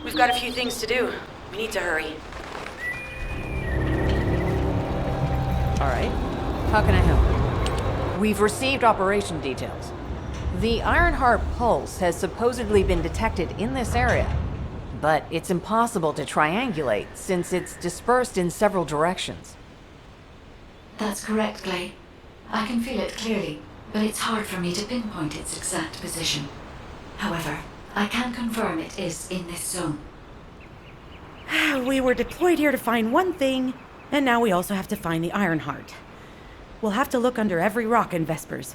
We've got a few things to do. We need to hurry. Alright. How can I help? We've received operation details. The Ironheart pulse has supposedly been detected in this area, but it's impossible to triangulate since it's dispersed in several directions. That's correct, Clay. I can feel it clearly, but it's hard for me to pinpoint its exact position. However, I can confirm it is in this zone. We were deployed here to find one thing, and now we also have to find the Ironheart. We'll have to look under every rock in Vespers.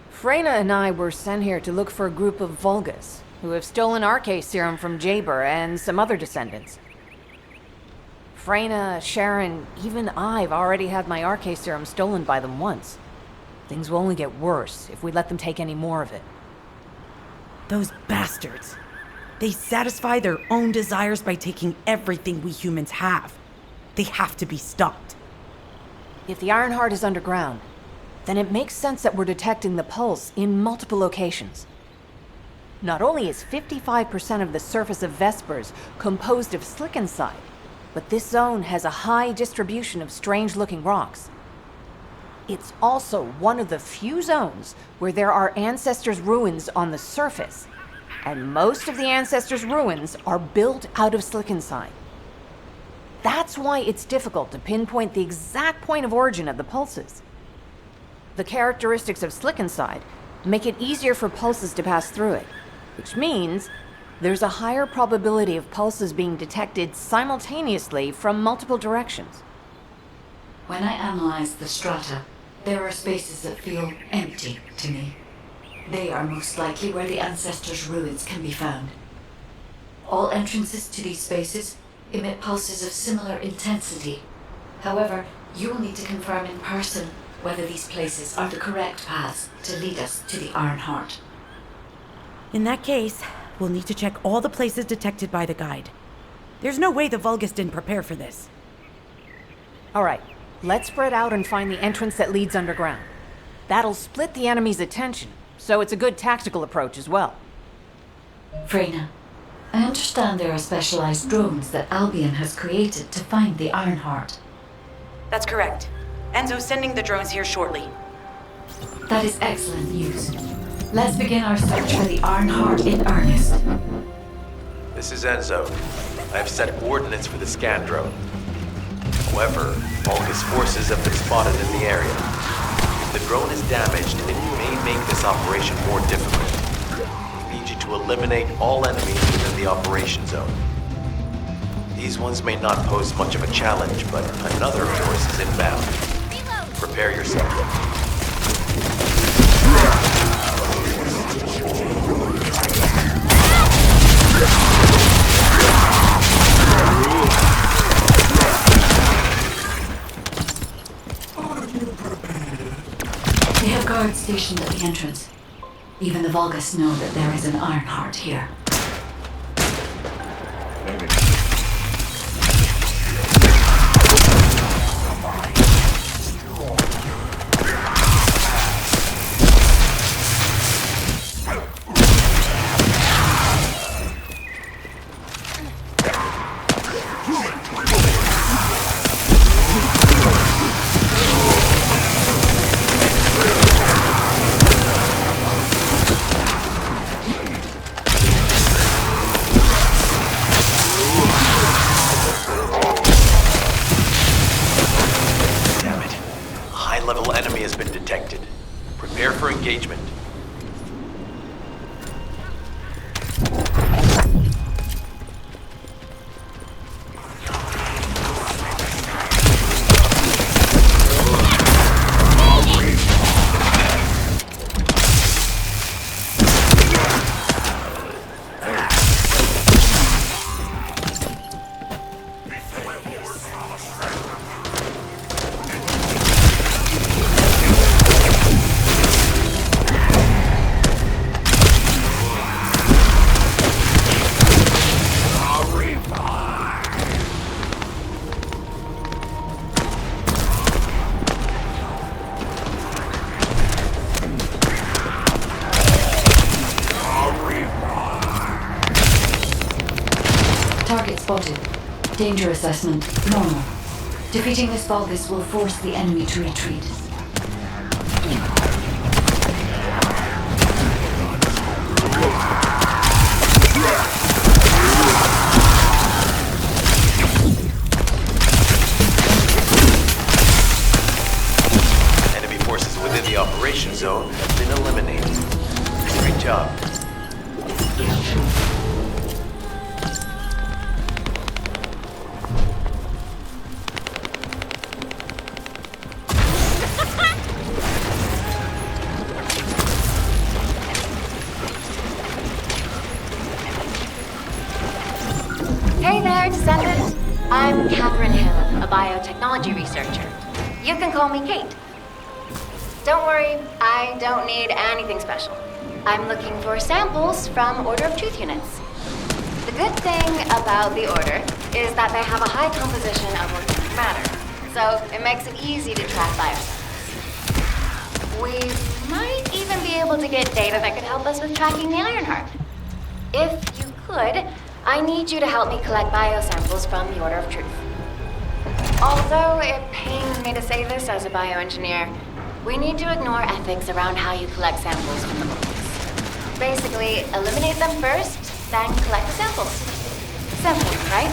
Freyna and I were sent here to look for a group of Vulgus, who have stolen RK serum from Jaber and some other descendants. Freyna, Sharon, even I've already had my RK serum stolen by them once. Things will only get worse if we let them take any more of it. Those bastards. They satisfy their own desires by taking everything we humans have. They have to be stopped. If the Ironheart is underground, then it makes sense that we're detecting the pulse in multiple locations. Not only is 55% of the surface of Vespers composed of slickenside, but this zone has a high distribution of strange-looking rocks. It's also one of the few zones where there are Ancestors' ruins on the surface, and most of the Ancestors' ruins are built out of slickenside. That's why it's difficult to pinpoint the exact point of origin of the pulses. The characteristics of slickenside make it easier for pulses to pass through it, which means there's a higher probability of pulses being detected simultaneously from multiple directions. When I analyze the strata, there are spaces that feel empty to me. They are most likely where the Ancestors' ruins can be found. All entrances to these spaces emit pulses of similar intensity. However, you will need to confirm in person whether these places are the correct paths to lead us to the Ironheart. In that case, we'll need to check all the places detected by the guide. There's no way the Vulgus didn't prepare for this. Alright, let's spread out and find the entrance that leads underground. That'll split the enemy's attention, so it's a good tactical approach as well. Freyna, I understand there are specialized drones that Albion has created to find the Ironheart. That's correct. Enzo's sending the drones here shortly. That is excellent news. Let's begin our search for the Ironheart in earnest. This is Enzo. I have set coordinates for the scan drone. However, Vulgus forces have been spotted in the area. If the drone is damaged, it may make this operation more difficult. We need you to eliminate all enemies within the operation zone. These ones may not pose much of a challenge, but another force is inbound. Prepare yourself. They have guards stationed at the entrance. Even the Vulgus know that there is an Ironheart here. High-level enemy has been detected. Prepare for engagement. Target spotted. Danger assessment, normal. Defeating this Vulgus will force the enemy to retreat. Enemy forces within the operation zone have been eliminated. Great job. Hey there, Descendant. I'm Catherine Hill, a biotechnology researcher. You can call me Kate. Don't worry, I don't need anything special. I'm looking for samples from Order of Truth units. The good thing about the Order is that they have a high composition of organic matter, so it makes it easy to track biosamples. We might even be able to get data that could help us with tracking the Ironheart. If you could, I need you to help me collect biosamples from the Order of Truth. Although it pains me to say this as a bioengineer, we need to ignore ethics around how you collect samples from the books. Basically, eliminate them first, then collect the samples. Simple, right?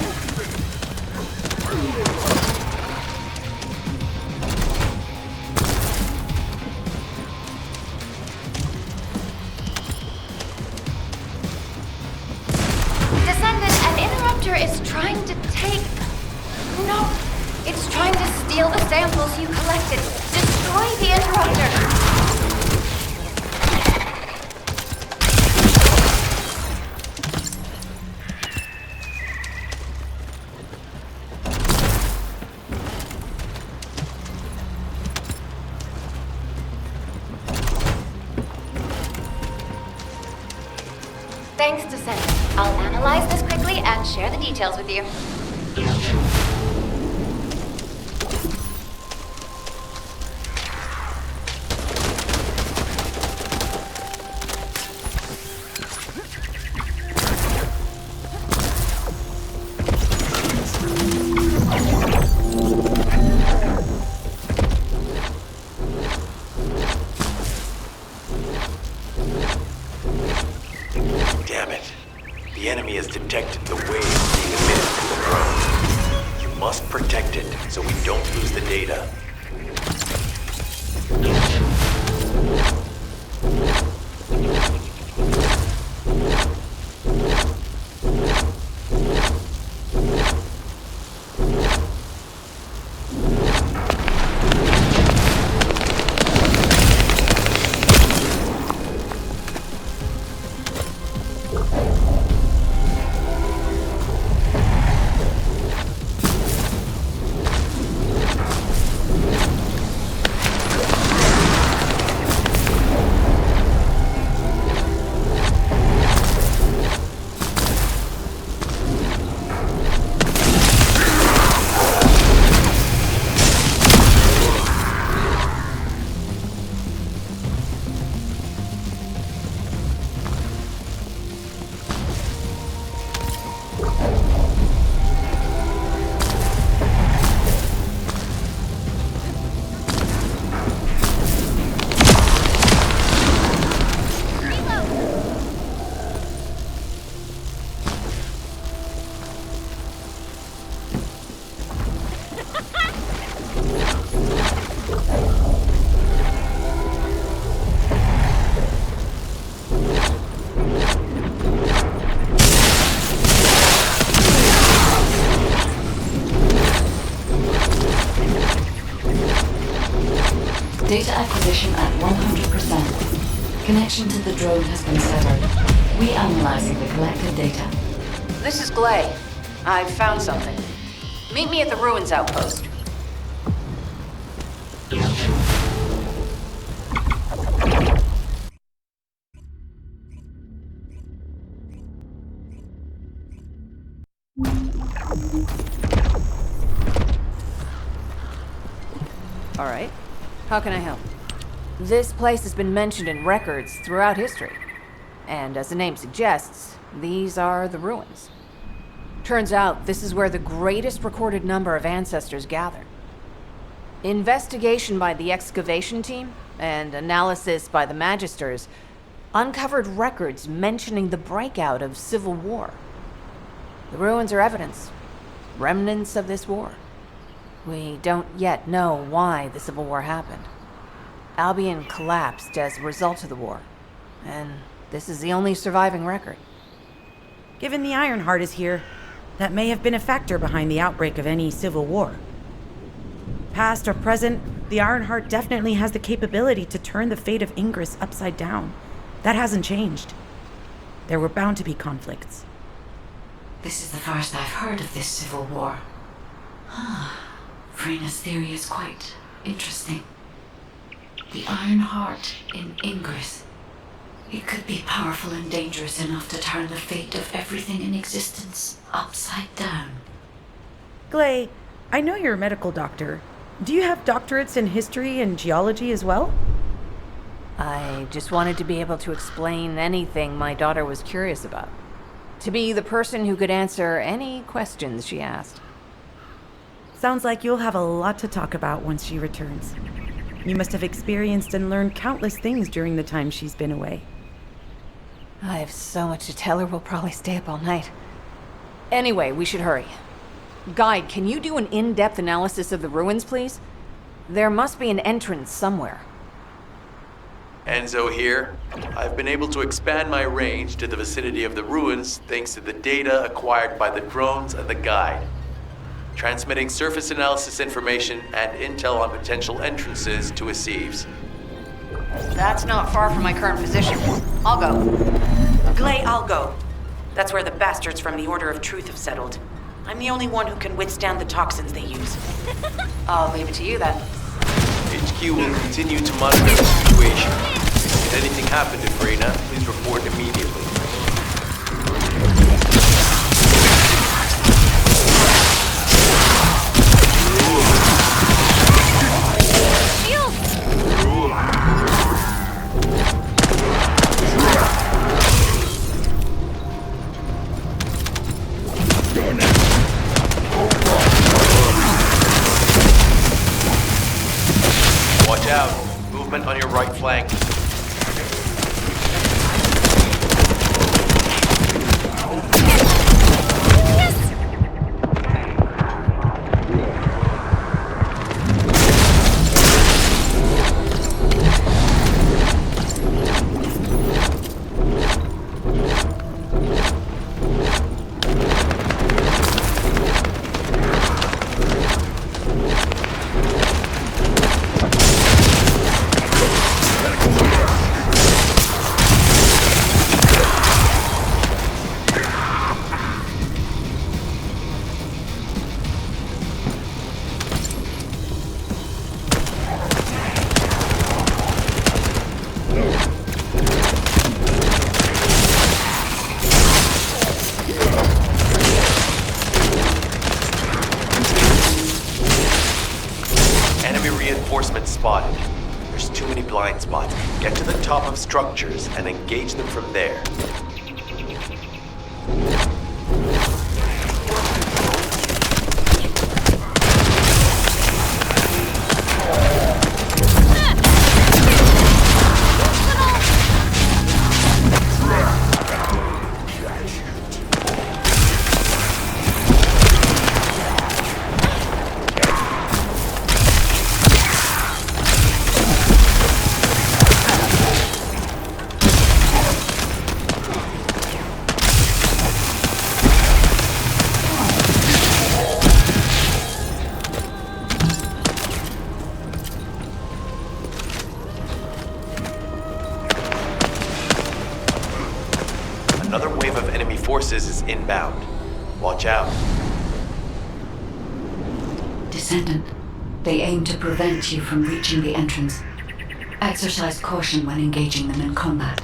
Descendant, an interrupter is trying to take... No, it's trying to steal the samples you collected. Destroy the interrupter! Thanks, Descendant. I'll analyze this quickly and share the details with you. Damn it. The enemy has detected the waves being emitted from the drone. You must protect it so we don't lose the data. Data acquisition at 100%. Connection to the drone has been severed. We-analyzing the collected data. This is Glay. I found something. Meet me at the ruins outpost. All right. How can I help? This place has been mentioned in records throughout history. And as the name suggests, these are the ruins. Turns out this is where the greatest recorded number of ancestors gather. Investigation by the excavation team and analysis by the magisters uncovered records mentioning the breakout of civil war. The ruins are evidence, remnants of this war. We don't yet know why the civil war happened. Albion collapsed as a result of the war, and this is the only surviving record. Given the Ironheart is here, that may have been a factor behind the outbreak of any civil war. Past or present, the Ironheart definitely has the capability to turn the fate of Ingress upside down. That hasn't changed. There were bound to be conflicts. This is the first I've heard of this civil war. Frena's theory is quite interesting. The Iron Heart in Ingress. It could be powerful and dangerous enough to turn the fate of everything in existence upside down. Glay, I know you're a medical doctor. Do you have doctorates in history and geology as well? I just wanted to be able to explain anything my daughter was curious about. To be the person who could answer any questions she asked. Sounds like you'll have a lot to talk about once she returns. You must have experienced and learned countless things during the time she's been away. I have so much to tell her, we'll probably stay up all night. Anyway, we should hurry. Guide, can you do an in-depth analysis of the ruins, please? There must be an entrance somewhere. Enzo here. I've been able to expand my range to the vicinity of the ruins thanks to the data acquired by the drones and the guide. Transmitting surface analysis information and intel on potential entrances to Aceves. That's not far from my current position. I'll go. Glay, I'll go. That's where the bastards from the Order of Truth have settled. I'm the only one who can withstand the toxins they use. I'll leave it to you then. HQ will continue to monitor the situation. If anything happened to Freyna, please report immediately. Watch out. Movement on your right flank. Reinforcements spotted. There's too many blind spots. Get to the top of structures and engage them from there. Another wave of enemy forces is inbound. Watch out. Descendant, they aim to prevent you from reaching the entrance. Exercise caution when engaging them in combat.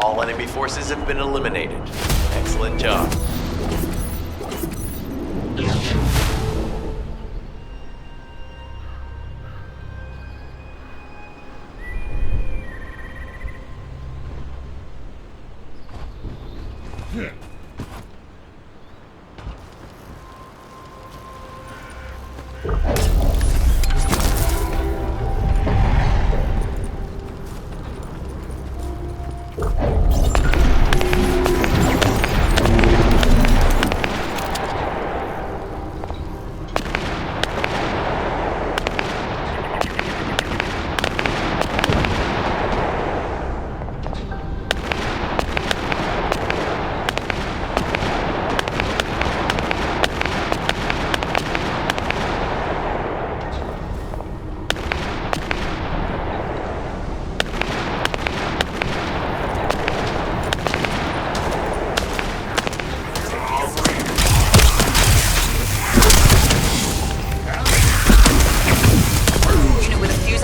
All enemy forces have been eliminated. Excellent job.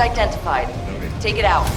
Identified. Take it out.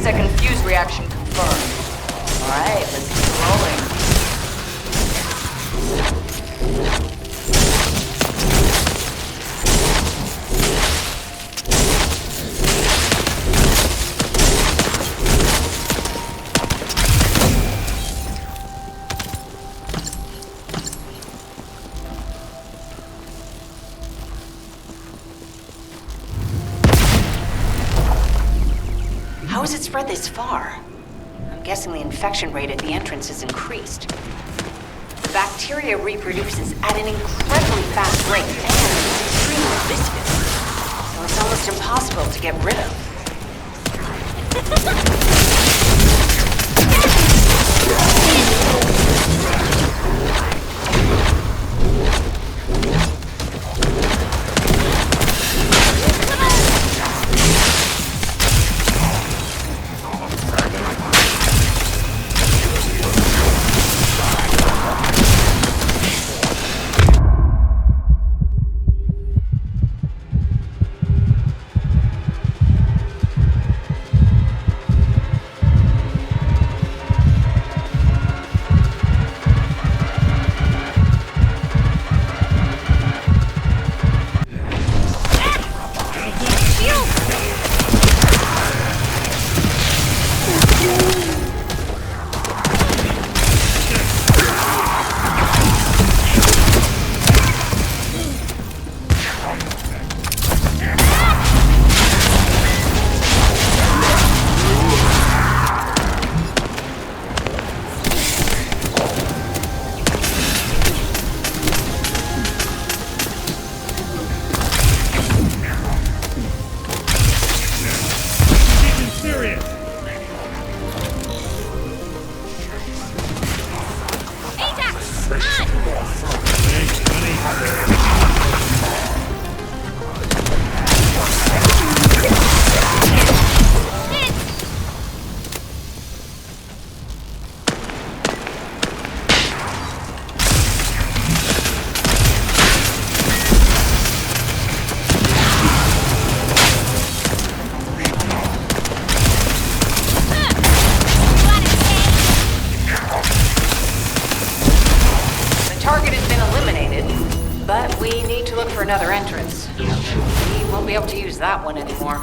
Second fuse reaction confirmed. Alright, let's keep rolling. How has it spread this far? I'm guessing the infection rate at the entrance has increased. The bacteria reproduces at an incredibly fast rate and is extremely viscous, so it's almost impossible to get rid of. But we need to look for another entrance. We won't be able to use that one anymore.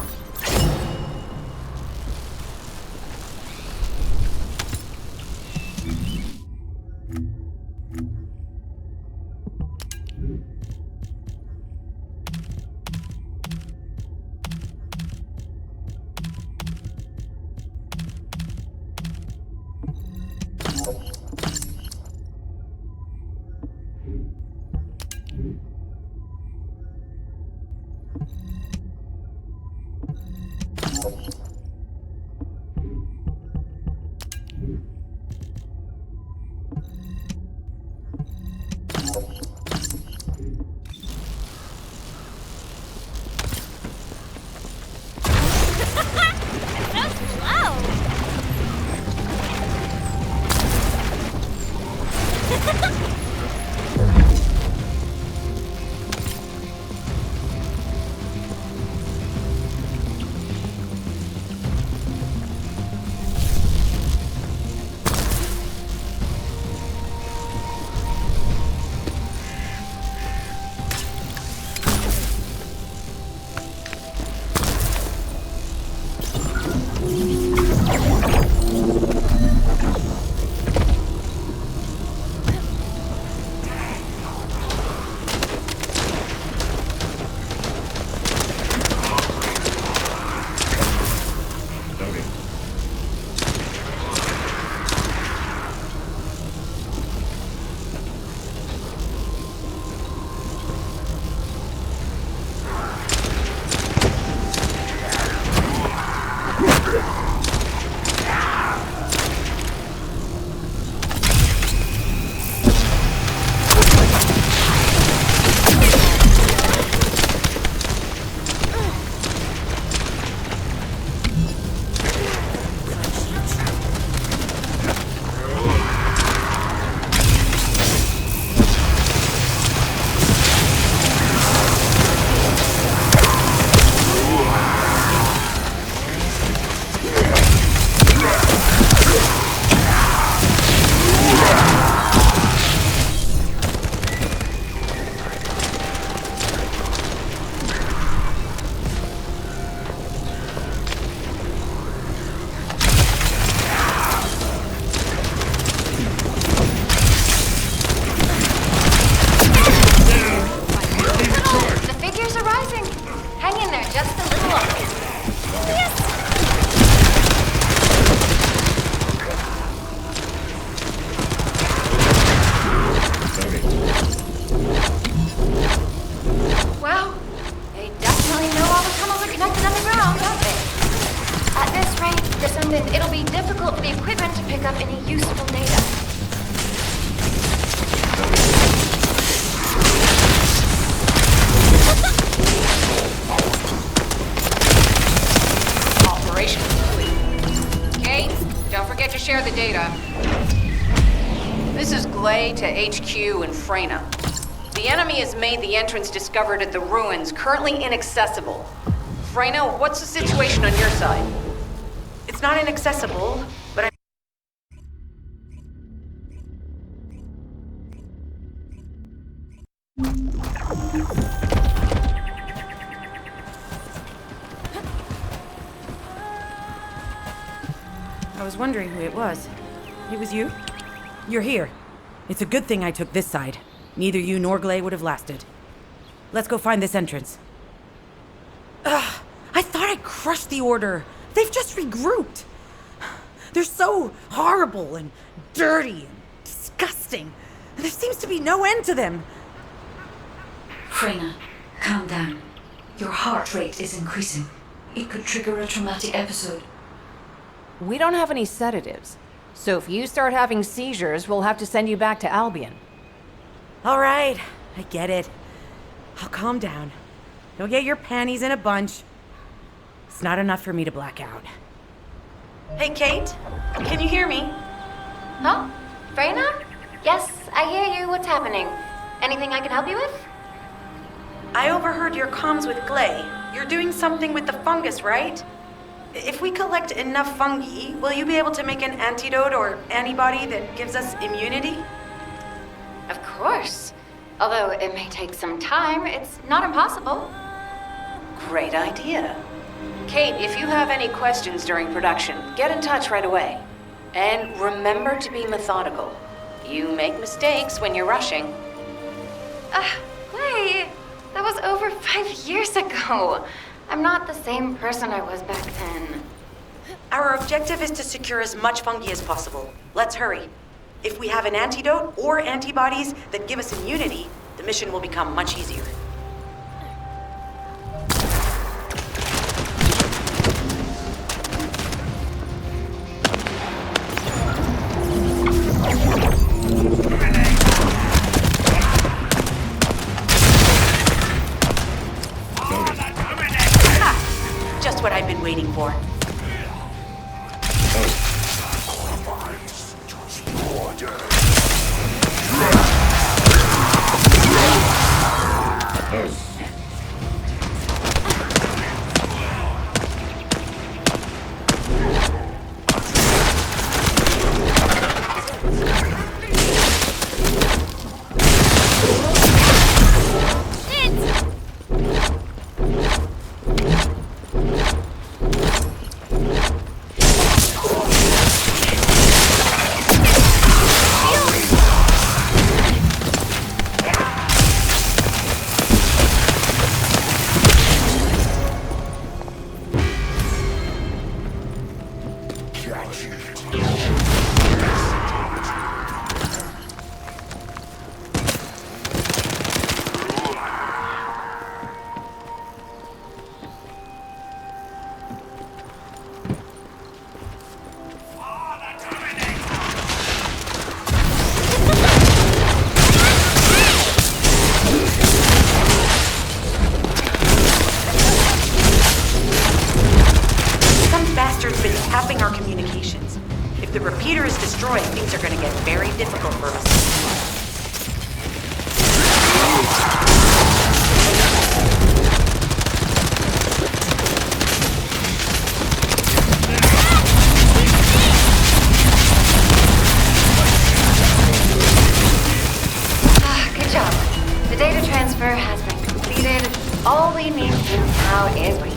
The figures are rising. Hang in there just a little longer. Yes! Wow. They definitely know all the tunnels are connected underground, don't they? At this rate, Descendant, it'll be difficult for the equipment to pick up any useful data. Operation complete. Kate, don't forget to share the data. This is Glay to HQ in Freyna. The enemy has made the entrance discovered at the ruins currently inaccessible. Freyna, what's the situation on your side? It's not inaccessible, but I... I was wondering who it was. It was you? You're here. It's a good thing I took this side. Neither you nor Glay would have lasted. Let's go find this entrance. Ugh, I thought I crushed the Order. They've just regrouped. They're so horrible and dirty and disgusting. And there seems to be no end to them. Freyna, calm down. Your heart rate is increasing. It could trigger a traumatic episode. We don't have any sedatives. So if you start having seizures, we'll have to send you back to Albion. All right, I get it. I'll calm down. Don't get your panties in a bunch. It's not enough for me to black out. Hey, Kate, can you hear me? Huh? Freyna? Yes, I hear you. What's happening? Anything I can help you with? I overheard your comms with Glay. You're doing something with the fungus, right? If we collect enough fungi, will you be able to make an antidote or antibody that gives us immunity? Of course. Although it may take some time, it's not impossible. Great idea. Kate, if you have any questions during production, get in touch right away. And remember to be methodical. You make mistakes when you're rushing. Wait. That was over 5 years ago. I'm not the same person I was back then. Our objective is to secure as much fungi as possible. Let's hurry. If we have an antidote or antibodies that give us immunity, the mission will become much easier. Just what I've been waiting for. If the repeater is destroyed, things are gonna get very difficult for us. Good job. The data transfer has been completed. All we need to do now is wait.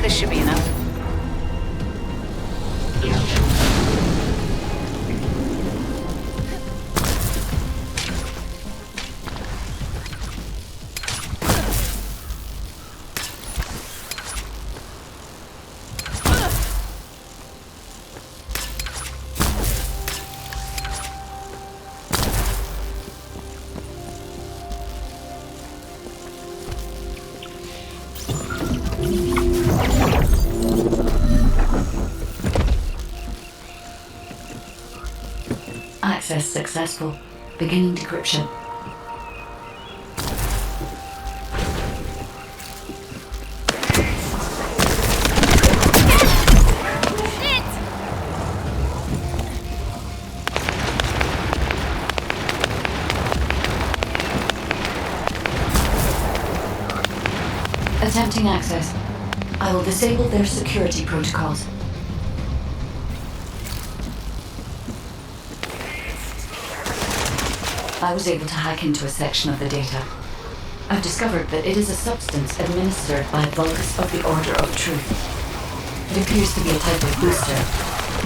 This should be enough. Access successful. Beginning decryption. Attempting access. I will disable their security protocols. I was able to hack into a section of the data. I've discovered that it is a substance administered by Vulgus of the Order of Truth. It appears to be a type of booster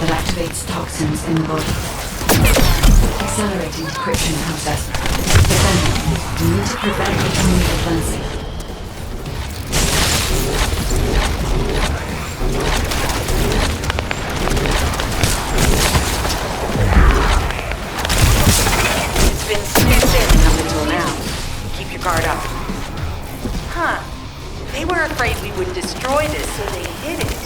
that activates toxins in the body. Accelerating decryption process. Descendant, we need to prevent it from advancing. It's been smooth sailing up until now. Keep your guard up. Huh. They were afraid we would destroy this, so they hid it.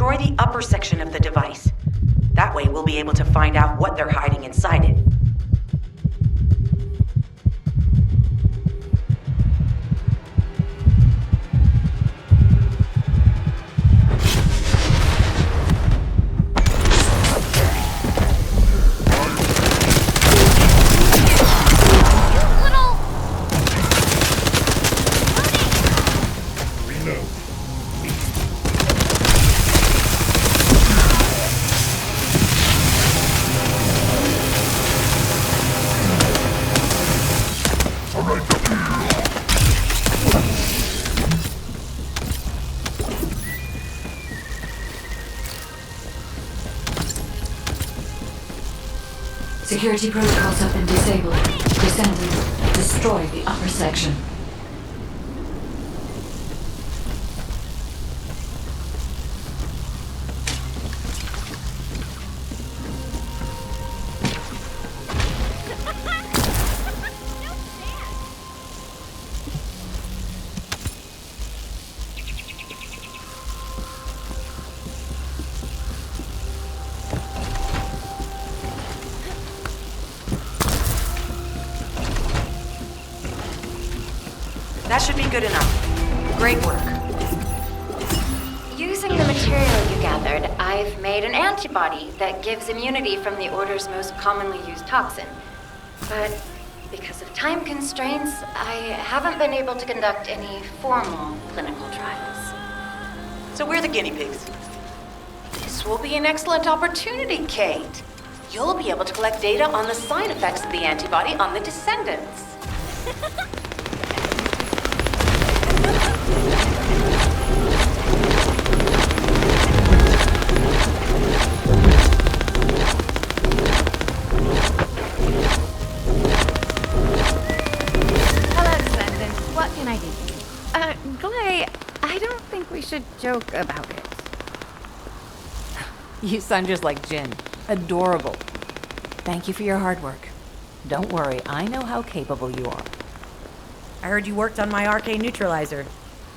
Destroy the upper section of the device. That way we'll be able to find out what they're hiding inside it. Security protocols have been disabled. Descendant, destroy the upper section. That should be good enough. Great work. Using the material you gathered, I've made an antibody that gives immunity from the Order's most commonly used toxin. But because of time constraints, I haven't been able to conduct any formal clinical trials. So we're the guinea pigs. This will be an excellent opportunity, Kate. You'll be able to collect data on the side effects of the antibody on the Descendants. Hello, Descendant. What can I do? Glay, I don't think we should joke about it. You sound just like Jin. Adorable. Thank you for your hard work. Don't worry, I know how capable you are. I heard you worked on my RK neutralizer.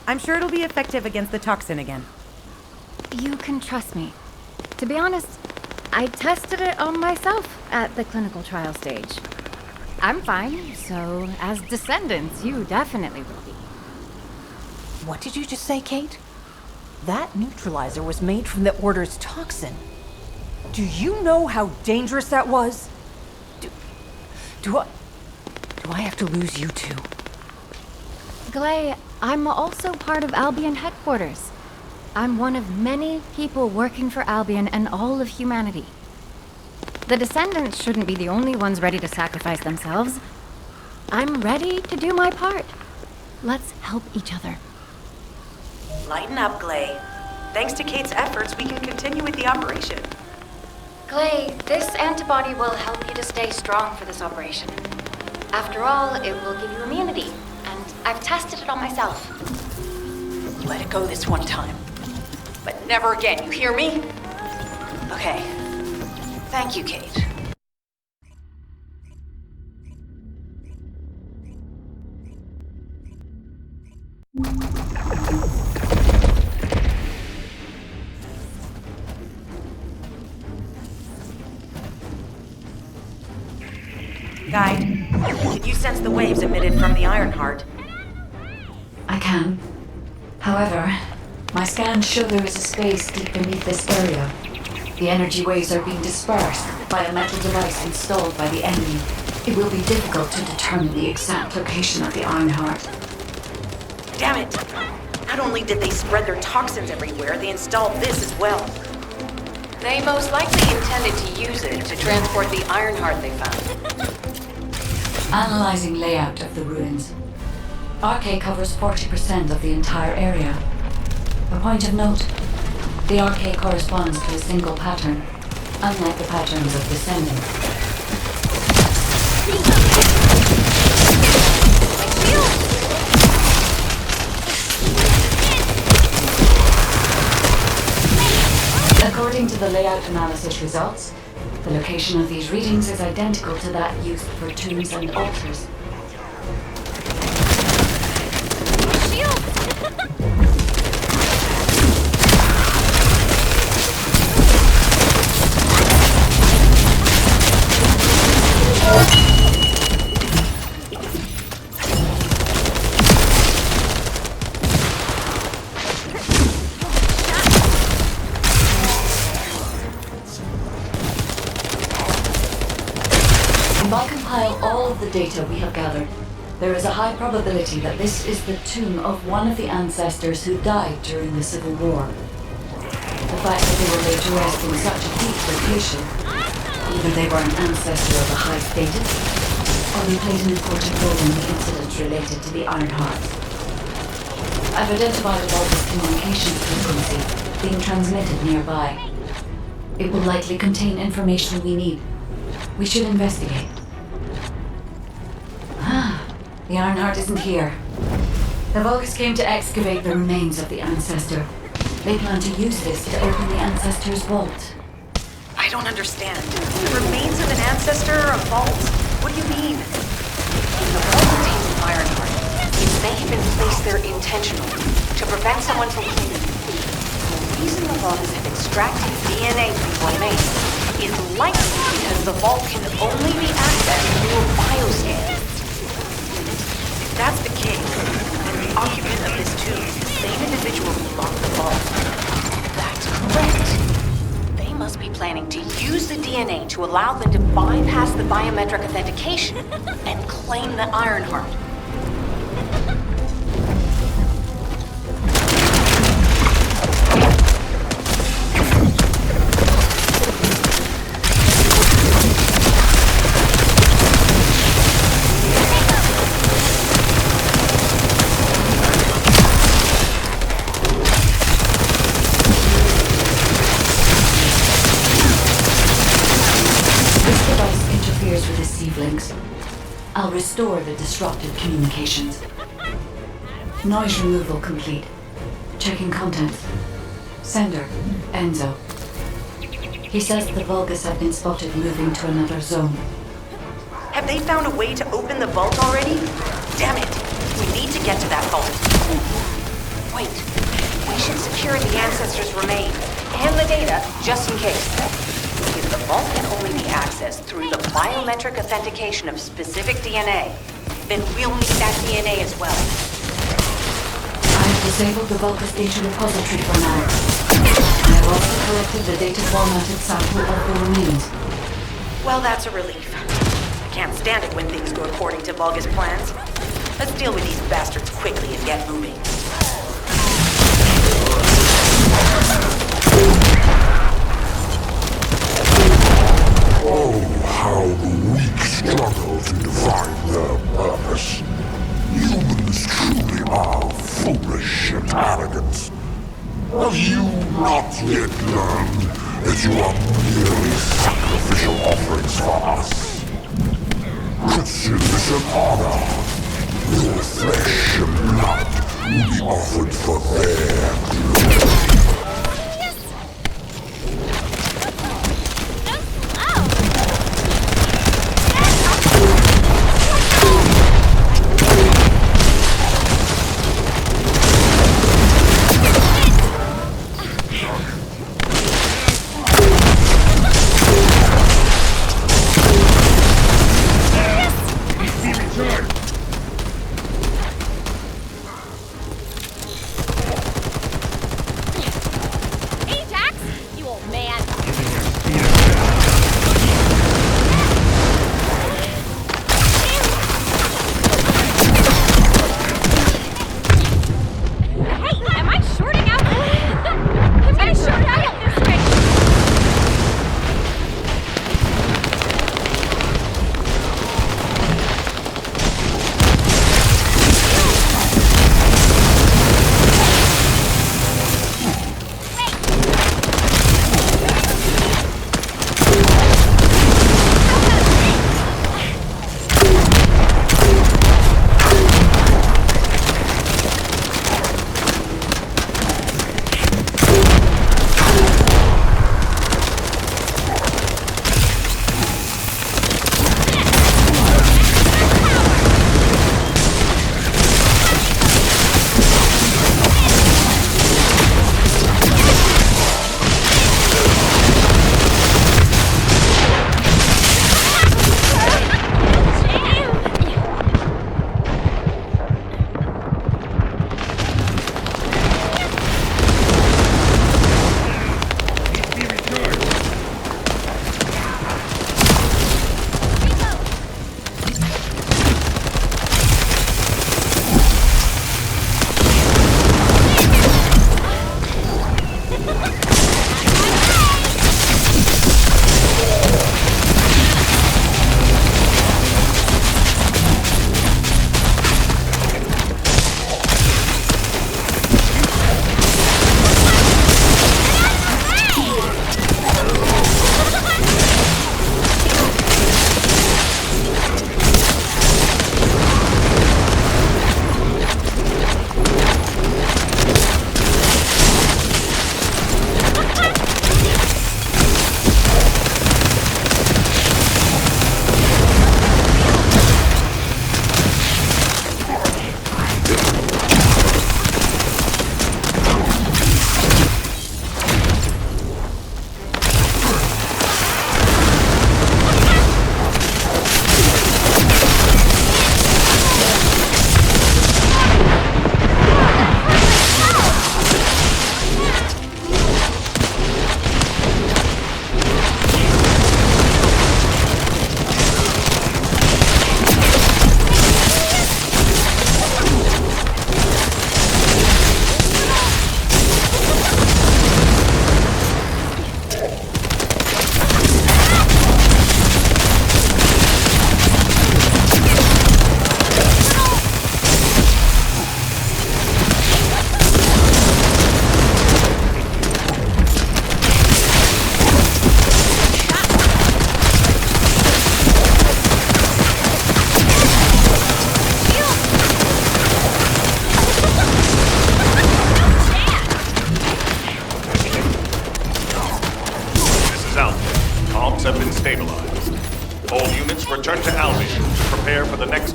I'm sure it'll be effective against the toxin again. You can trust me. To be honest, I tested it on myself at the clinical trial stage. I'm fine, so as Descendants, you definitely will be. What did you just say, Kate? That neutralizer was made from the Order's toxin. Do you know how dangerous that was? Do I have to lose you too? Glay, I'm also part of Albion headquarters. I'm one of many people working for Albion and all of humanity. The Descendants shouldn't be the only ones ready to sacrifice themselves. I'm ready to do my part. Let's help each other. Lighten up, Glay. Thanks to Kate's efforts, we can continue with the operation. Glay, this antibody will help you to stay strong for this operation. After all, it will give you immunity, and I've tested it on myself. Let it go this one time. But never again, you hear me? Okay. Thank you, Kate. Guide, can you sense the waves emitted from the Ironheart? I can. However, my scans show there is a space deep beneath this area. The energy waves are being dispersed by a metal device installed by the enemy. It will be difficult to determine the exact location of the Ironheart. Damn it! Not only did they spread their toxins everywhere, they installed this as well. They most likely intended to use it to transport the Ironheart they found. Analyzing layout of the ruins. RK covers 40% of the entire area. A point of note, the RK corresponds to a single pattern, unlike the patterns of Descendant. According to the layout analysis results, the location of these readings is identical to that used for tombs and altars. If I compile all of the data we have gathered, there is a high probability that this is the tomb of one of the ancestors who died during the Civil War. The fact that they were laid to rest in such a deep location, either they were an ancestor of a high status, or they played an important role in the incidents related to the Iron Heart. I've identified a Vulgus communications frequency being transmitted nearby. It will likely contain information we need. We should investigate. The Ironheart isn't here. The Vulgus came to excavate the remains of the ancestor. They plan to use this to open the ancestor's vault. I don't understand. The remains of an ancestor or a vault? What do you mean? The vault contains an Ironheart. It may have been placed there intentionally to prevent someone from claiming it. The reason the Vulgus have extracted DNA from the remains is likely because the vault can only be accessed through a bioscan. If that's the case, then the occupant of this tomb is the same individual who locked the vault. That's correct. They must be planning to use the DNA to allow them to bypass the biometric authentication and claim the Ironheart. I'll restore the disrupted communications. Noise removal complete. Checking contents. Sender, Enzo. He says the Vulgus have been spotted moving to another zone. Have they found a way to open the vault already? Damn it! We need to get to that vault. Wait. We should secure the ancestors' remains and the data just in case. If the vault can only be accessed through the biometric authentication of specific DNA, then we'll need that DNA as well. I've disabled the Vulgus data repository for now. I have also collected the data formatted sample of the remains. Well, that's a relief. I can't stand it when things go according to Vulgus plans. Let's deal with these bastards quickly and get moving. Oh, how the weak struggle to define their purpose. Humans truly are foolish and arrogant. Have you not yet learned that you are merely sacrificial offerings for us? Christian is an honor. Your flesh and blood will be offered for their glory.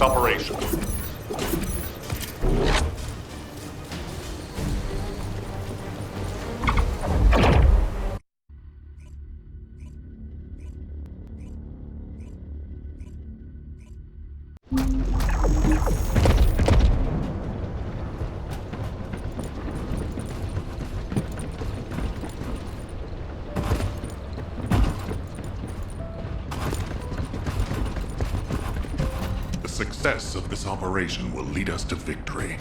operation. The success of this operation will lead us to victory.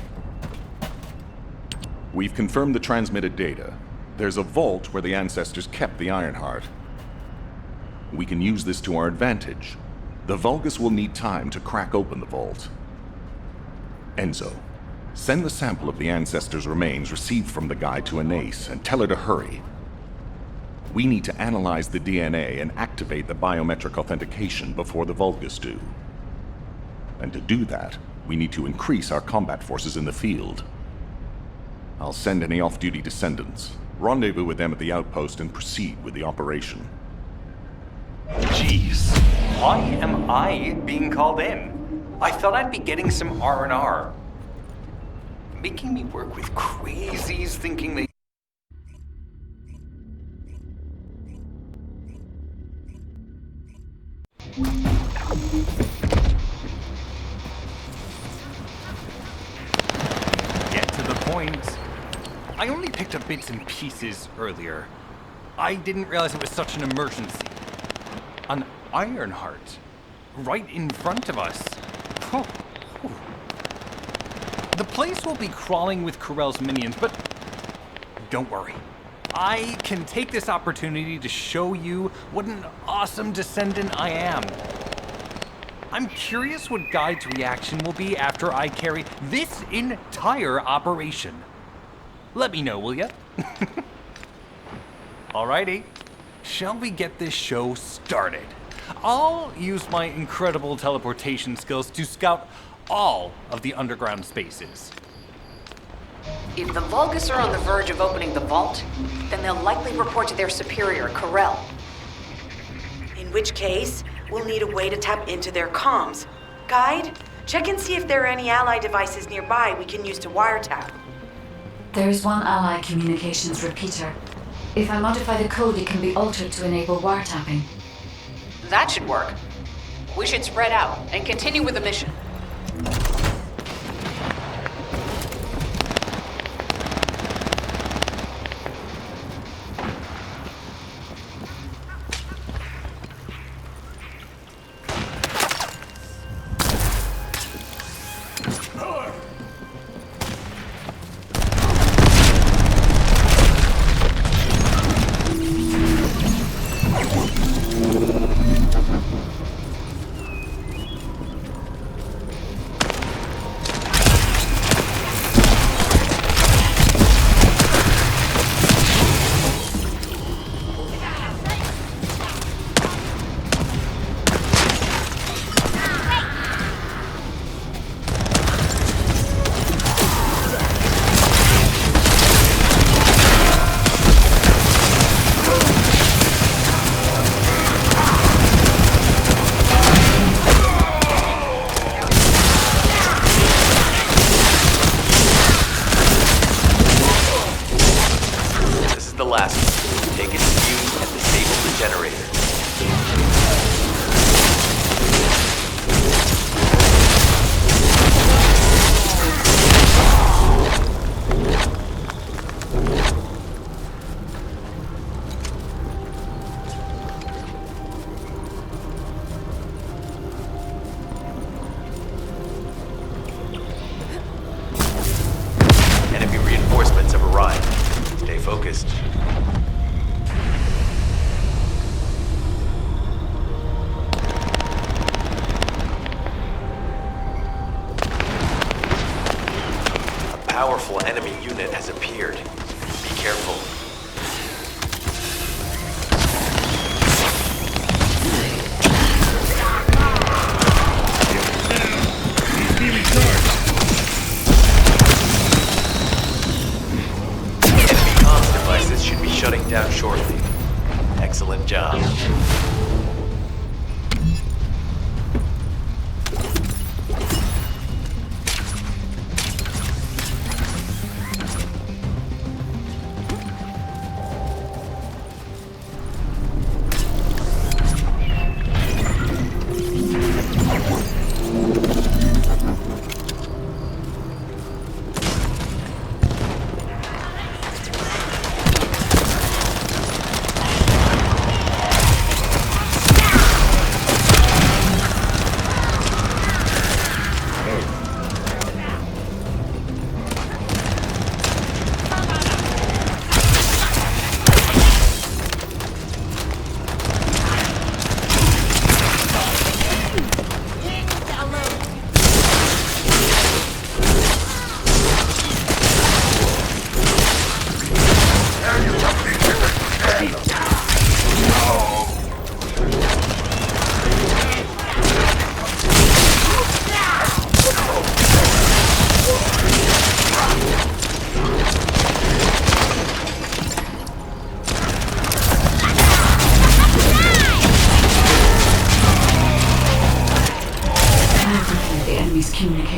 We've confirmed the transmitted data. There's a vault where the ancestors kept the Ironheart. We can use this to our advantage. The Vulgus will need time to crack open the vault. Enzo, send the sample of the ancestors' remains received from the guide to Anais and tell her to hurry. We need to analyze the DNA and activate the biometric authentication before the Vulgus do. And to do that, we need to increase our combat forces in the field. I'll send any off-duty descendants, rendezvous with them at the outpost, and proceed with the operation. Jeez, why am I being called in? I thought I'd be getting some R&R. Making me work with crazies thinking they... Get to the point. I only picked up bits and pieces earlier. I didn't realize it was such an emergency. An Ironheart. Right in front of us. Oh. The place will be crawling with Corell's minions, but don't worry. I can take this opportunity to show you what an awesome descendant I am. I'm curious what Guide's reaction will be after I carry this entire operation. Let me know, will ya? Alrighty. Shall we get this show started? I'll use my incredible teleportation skills to scout all of the underground spaces. If the Vulgus are on the verge of opening the vault, then they'll likely report to their superior, Corell. In which case, we'll need a way to tap into their comms. Guide, check and see if there are any ally devices nearby we can use to wiretap. There is one ally communications repeater. If I modify the code, it can be altered to enable wiretapping. That should work. We should spread out and continue with the mission. focused. A powerful enemy unit has appeared. Be careful. Should be shutting down shortly. Excellent job.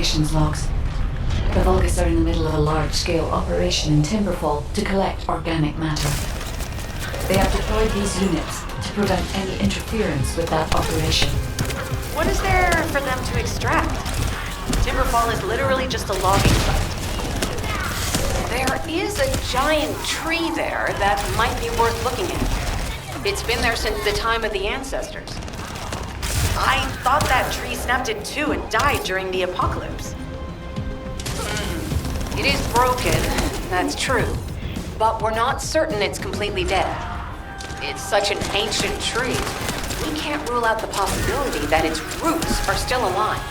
communications logs. The Vulgus are in the middle of a large-scale operation in Timberfall to collect organic matter. They have deployed these units to prevent any interference with that operation. What is there for them to extract? Timberfall is literally just a logging site. There is a giant tree there that might be worth looking at. It's been there since the time of the ancestors. I thought that tree snapped in two and died during the apocalypse. It is broken, that's true. But we're not certain it's completely dead. It's such an ancient tree. We can't rule out the possibility that its roots are still alive.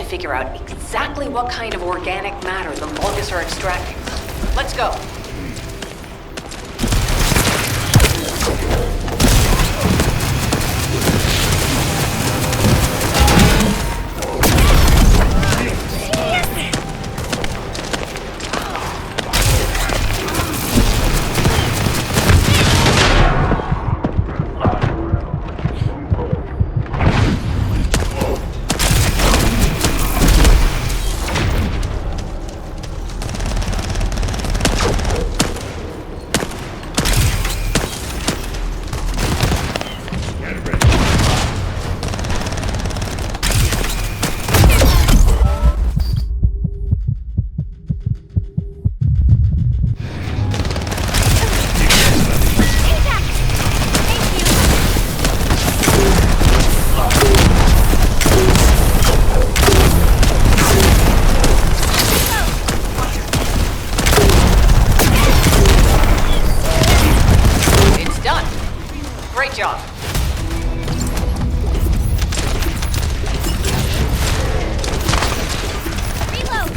Figure out exactly what kind of organic matter the Vulgus are extracting. Let's go. Great job. Reload!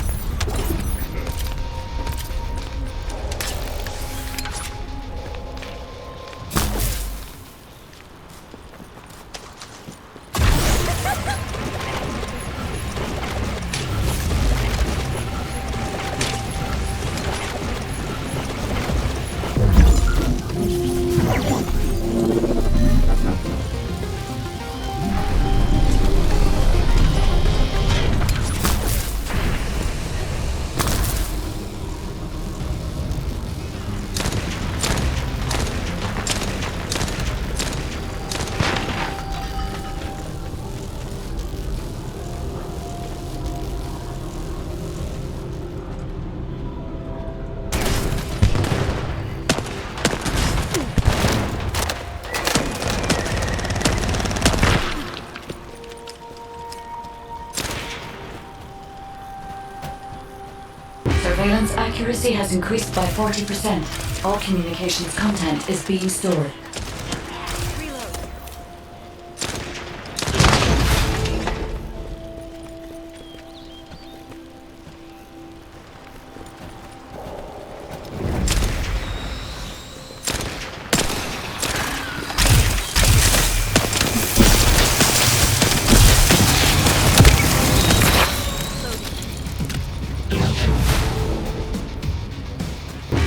Surveillance accuracy has increased by 40%. All communications content is being stored.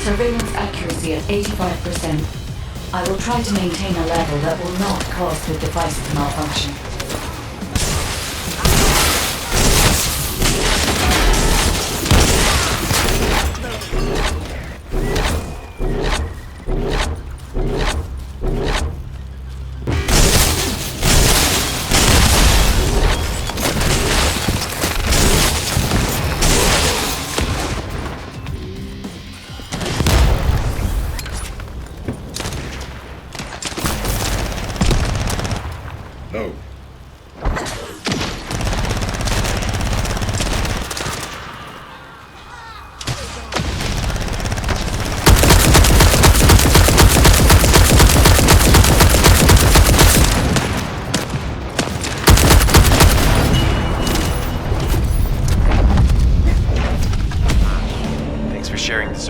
Surveillance accuracy at 85%. I will try to maintain a level that will not cause the device to malfunction.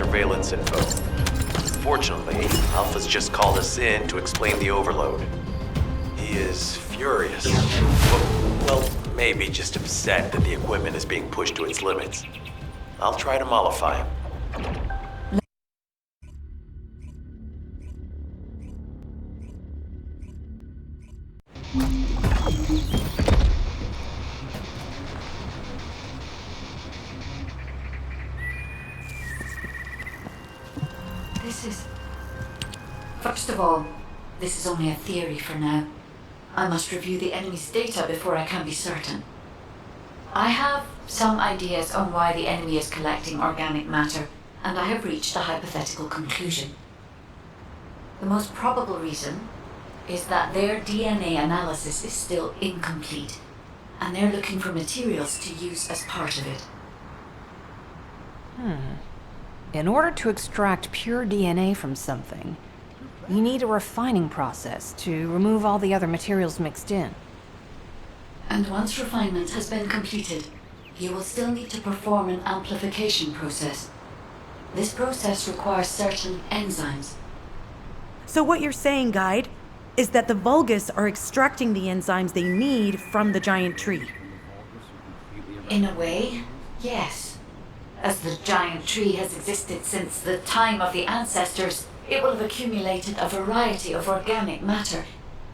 surveillance info. Fortunately, Alpha's just called us in to explain the overload. He is furious. Well, maybe just upset that the equipment is being pushed to its limits. I'll try to mollify him. First of all, this is only a theory for now. I must review the enemy's data before I can be certain. I have some ideas on why the enemy is collecting organic matter, and I have reached a hypothetical conclusion. The most probable reason is that their DNA analysis is still incomplete, and they're looking for materials to use as part of it. In order to extract pure DNA from something, you need a refining process to remove all the other materials mixed in. And once refinement has been completed, you will still need to perform an amplification process. This process requires certain enzymes. So what you're saying, Guide, is that the Vulgus are extracting the enzymes they need from the giant tree. In a way, yes. As the giant tree has existed since the time of the ancestors, it will have accumulated a variety of organic matter.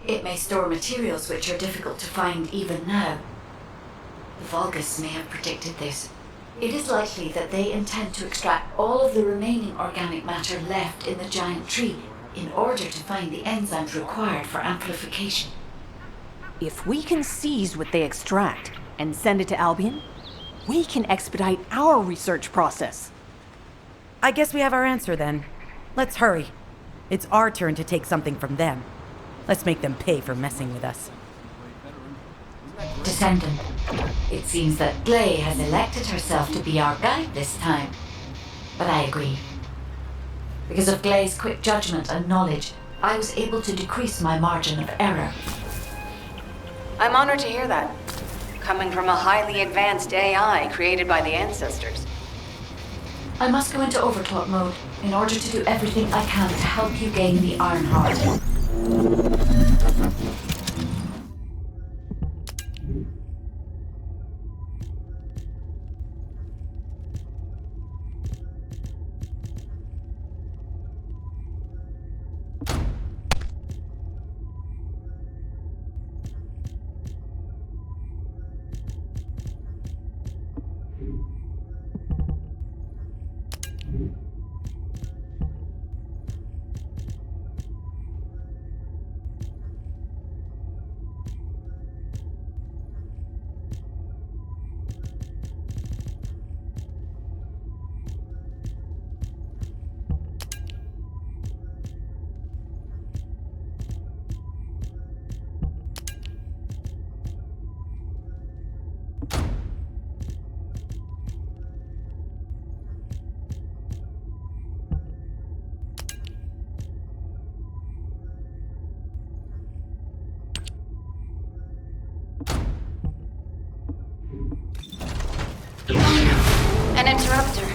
It may store materials which are difficult to find even now. The Vulgus may have predicted this. It is likely that they intend to extract all of the remaining organic matter left in the giant tree in order to find the enzymes required for amplification. If we can seize what they extract and send it to Albion, we can expedite our research process. I guess we have our answer then. Let's hurry. It's our turn to take something from them. Let's make them pay for messing with us. Descendant, it seems that Glay has elected herself to be our guide this time. But I agree. Because of Glay's quick judgment and knowledge, I was able to decrease my margin of error. I'm honored to hear that, coming from a highly advanced AI created by the ancestors. I must go into overclock mode in order to do everything I can to help you gain the Iron Heart. An interrupter.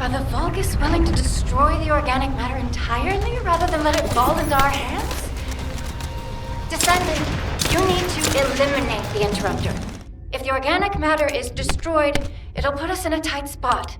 Are the Vulgus willing to destroy the organic matter entirely rather than let it fall into our hands? Descendant, you need to eliminate the interrupter. If the organic matter is destroyed, it'll put us in a tight spot.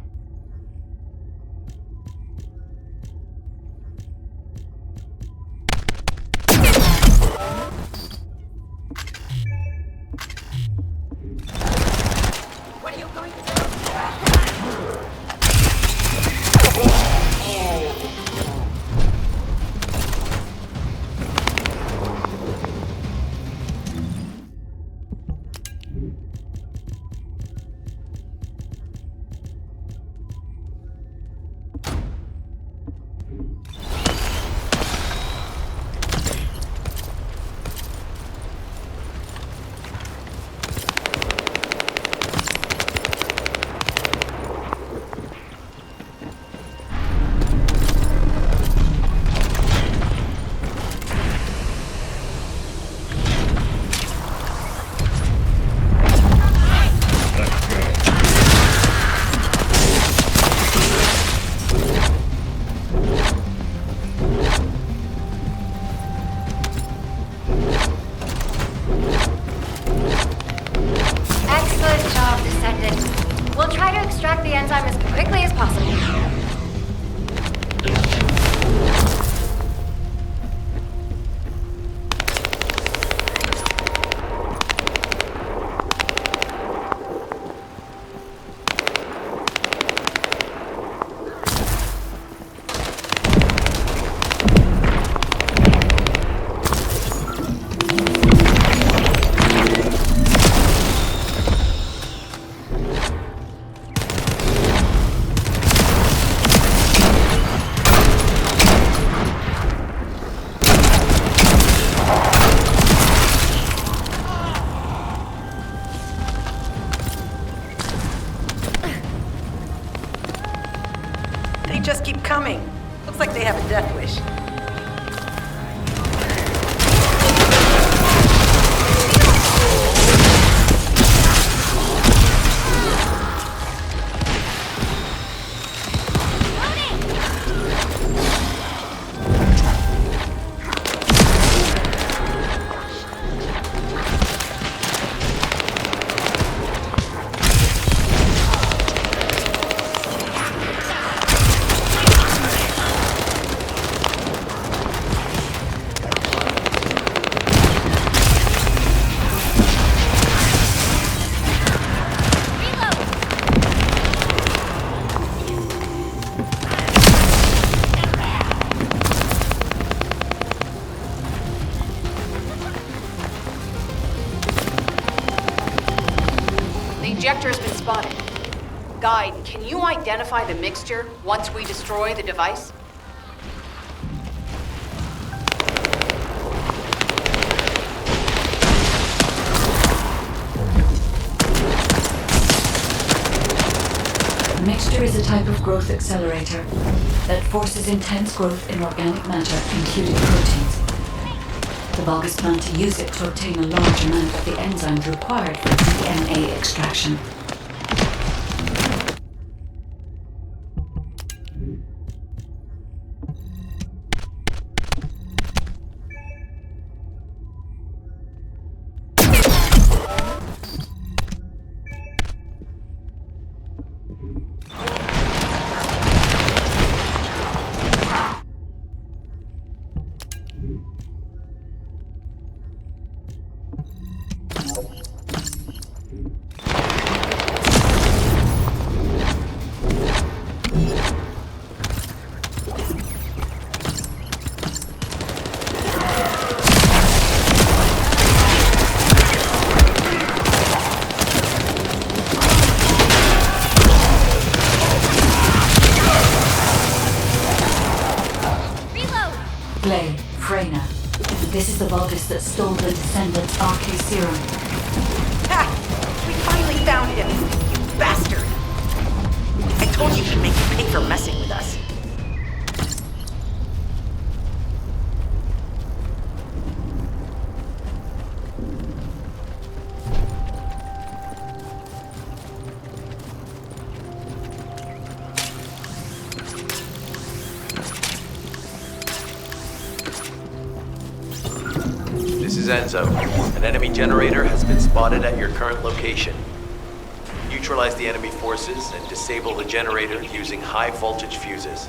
Keep coming. Looks like they have a death wish. Injector has been spotted. Guide, can you identify the mixture once we destroy the device? The mixture is a type of growth accelerator that forces intense growth in organic matter, including proteins. The Vulgus plan to use it to obtain a large amount of the enzymes required for DNA extraction. This is the Vulgus that stole the Descendant's RK serum. Ha! We finally found him! You bastard! I told you he'd make you pay for messing with us. This is Enzo. An enemy generator has been spotted at your current location. Neutralize the enemy forces and disable the generator using high voltage fuses.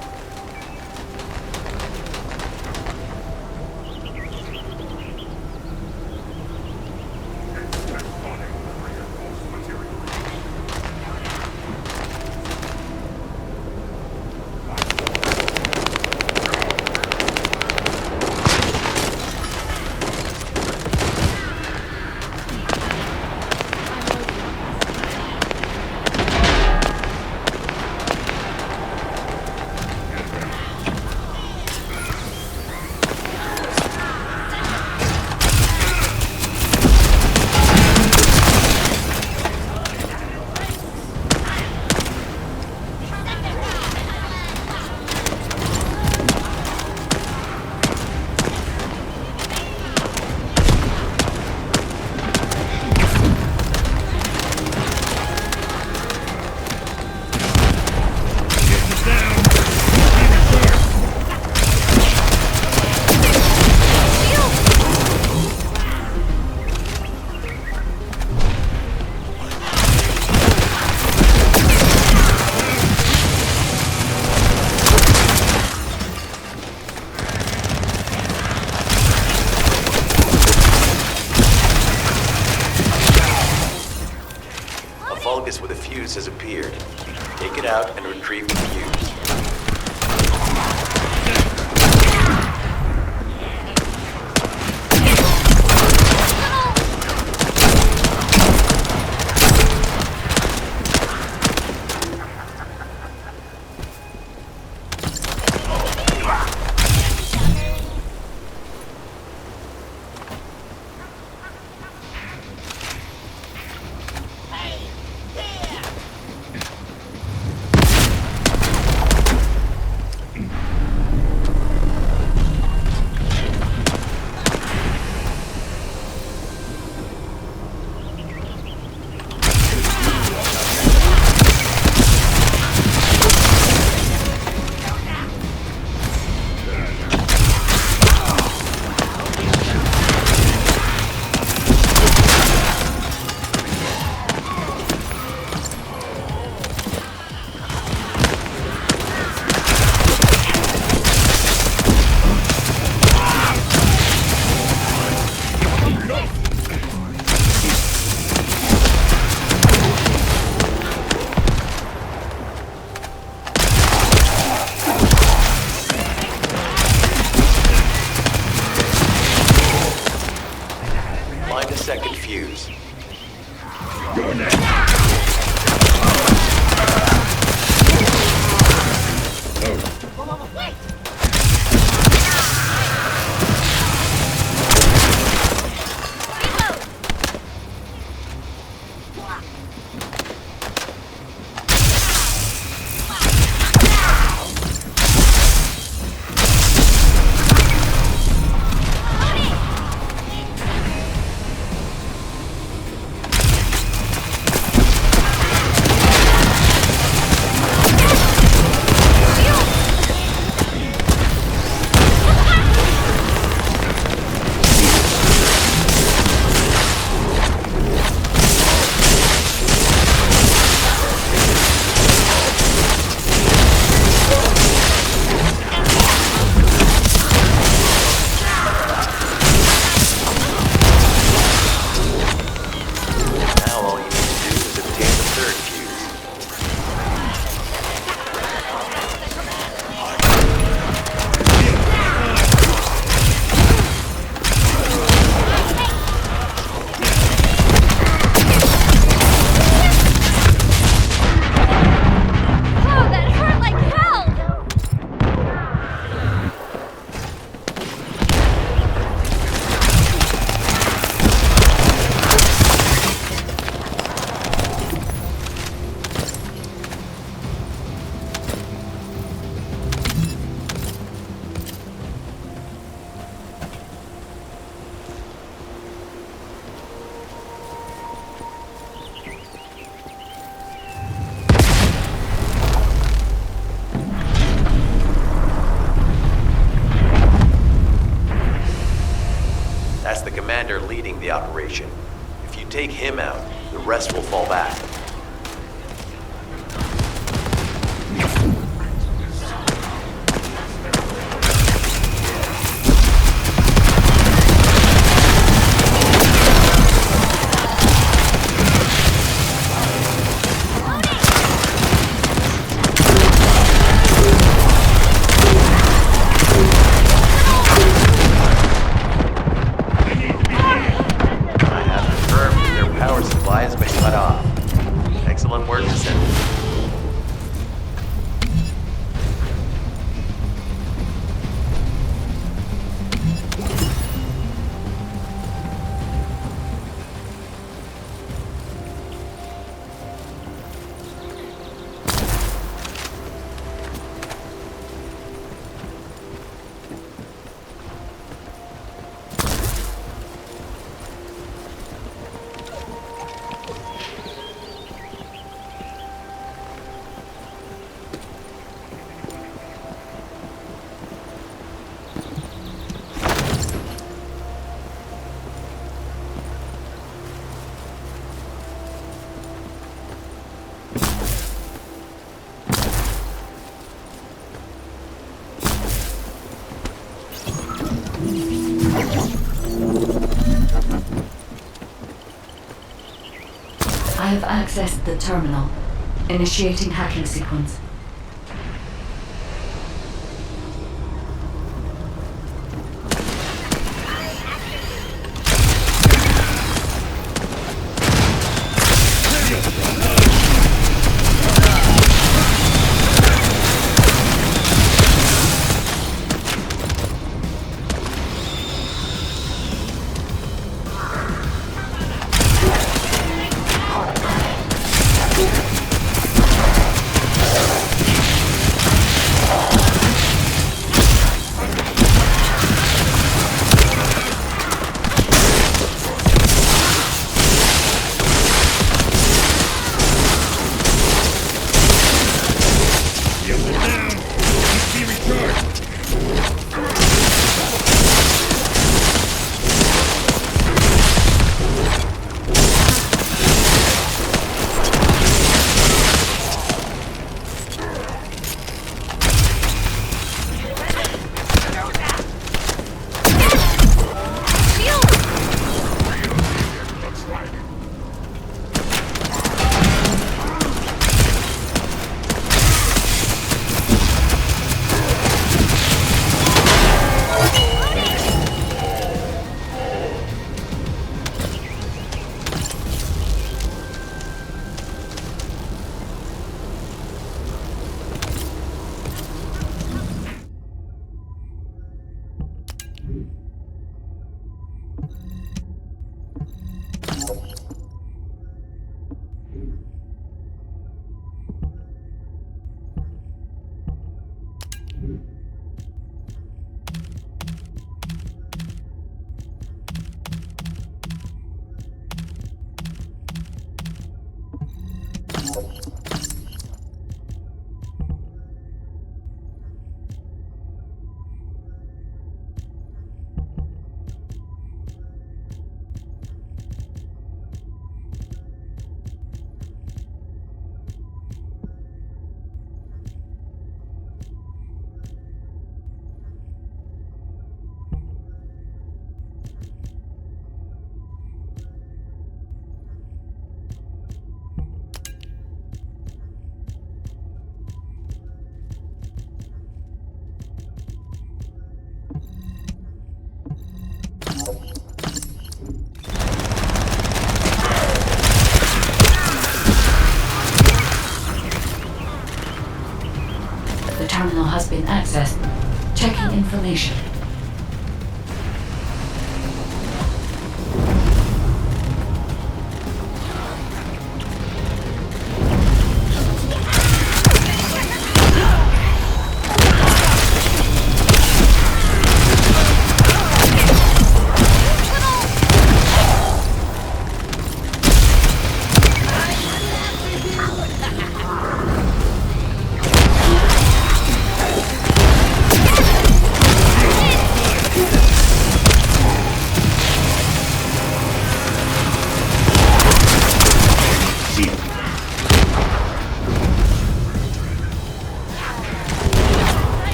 Vulgus with a fuse has appeared. Take it out and retrieve the fuse. fuse. Now all you need to do is obtain the third fuse. Oh, that hurt like hell! That's the commander leading the operation. If you take him out, the rest will fall back. I have confirmed that their power supply has been cut off. Excellent work, Descendant. I have accessed the terminal. Initiating hacking sequence. has been accessed. Checking information.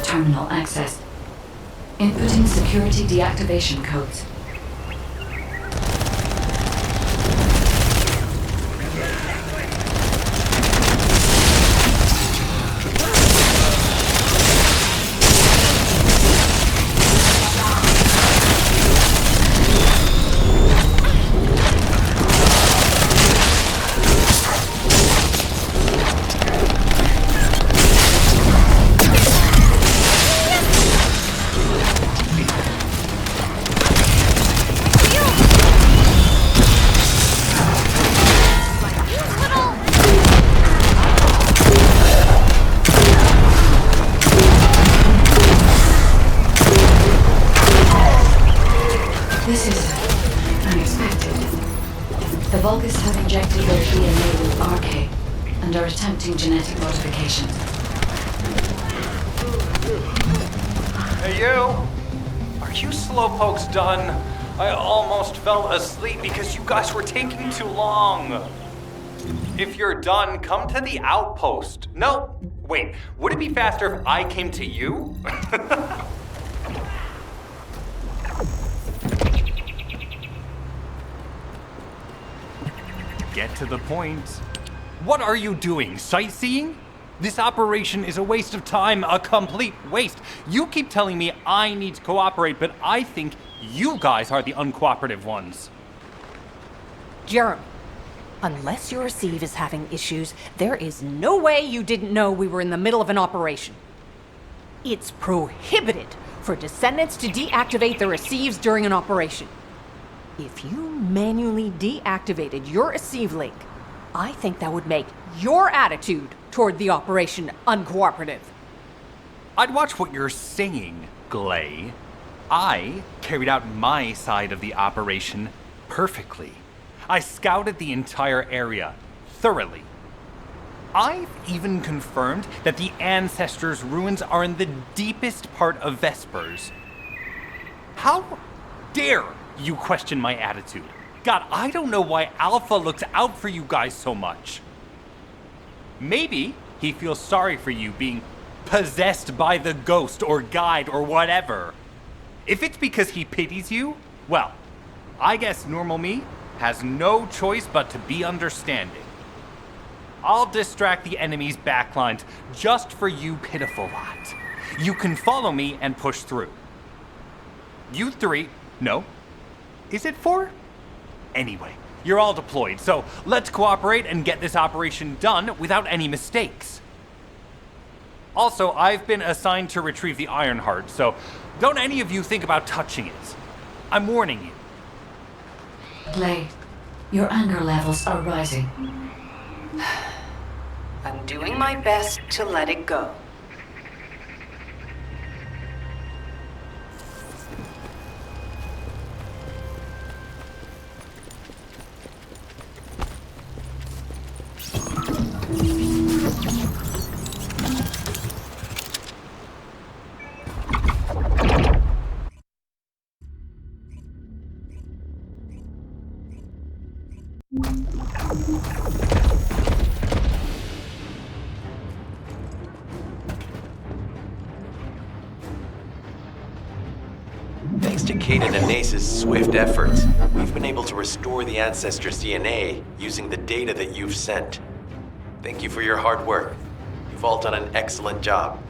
Terminal accessed. Inputting security deactivation codes. This is unexpected. The Vulgus have injected their DNA with RK and are attempting genetic modifications. Hey, you! Are you slowpokes done? I almost fell asleep because you guys were taking too long. If you're done, come to the outpost. No, wait, would it be faster if I came to you? Get to the point. What are you doing? Sightseeing? This operation is a waste of time, a complete waste. You keep telling me I need to cooperate, but I think you guys are the uncooperative ones. Jeremy, unless your receive is having issues, there is no way you didn't know we were in the middle of an operation. It's prohibited for Descendants to deactivate the receives during an operation. If you manually deactivated your receive link, I think that would make your attitude toward the operation uncooperative. I'd watch what you're saying, Glay. I carried out my side of the operation perfectly. I scouted the entire area thoroughly. I've even confirmed that the Ancestors' ruins are in the deepest part of Vespers. How dare you question my attitude? God, I don't know why Alpha looks out for you guys so much. Maybe he feels sorry for you being possessed by the ghost or guide or whatever. If it's because he pities you, well, I guess normal me has no choice but to be understanding. I'll distract the enemy's backlines just for you pitiful lot. You can follow me and push through. You three, no. Is it 4? Anyway, you're all deployed, so let's cooperate and get this operation done without any mistakes. Also, I've been assigned to retrieve the Ironheart, so don't any of you think about touching it. I'm warning you. Glay, your anger levels are rising. I'm doing my best to let it go. Thanks to Caden and Nace's swift efforts, we've been able to restore the Ancestors' DNA using the data that you've sent. Thank you for your hard work. You've all done an excellent job.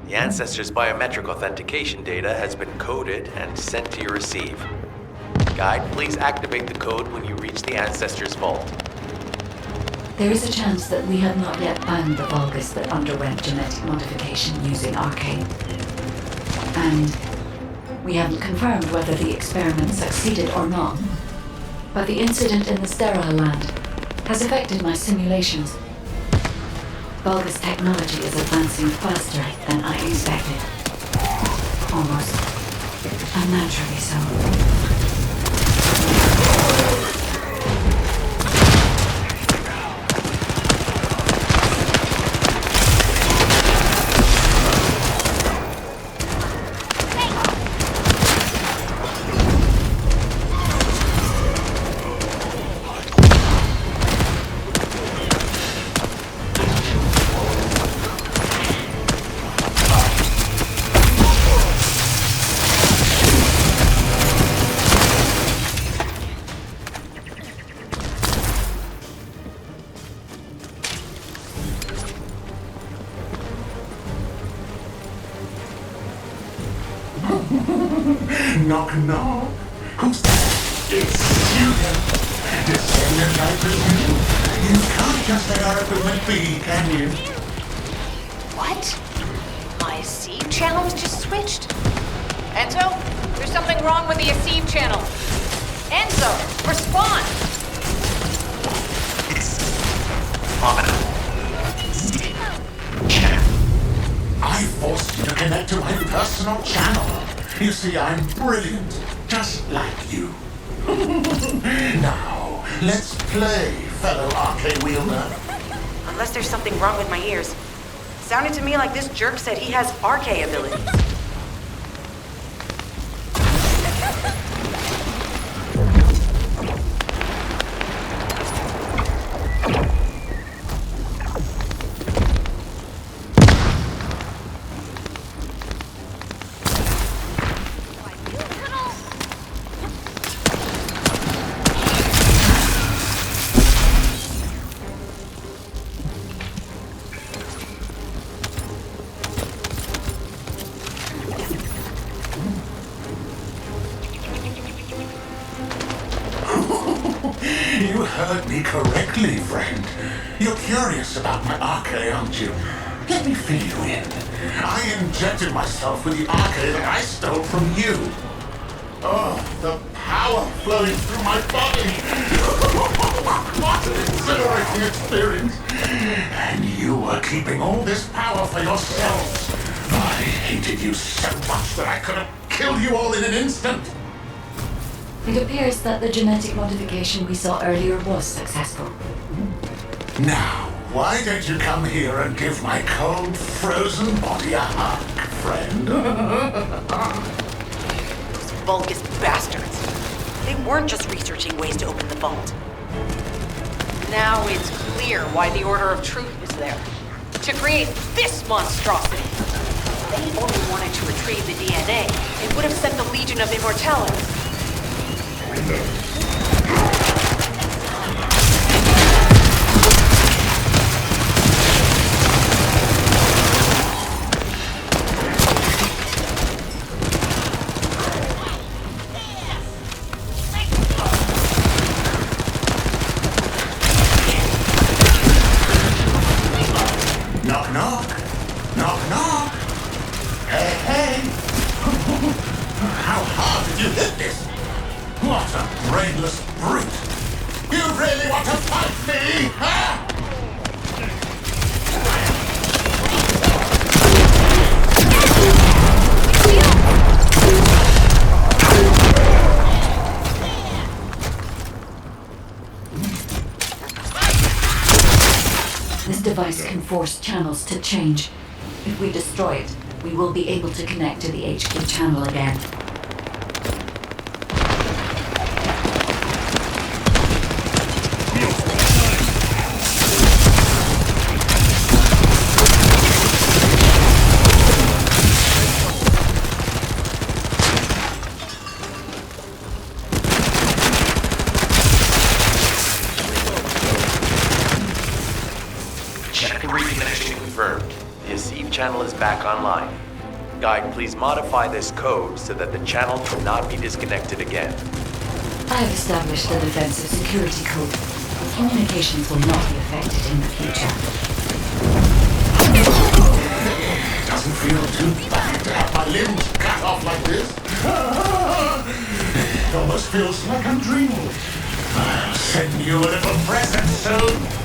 The Ancestors' biometric authentication data has been coded and sent to your receive. Guide, please activate the code when you reach the Ancestors' vault. There is a chance that we have not yet found the Vulgus that underwent genetic modification using Arcane. And we haven't confirmed whether the experiment succeeded or not. But the incident in the sterile land has affected my simulations. Vulgus technology is advancing faster than I expected. Almost unnaturally so. Knock, knock. Who's that? It's you. Descendant, I presume. You can't just let our equipment be, can you? What? My Aceve channel was just switched? Enzo, there's something wrong with the Aceve channel. Enzo, respond! I forced you to connect to my personal channel. You see, I'm brilliant, just like you. Now, let's play, fellow arcade wielder. Unless there's something wrong with my ears. Sounded to me like this jerk said he has RK abilities. You heard me correctly, friend. You're curious about my arcade, aren't you? Let me fill you in. I injected myself with the arcade that I stole from you. Oh, the power flowing through my body. What an exhilarating experience. And you were keeping all this power for yourselves. I hated you so much that I could have killed you all in an instant. It appears that the genetic modification we saw earlier was successful. Now, why don't you come here and give my cold, frozen body a hug, friend? Those Vulgus bastards. They weren't just researching ways to open the vault. Now it's clear why the Order of Truth was there. To create this monstrosity. If they only wanted to retrieve the DNA, it would have sent the Legion of Immortality. Knock, knock. Knock, knock. Hey, hey. How hard did you hit this? What a brainless brute! You really want to fight me, huh? This device can force channels to change. If we destroy it, we will be able to connect to the HQ channel again. channel is back online. Guide, please modify this code so that the channel cannot be disconnected again. I have established the defensive security code. Communications will not be affected in the future. Doesn't feel too bad to have my limbs cut off like this. It almost feels like I'm dreaming. I'll send you a little present soon.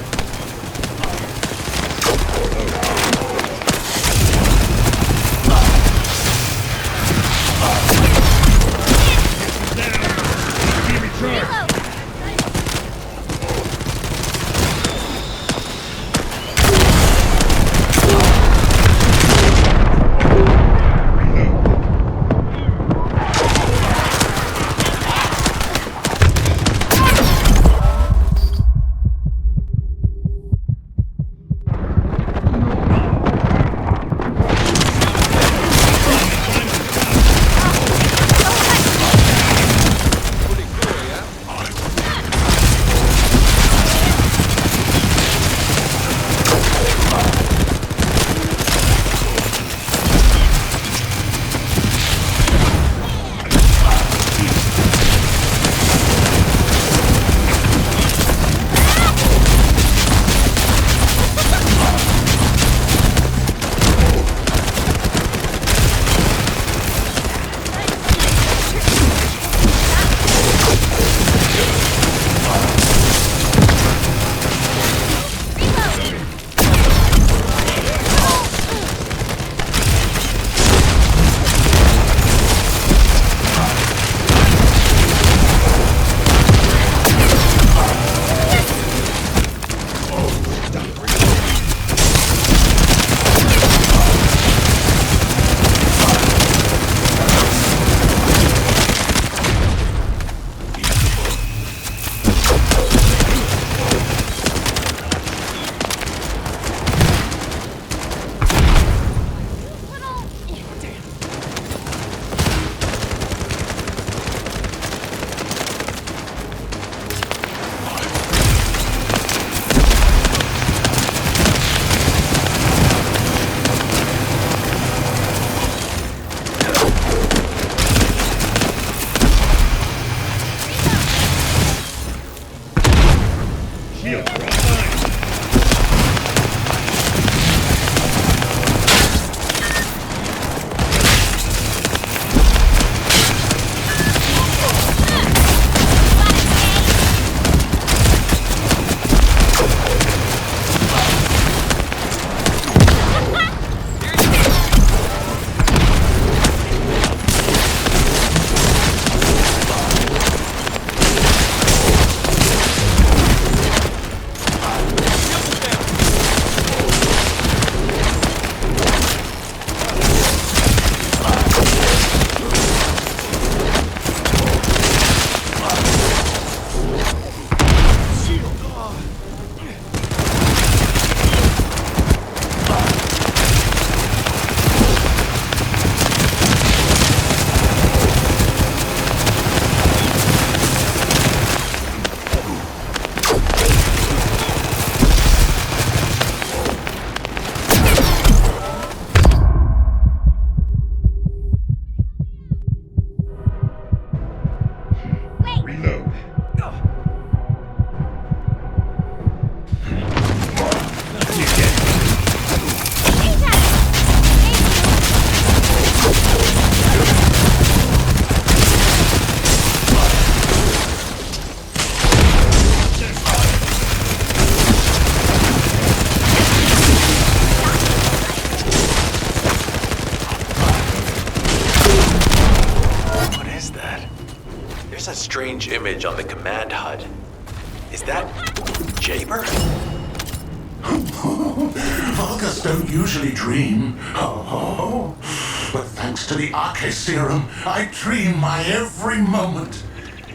strange image on the command HUD. Is that Jaber? Vulgus don't usually dream. Oh, but thanks to the Arche serum, I dream my every moment.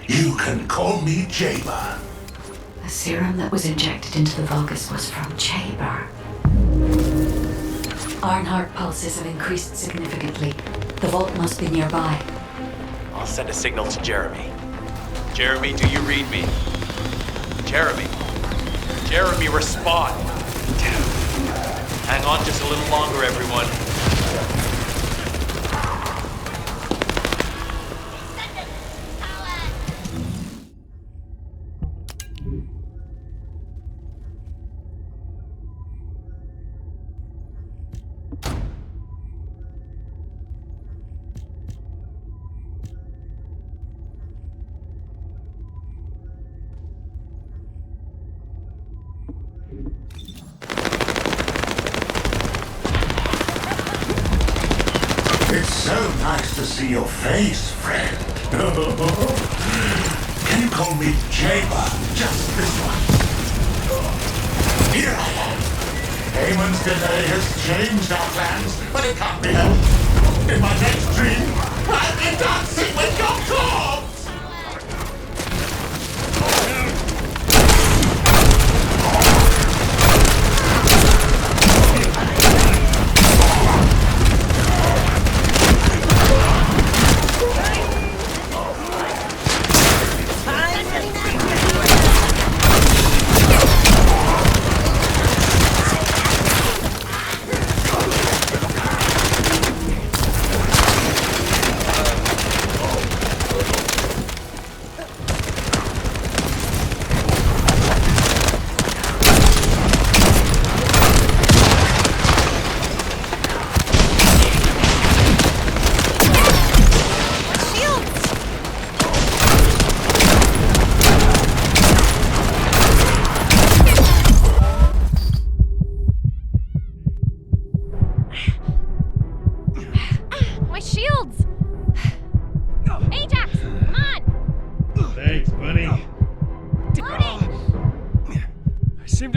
You can call me Jaber. The serum that was injected into the Vulgus was from Jaber. Ironheart pulses have increased significantly. The vault must be nearby. I'll send a signal to Jeremy. Jeremy, do you read me? Jeremy! Jeremy, respond! Hang on just a little longer, everyone. It's so nice to see your face, friend. Can you call me Jaber? Just this once. Here I am. Haemon's delay has changed our plans, but it can't be helped. In my next dream, I'll be dancing with your corpse!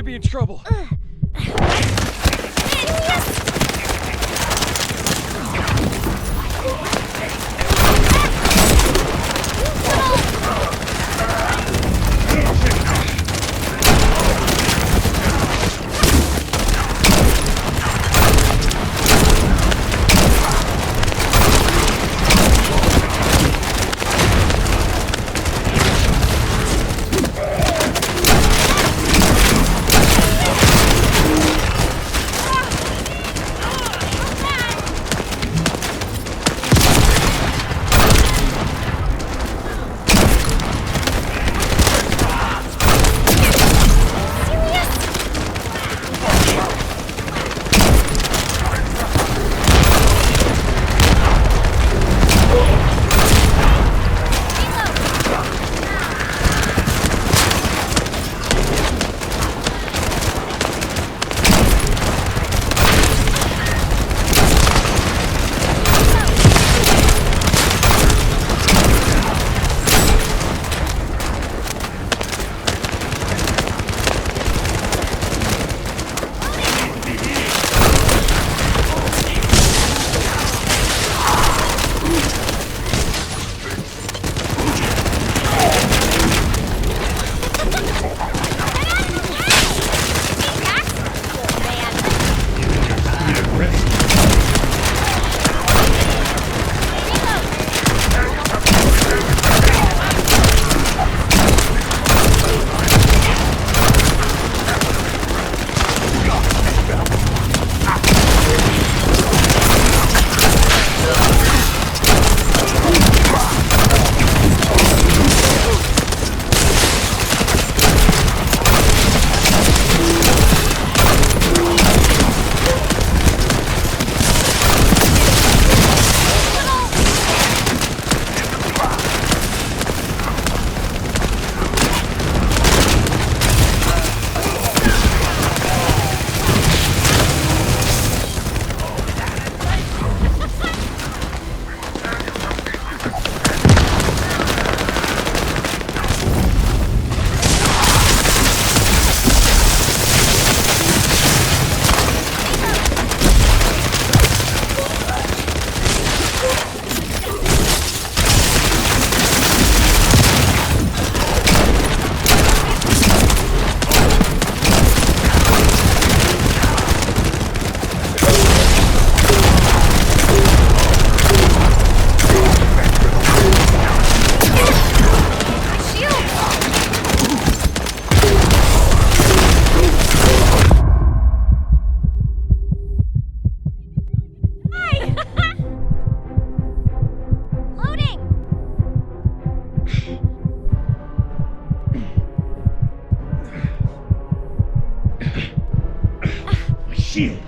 In trouble. shield.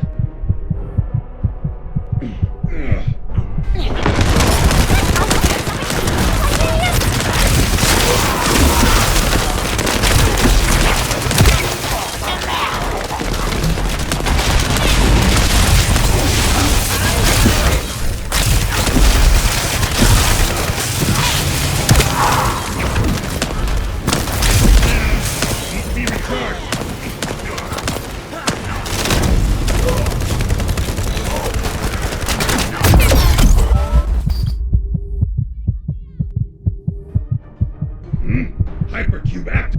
Hypercube act.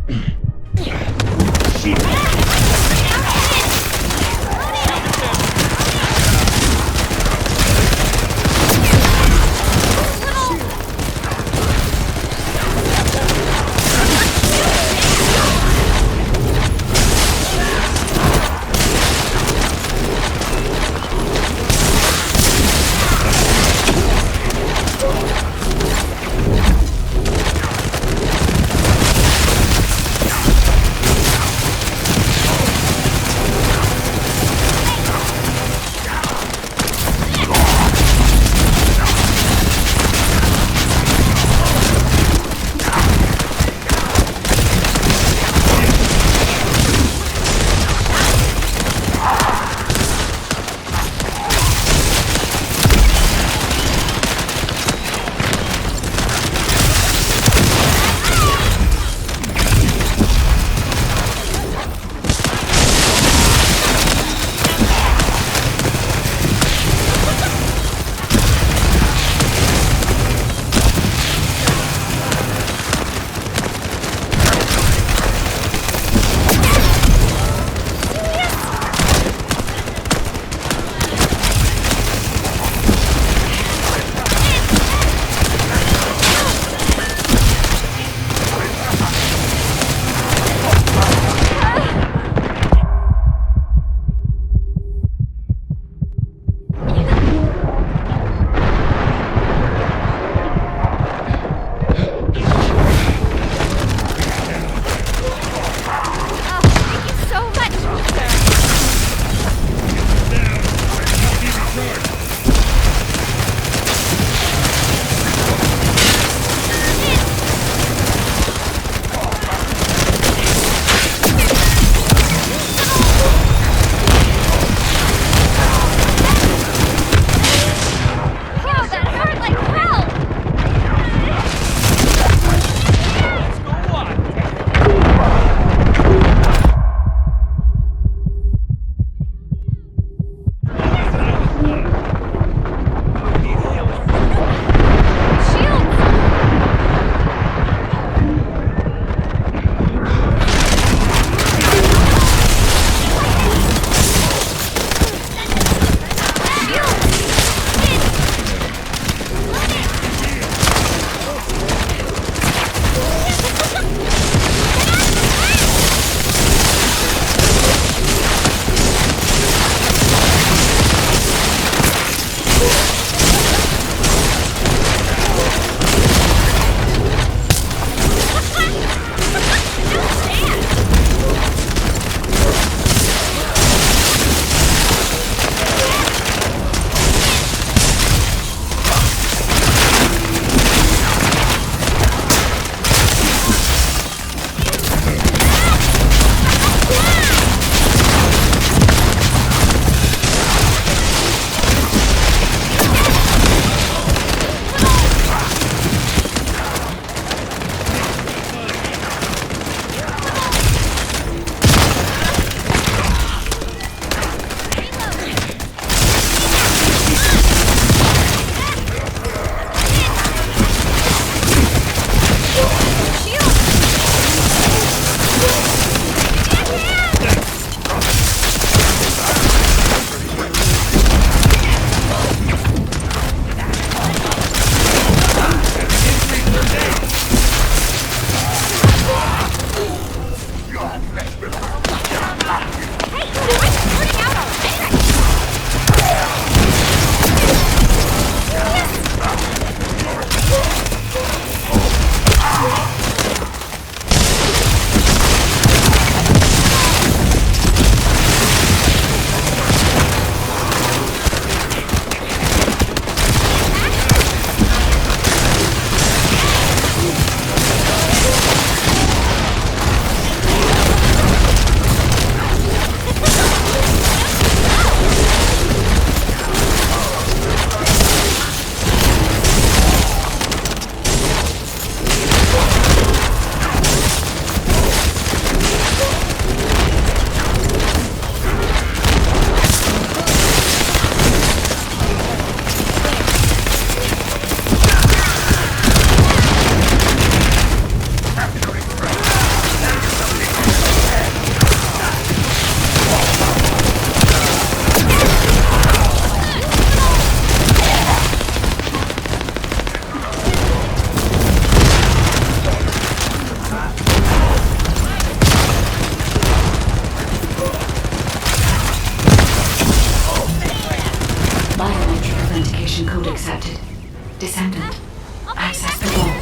access the vault.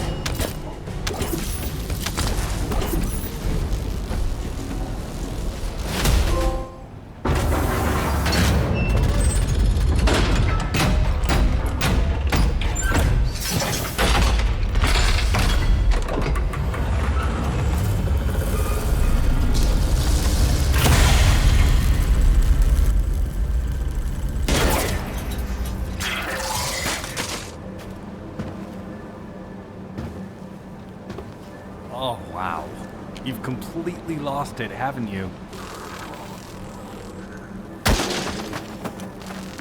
Oh, wow. You've completely lost it, haven't you?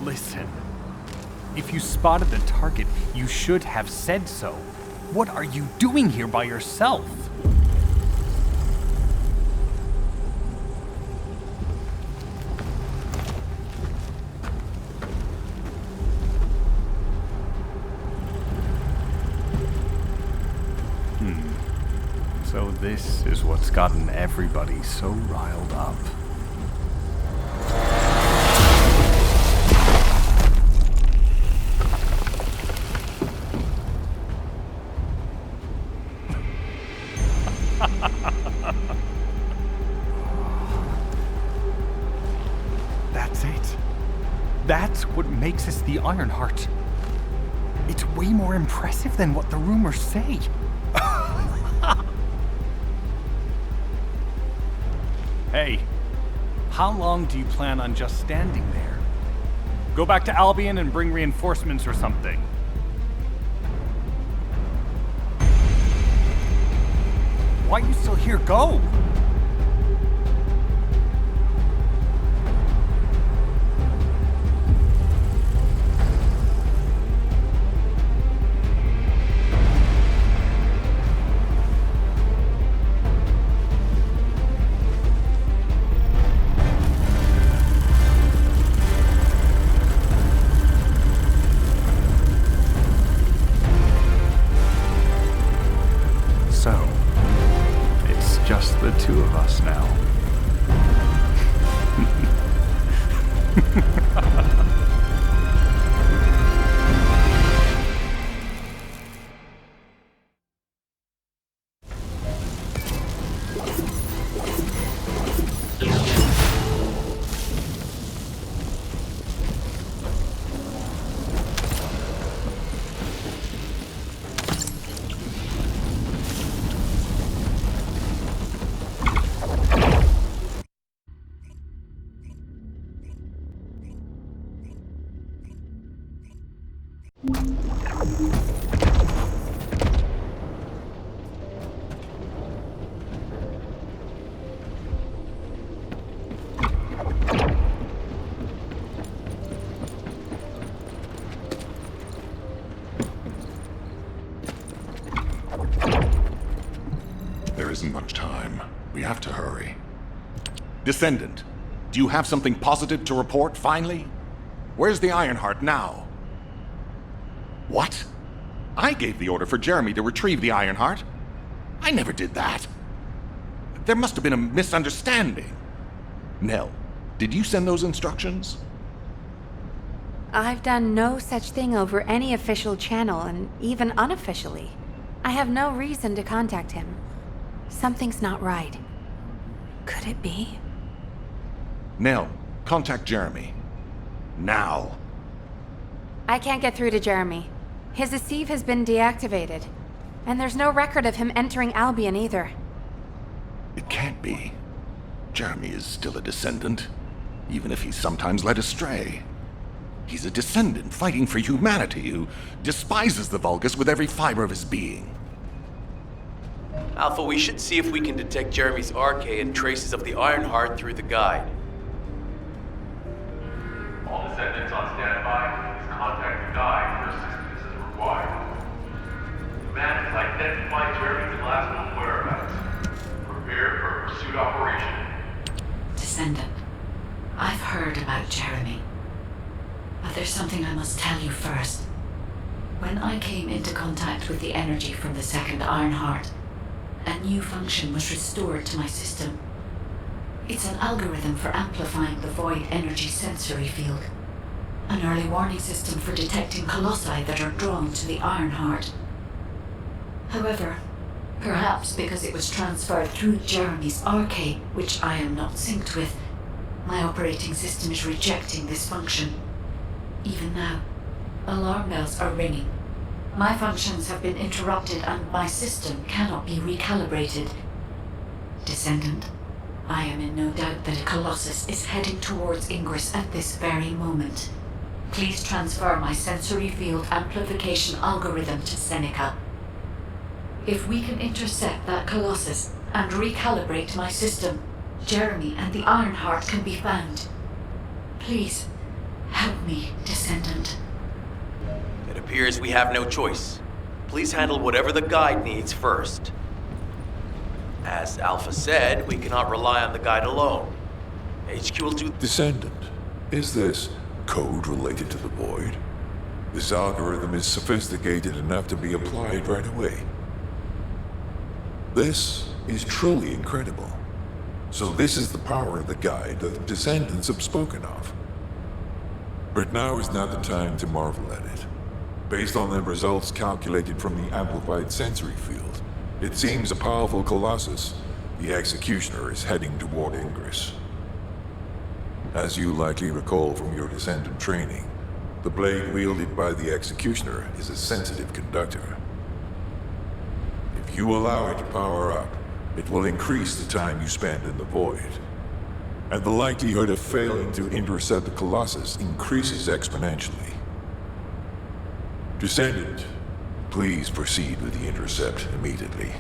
Listen. If you spotted the target, you should have said so. What are you doing here by yourself? So this is what's gotten everybody so riled up. That's it. That's what makes us the Ironheart. It's way more impressive than what the rumors say. Hey, how long do you plan on just standing there? Go back to Albion and bring reinforcements or something. Why are you still here? Go! So, it's just the two of us now. There isn't much time. We have to hurry. Descendant, do you have something positive to report, finally? Where's the Ironheart now? What? I gave the order for Jeremy to retrieve the Ironheart. I never did that. There must have been a misunderstanding. Nell, did you send those instructions? I've done no such thing over any official channel, and even unofficially. I have no reason to contact him. Something's not right. Could it be? Nell, contact Jeremy. Now. I can't get through to Jeremy. His Deceive has been deactivated, and there's no record of him entering Albion either. It can't be. Jeremy is still a descendant, even if he's sometimes led astray. He's a descendant fighting for humanity who despises the Vulgus with every fiber of his being. Alpha, we should see if we can detect Jeremy's arcade and traces of the Ironheart through the guide. All descendants on standby. Please contact the guide for assistance as required. The man has identified Jeremy's last known whereabouts. Prepare for a pursuit operation. Descendant, I've heard about Jeremy. But there's something I must tell you first. When I came into contact with the energy from the second Ironheart, a new function was restored to my system. It's an algorithm for amplifying the void energy sensory field. An early warning system for detecting colossi that are drawn to the Ironheart. However, perhaps because it was transferred through Jeremy's arcade, which I am not synced with, my operating system is rejecting this function. Even now, alarm bells are ringing. My functions have been interrupted and my system cannot be recalibrated. Descendant, I am in no doubt that a Colossus is heading towards Ingress at this very moment. Please transfer my sensory field amplification algorithm to Seneca. If we can intercept that Colossus and recalibrate my system, Jeremy and the Ironheart can be found. Please, help me, Descendant. It appears we have no choice. Please handle whatever the guide needs first. As Alpha said, we cannot rely on the guide alone. HQ will do... Descendant, is this code related to the Void? This algorithm is sophisticated enough to be applied right away. This is truly incredible. So this is the power of the guide that the Descendants have spoken of. But now is not the time to marvel at it. Based on the results calculated from the amplified sensory field, it seems a powerful Colossus, the Executioner, is heading toward Ingress. As you likely recall from your Descendant training, the blade wielded by the Executioner is a sensitive conductor. If you allow it to power up, it will increase the time you spend in the Void. And the likelihood of failing to intercept the Colossus increases exponentially. Descendant, please proceed with the intercept immediately.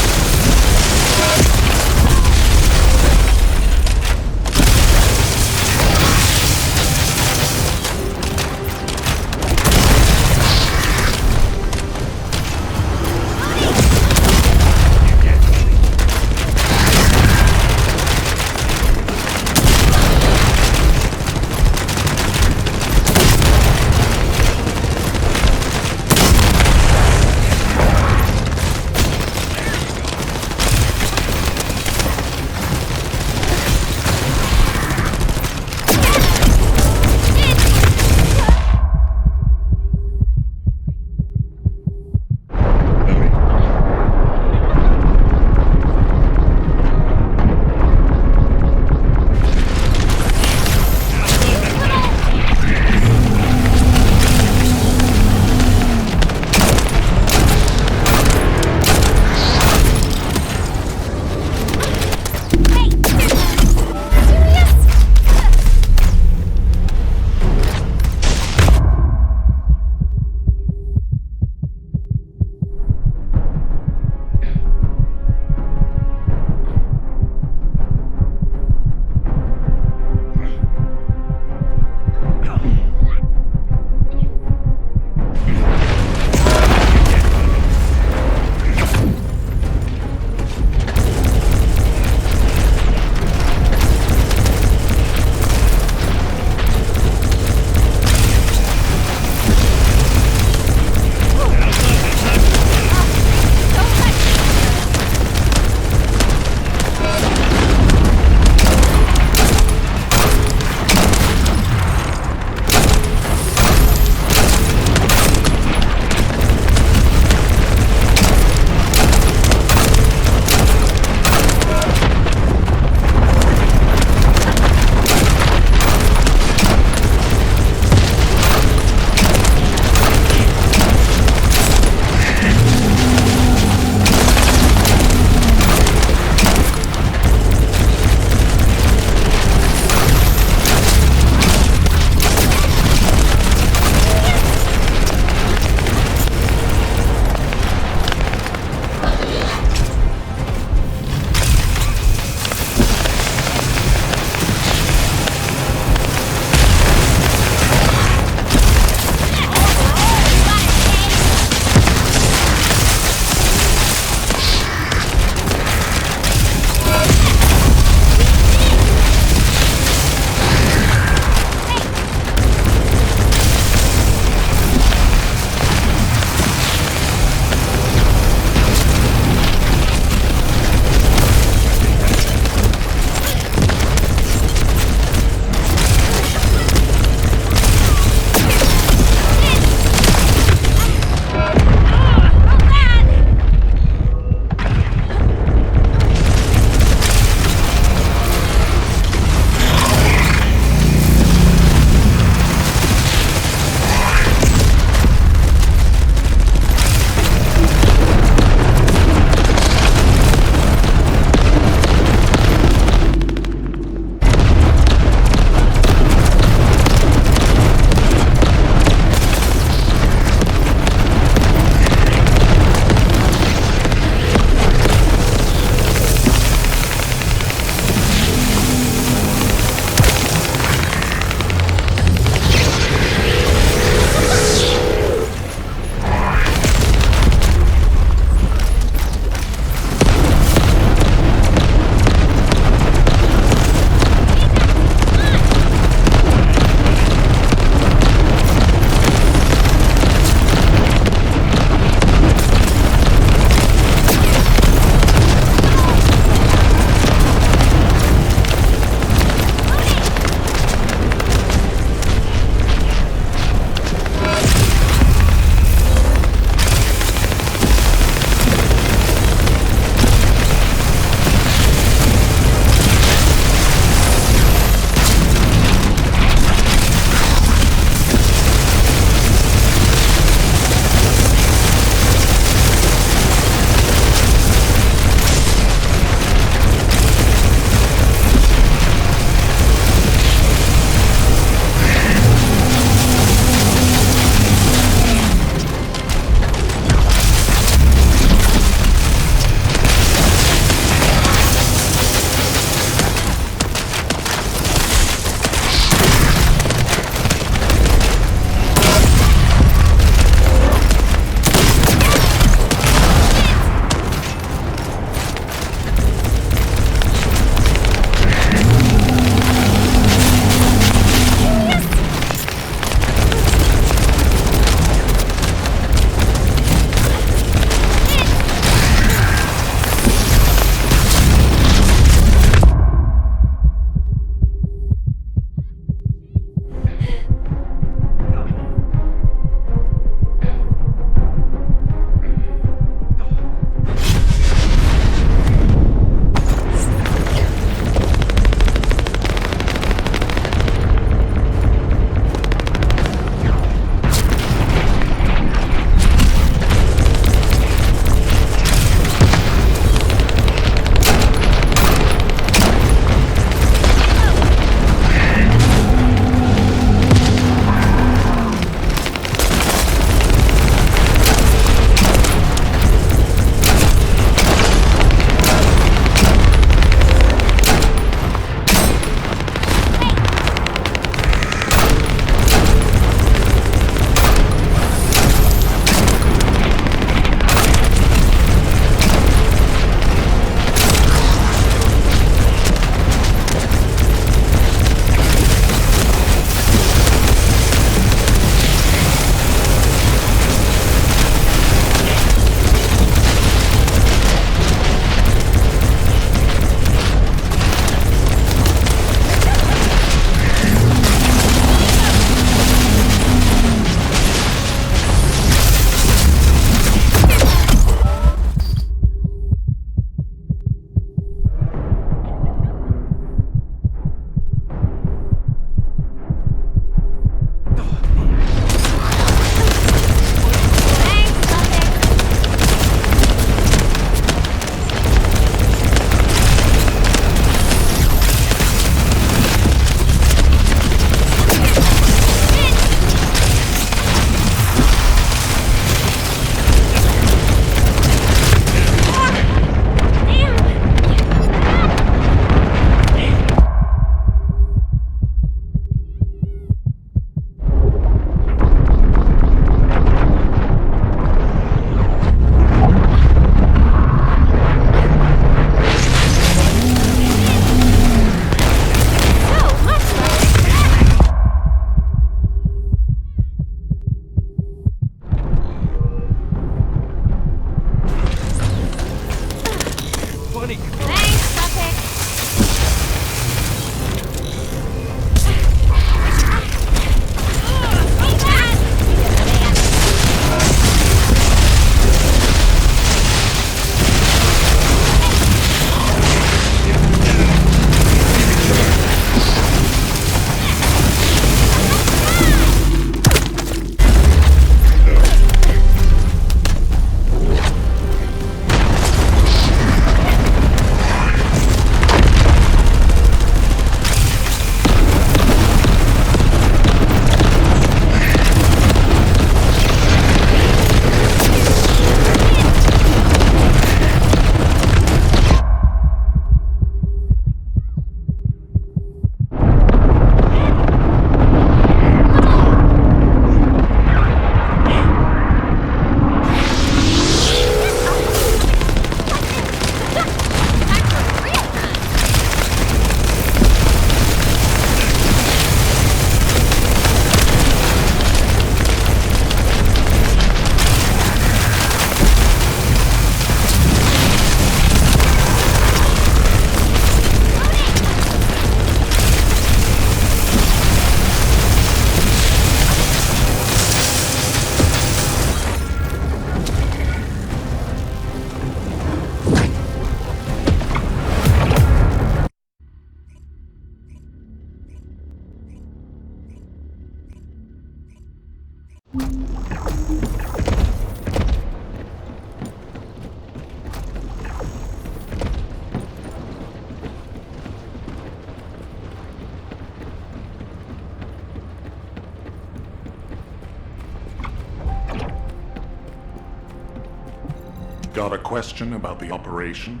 Got a question about the operation?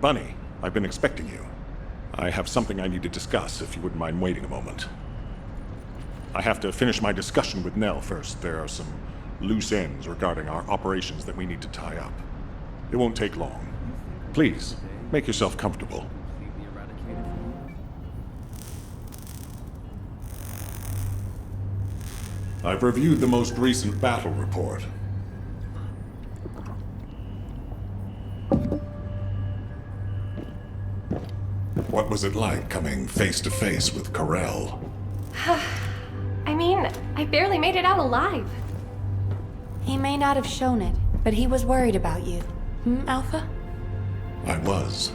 Bunny, I've been expecting you. I have something I need to discuss, if you wouldn't mind waiting a moment. I have to finish my discussion with Nell first. There are some loose ends regarding our operations that we need to tie up. It won't take long. Please, make yourself comfortable. I've reviewed the most recent battle report. What was it like coming face to face with Corell? I mean, I barely made it out alive. He may not have shown it, but he was worried about you. Alpha? I was.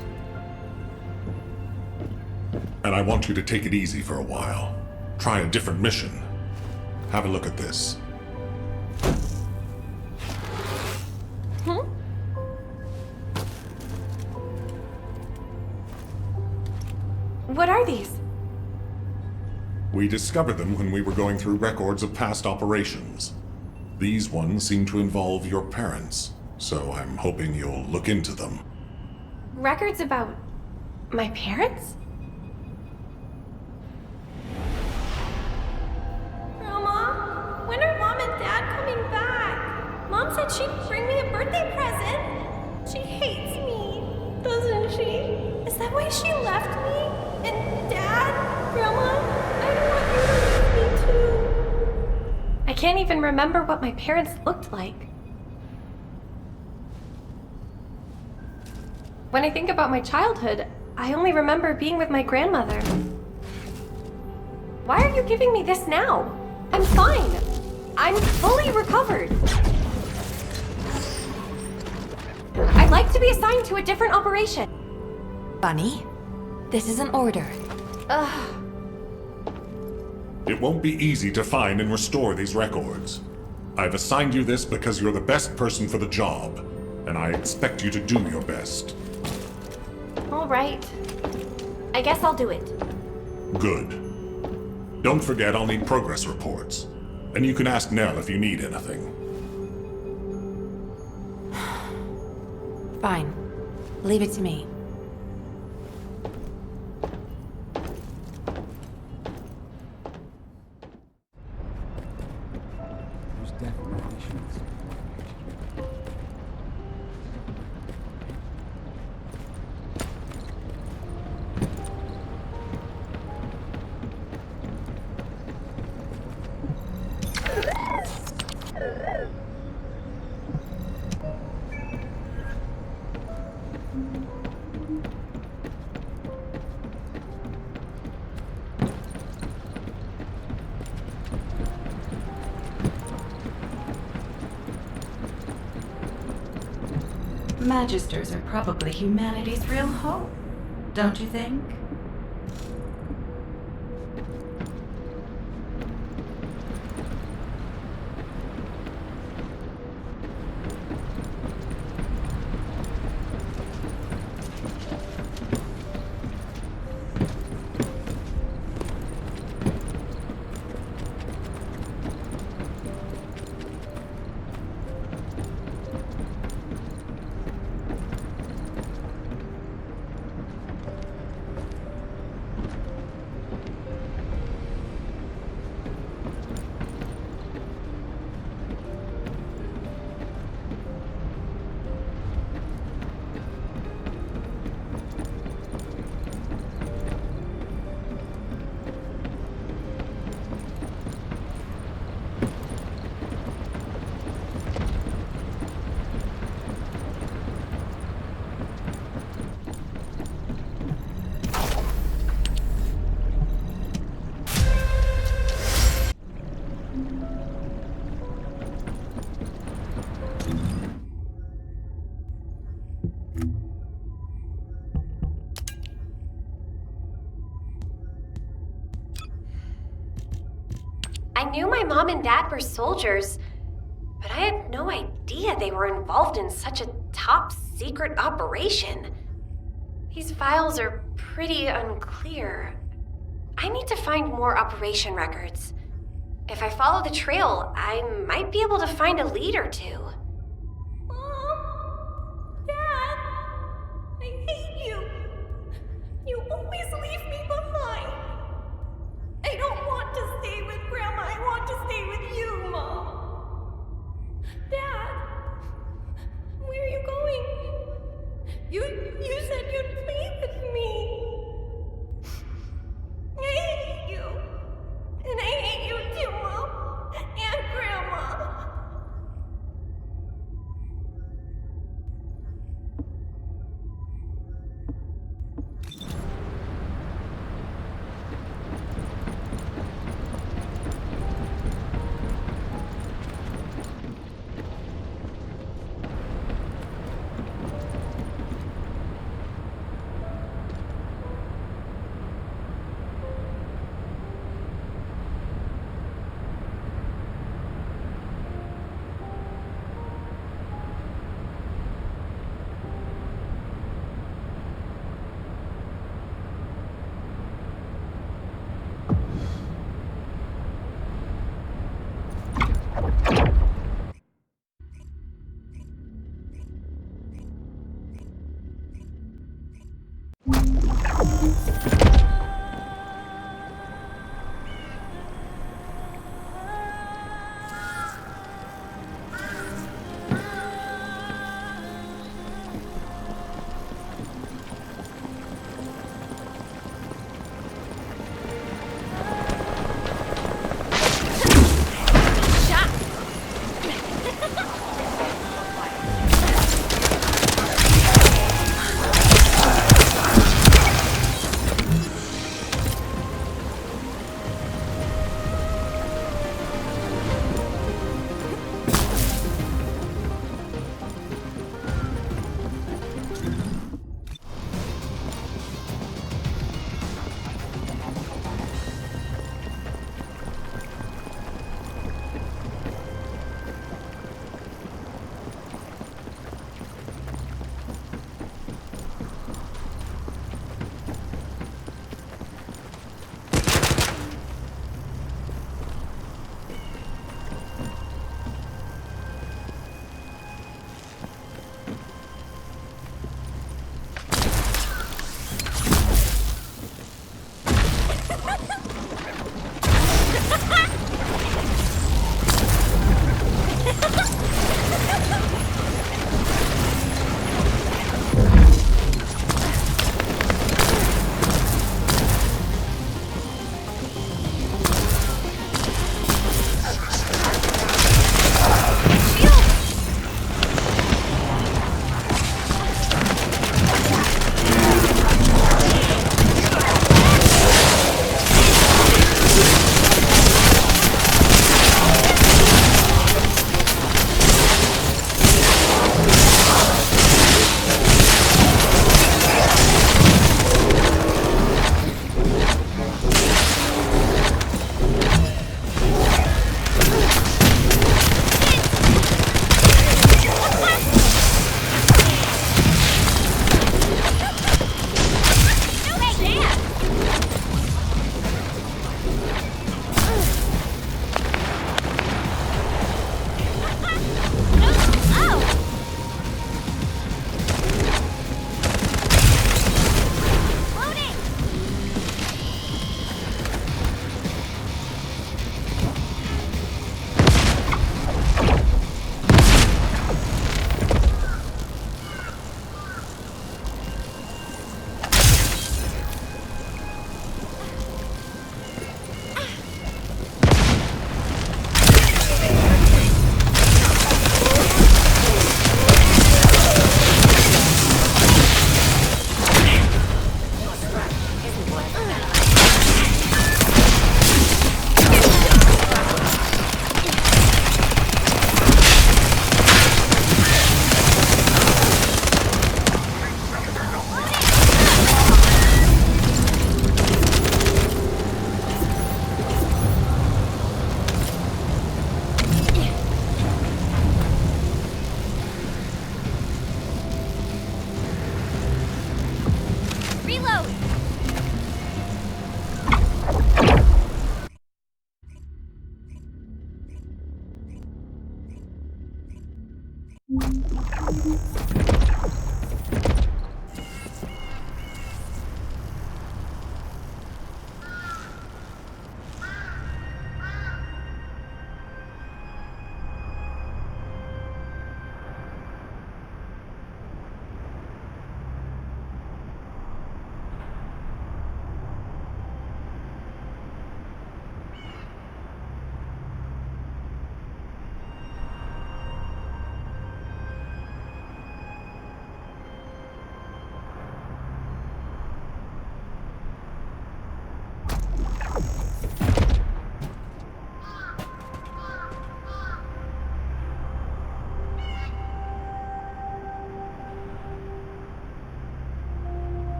And I want you to take it easy for a while. Try a different mission. Have a look at this. What are these? We discovered them when we were going through records of past operations. These ones seem to involve your parents, so I'm hoping you'll look into them. Records about my parents? Grandma, when are Mom and Dad coming back? Mom said she'd bring me a birthday present. She hates me, doesn't she? Is that why she left me? And Dad, Grandma, I want you to leave me too. I can't even remember what my parents looked like. When I think about my childhood, I only remember being with my grandmother. Why are you giving me this now? I'm fine. I'm fully recovered. I'd like to be assigned to a different operation. Bunny, this is an order. Ugh. It won't be easy to find and restore these records. I've assigned you this because you're the best person for the job, and I expect you to do your best. All right. I guess I'll do it. Good. Don't forget I'll need progress reports. And you can ask Nell if you need anything. Fine. Leave it to me. Magisters are probably humanity's real hope, don't you think? I knew my mom and dad were soldiers, but I had no idea they were involved in such a top-secret operation. These files are pretty unclear. I need to find more operation records. If I follow the trail, I might be able to find a lead or two. Mom,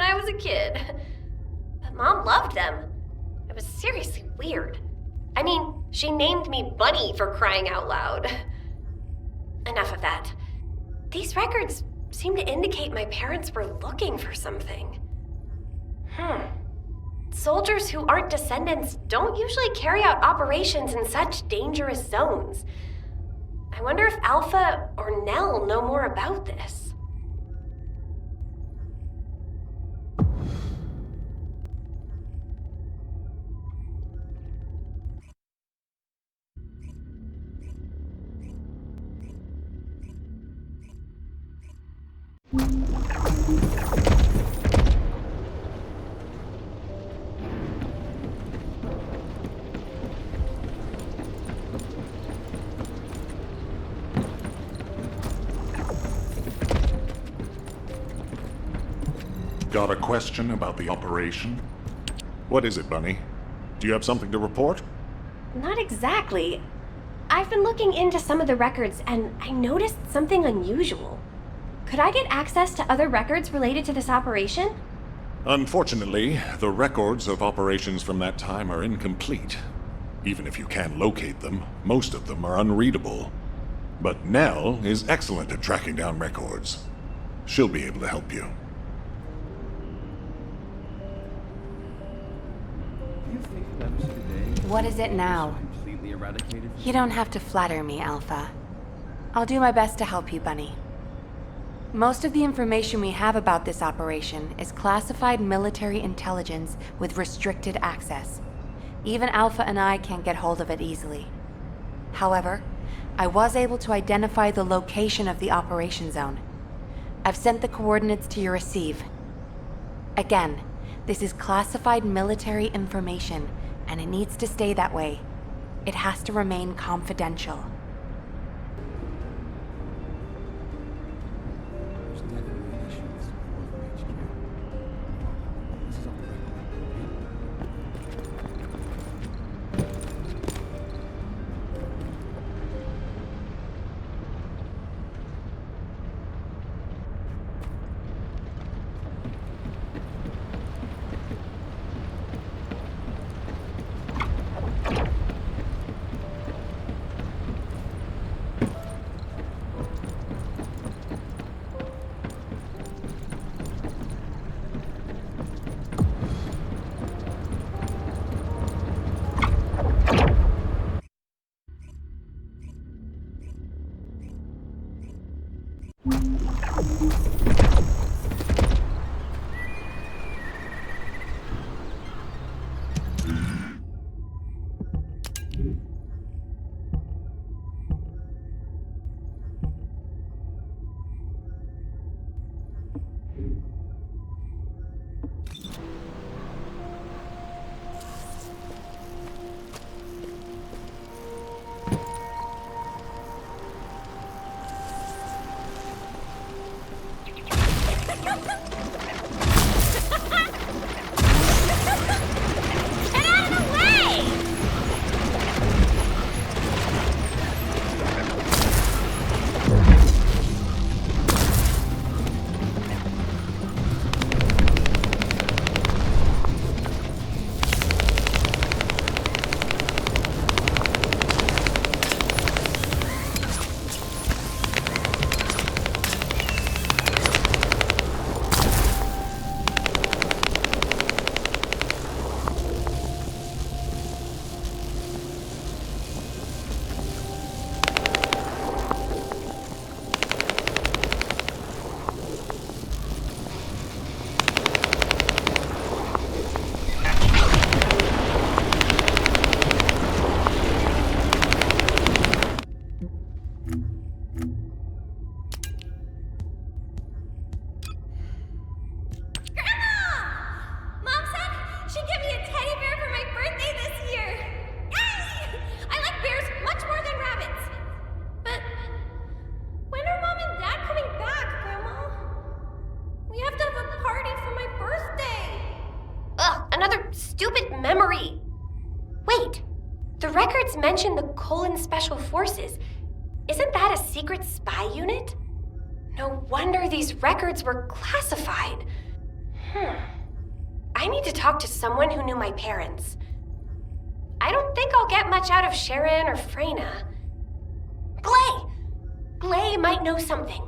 I was a kid. But Mom loved them. It was seriously weird. I mean, she named me Bunny for crying out loud. Enough of that. These records seem to indicate my parents were looking for something. Soldiers who aren't descendants don't usually carry out operations in such dangerous zones. I wonder if Alpha or Nell know more about this. Got a question about the operation? What is it, Bunny? Do you have something to report? Not exactly. I've been looking into some of the records and I noticed something unusual. Could I get access to other records related to this operation? Unfortunately, the records of operations from that time are incomplete. Even if you can locate them, most of them are unreadable. But Nell is excellent at tracking down records. She'll be able to help you. What is it now? You don't have to flatter me, Alpha. I'll do my best to help you, Bunny. Most of the information we have about this operation is classified military intelligence with restricted access. Even Alpha and I can't get hold of it easily. However, I was able to identify the location of the operation zone. I've sent the coordinates to your receive. Again, this is classified military information, and it needs to stay that way. It has to remain confidential. memory. Wait, the records mention the Colon Special Forces. Isn't that a secret spy unit? No wonder these records were classified. I need to talk to someone who knew my parents. I don't think I'll get much out of Sharon or Freyna. Glay! Glay might know something.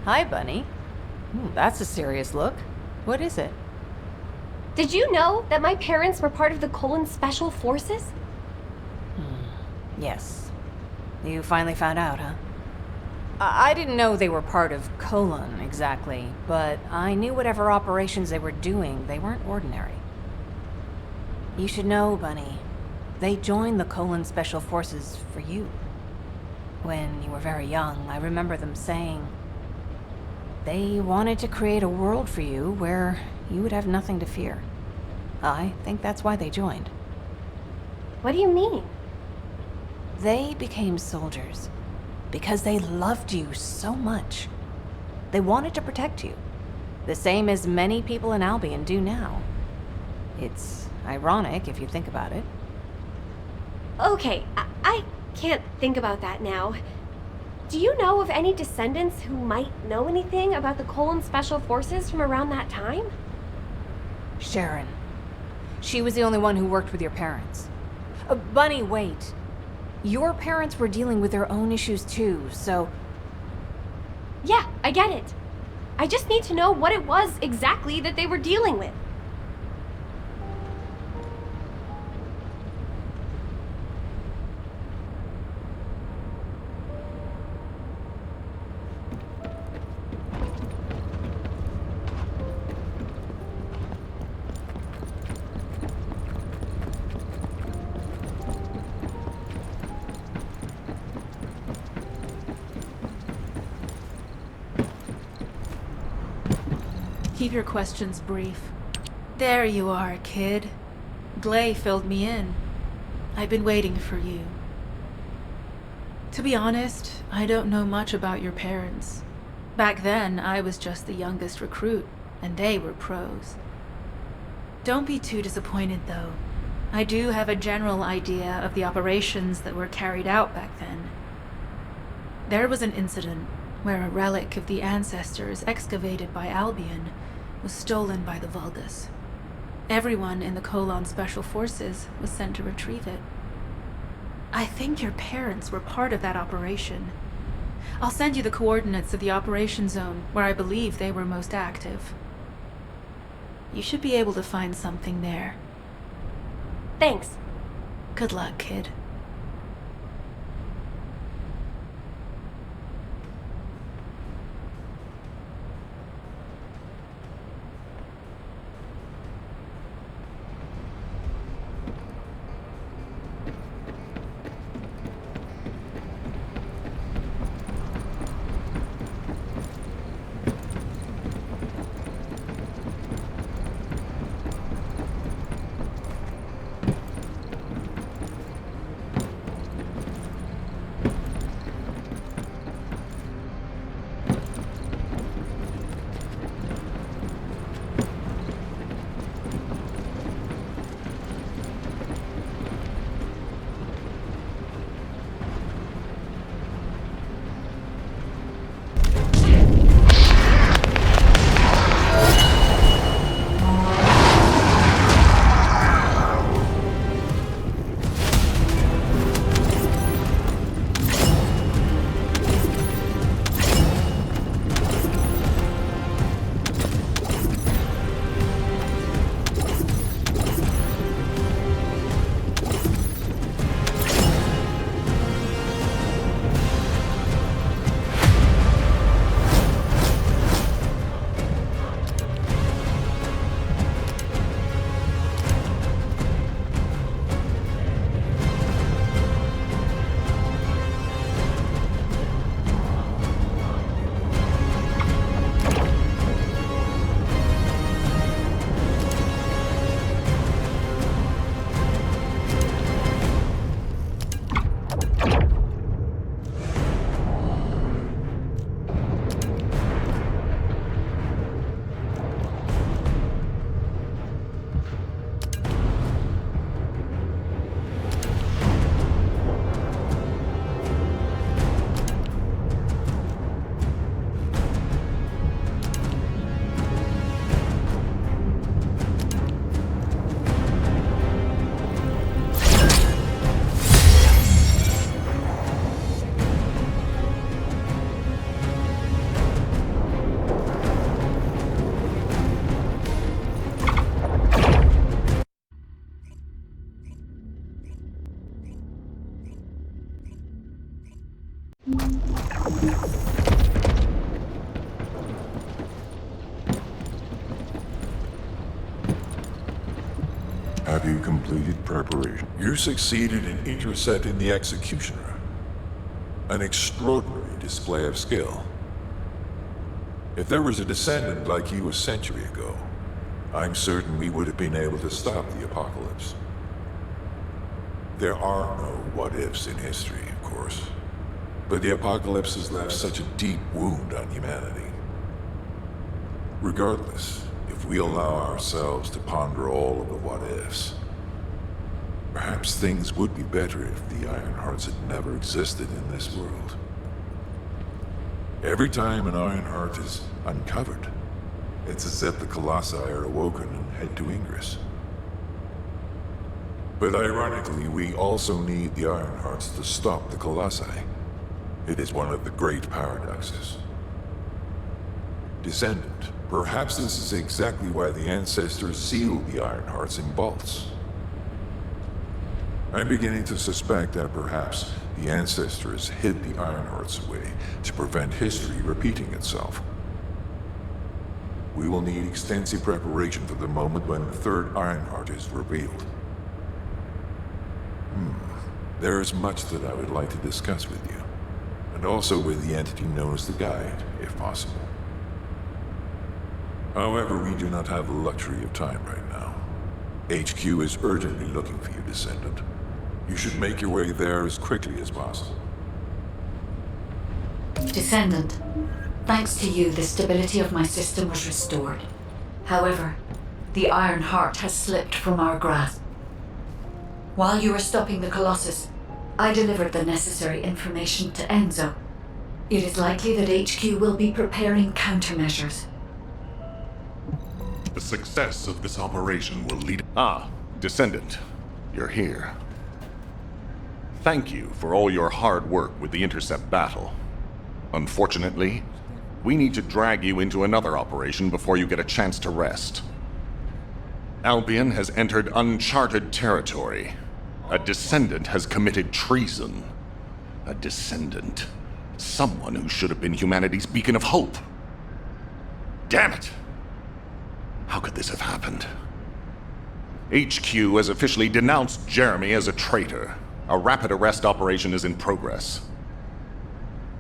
Hi, Bunny. Ooh, that's a serious look. What is it? Did you know that my parents were part of the Colon Special Forces? Yes. You finally found out, huh? I didn't know they were part of Colon, exactly, but I knew whatever operations they were doing, they weren't ordinary. You should know, Bunny. They joined the Colon Special Forces for you. When you were very young, I remember them saying they wanted to create a world for you where you would have nothing to fear. I think that's why they joined. What do you mean? They became soldiers because they loved you so much. They wanted to protect you, the same as many people in Albion do now. It's ironic if you think about it. Okay, I can't think about that now. Do you know of any descendants who might know anything about the Colon Special Forces from around that time? Sharon. She was the only one who worked with your parents. Bunny, wait. Your parents were dealing with their own issues too, so... Yeah, I get it. I just need to know what it was exactly that they were dealing with. Keep your questions brief. There you are, kid. Glay filled me in. I've been waiting for you. To be honest, I don't know much about your parents. Back then, I was just the youngest recruit, and they were pros. Don't be too disappointed, though. I do have a general idea of the operations that were carried out back then. There was an incident where a relic of the ancestors excavated by Albion was stolen by the Vulgus. Everyone in the Colon Special Forces was sent to retrieve it. I think your parents were part of that operation. I'll send you the coordinates of the operation zone where I believe they were most active. You should be able to find something there. Thanks. Good luck, kid. Have you completed preparation? You succeeded in intercepting the Executioner. An extraordinary display of skill. If there was a descendant like you a century ago, I'm certain we would have been able to stop the apocalypse. There are no what-ifs in history, of course. But the apocalypse has left such a deep wound on humanity. Regardless, if we allow ourselves to ponder all of the what-ifs, perhaps things would be better if the Ironhearts had never existed in this world. Every time an Ironheart is uncovered, it's as if the Colossi are awoken and head to Ingress. But ironically, we also need the Ironhearts to stop the Colossi. It is one of the great paradoxes. Descendant, perhaps this is exactly why the ancestors sealed the Ironhearts in vaults. I'm beginning to suspect that perhaps the ancestors hid the Ironhearts away to prevent history repeating itself. We will need extensive preparation for the moment when the third Ironheart is revealed. There is much that I would like to discuss with you, and also with the entity known as the Guide, if possible. However, we do not have the luxury of time right now. HQ is urgently looking for you, Descendant. You should make your way there as quickly as possible. Descendant, thanks to you, the stability of my system was restored. However, the Iron Heart has slipped from our grasp. While you were stopping the Colossus, I delivered the necessary information to Enzo. It is likely that HQ will be preparing countermeasures. The success of this operation will lead... Ah, Descendant, you're here. Thank you for all your hard work with the Intercept battle. Unfortunately, we need to drag you into another operation before you get a chance to rest. Albion has entered uncharted territory. A Descendant has committed treason. A Descendant. Someone who should have been humanity's beacon of hope. Damn it! How could this have happened? HQ has officially denounced Jeremy as a traitor. A rapid arrest operation is in progress.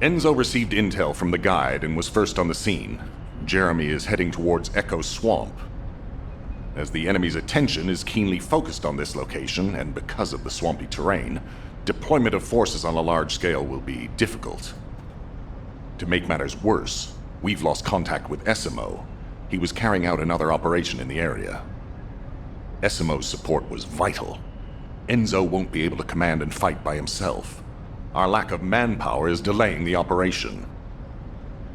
Enzo received intel from the Guide and was first on the scene. Jeremy is heading towards Echo Swamp. As the enemy's attention is keenly focused on this location, and because of the swampy terrain, deployment of forces on a large scale will be difficult. To make matters worse, we've lost contact with Essimo. He was carrying out another operation in the area. Essimo's support was vital. Enzo won't be able to command and fight by himself. Our lack of manpower is delaying the operation.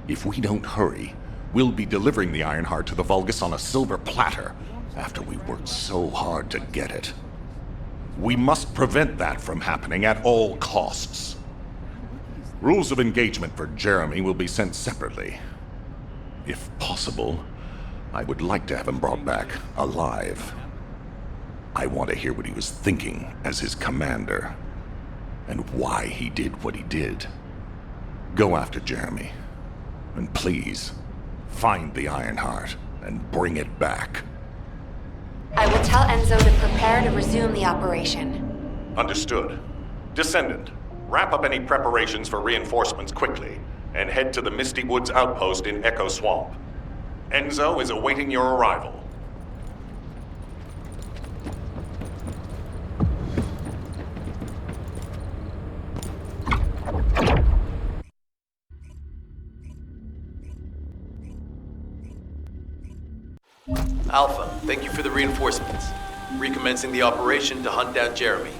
If we don't hurry, we'll be delivering the Ironheart to the Vulgus on a silver platter, after we worked so hard to get it. We must prevent that from happening at all costs. Rules of engagement for Jeremy will be sent separately. If possible, I would like to have him brought back alive. I want to hear what he was thinking as his commander, and why he did what he did. Go after Jeremy, and please, find the Ironheart and bring it back. I will tell Enzo to prepare to resume the operation. Understood. Descendant, wrap up any preparations for reinforcements quickly, and head to the Misty Woods outpost in Echo Swamp. Enzo is awaiting your arrival. Alpha, thank you for the reinforcements. Recommencing the operation to hunt down Jeremy.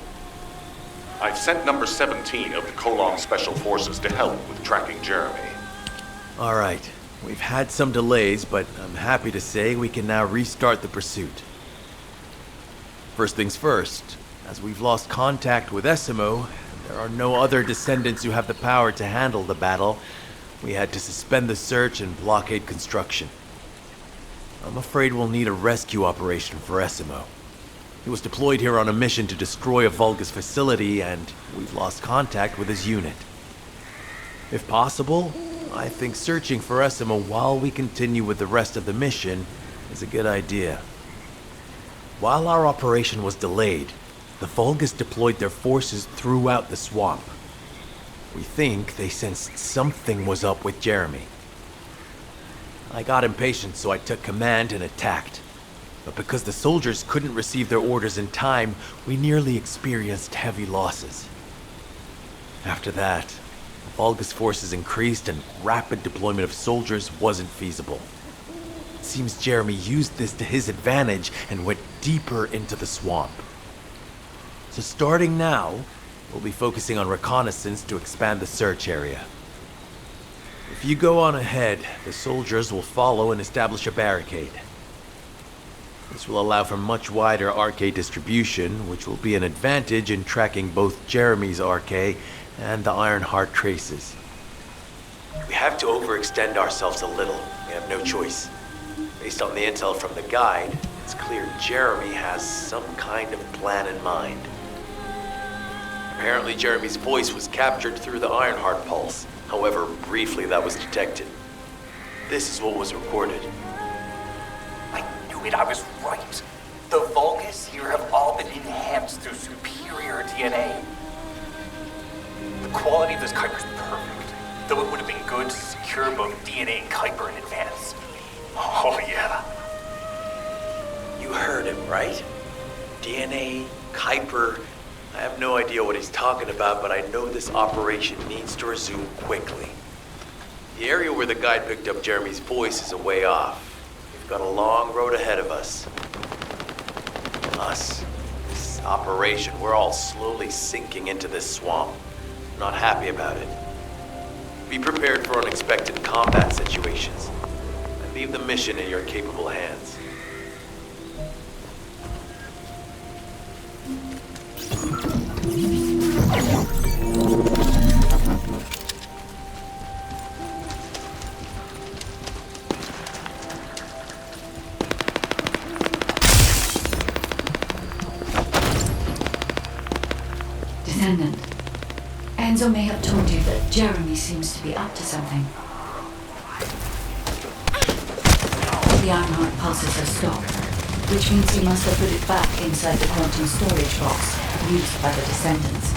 I've sent number 17 of the Colon Special Forces to help with tracking Jeremy. All right. We've had some delays, but I'm happy to say we can now restart the pursuit. First things first, as we've lost contact with Essimo, and there are no other descendants who have the power to handle the battle, we had to suspend the search and blockade construction. I'm afraid we'll need a rescue operation for Essimo. He was deployed here on a mission to destroy a Vulgus facility, and we've lost contact with his unit. If possible, I think searching for Essima while we continue with the rest of the mission is a good idea. While our operation was delayed, the Vulgus deployed their forces throughout the swamp. We think they sensed something was up with Jeremy. I got impatient, so I took command and attacked. But because the soldiers couldn't receive their orders in time, we nearly experienced heavy losses. After that, the Vulgus forces increased and rapid deployment of soldiers wasn't feasible. It seems Jeremy used this to his advantage and went deeper into the swamp. So starting now, we'll be focusing on reconnaissance to expand the search area. If you go on ahead, the soldiers will follow and establish a barricade. This will allow for much wider RK distribution, which will be an advantage in tracking both Jeremy's RK and the Ironheart traces. We have to overextend ourselves a little. We have no choice. Based on the intel from the guide, it's clear Jeremy has some kind of plan in mind. Apparently Jeremy's voice was captured through the Ironheart pulse. However, briefly that was detected. This is what was recorded. I knew it, I was right. The Vulgus here have all been enhanced through superior DNA. The quality of this Kuiper's perfect, though it would have been good to secure both DNA and Kuiper in advance. Oh yeah. You heard him, right? DNA, Kuiper. I have no idea what he's talking about, but I know this operation needs to resume quickly. The area where the guide picked up Jeremy's voice is a way off. We've got a long road ahead of us. This operation, we're all slowly sinking into this swamp. Not happy about it. Be prepared for unexpected combat situations. And leave the mission in your capable hands. Descendant, Enzo may have told you that Jeremy seems to be up to something. The Ironheart pulses have stopped, which means he must have put it back inside the quantum storage box used by the Descendants.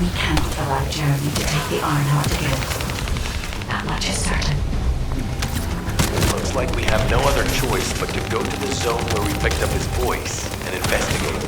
We cannot allow Jeremy to take the Ironheart again. That much is certain. Looks like we have no other choice but to go to the zone where we picked up his voice and investigate.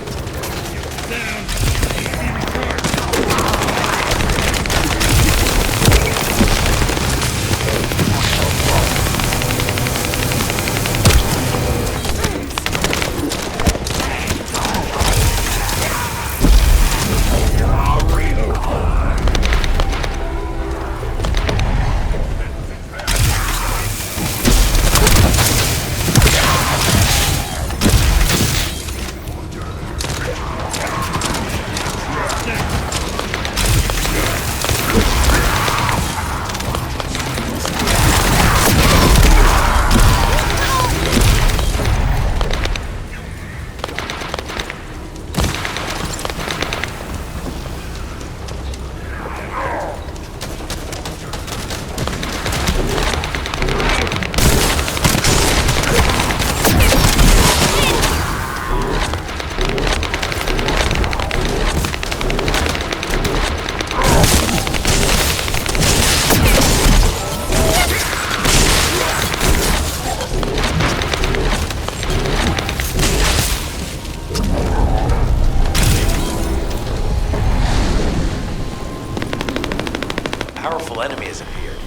Powerful enemy has appeared.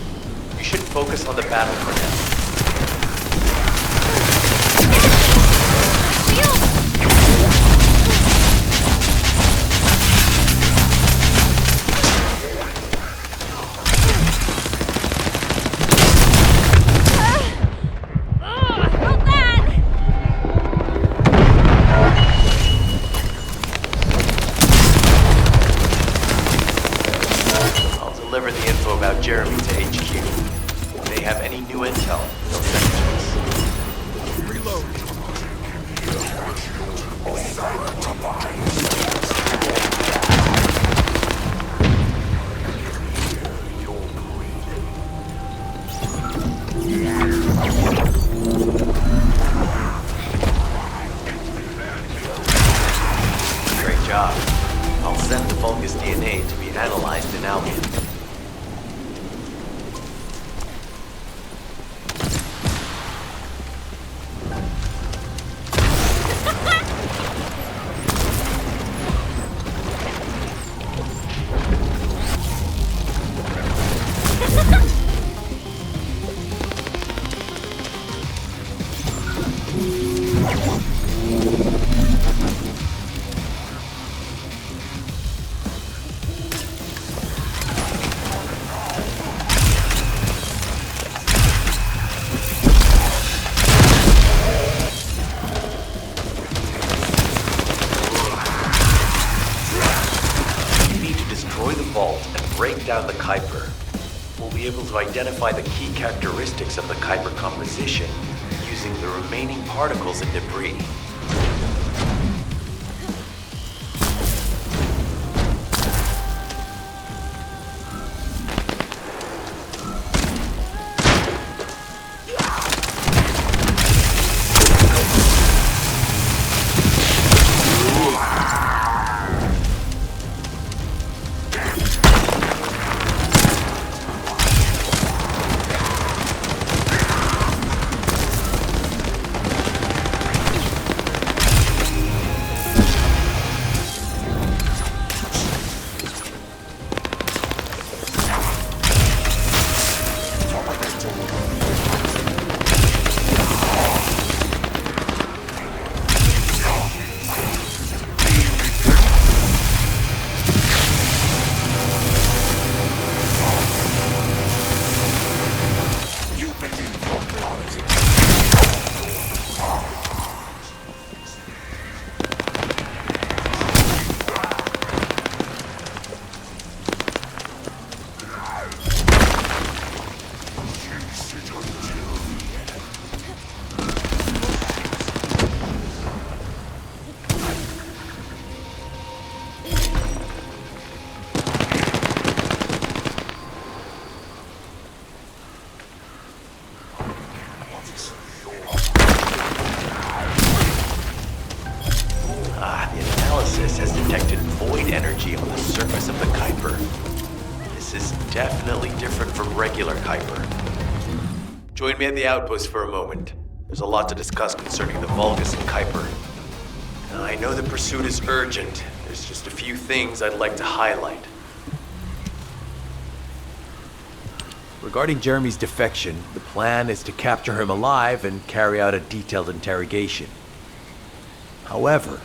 You should focus on the battle for now. Deliver the info about Jeremy to HQ. If they have any new intel, they'll send it to us. Reload. DNA to be analyzed in Albion. Down the Kuiper. We'll be able to identify the key characteristics of the Kuiper composition using the remaining particles and debris. Has detected void energy on the surface of the Kuiper. This is definitely different from regular Kuiper. Join me at the outpost for a moment. There's a lot to discuss concerning the Vulgus and Kuiper. Now, I know the pursuit is urgent. There's just a few things I'd like to highlight. Regarding Jeremy's defection, the plan is to capture him alive and carry out a detailed interrogation. However,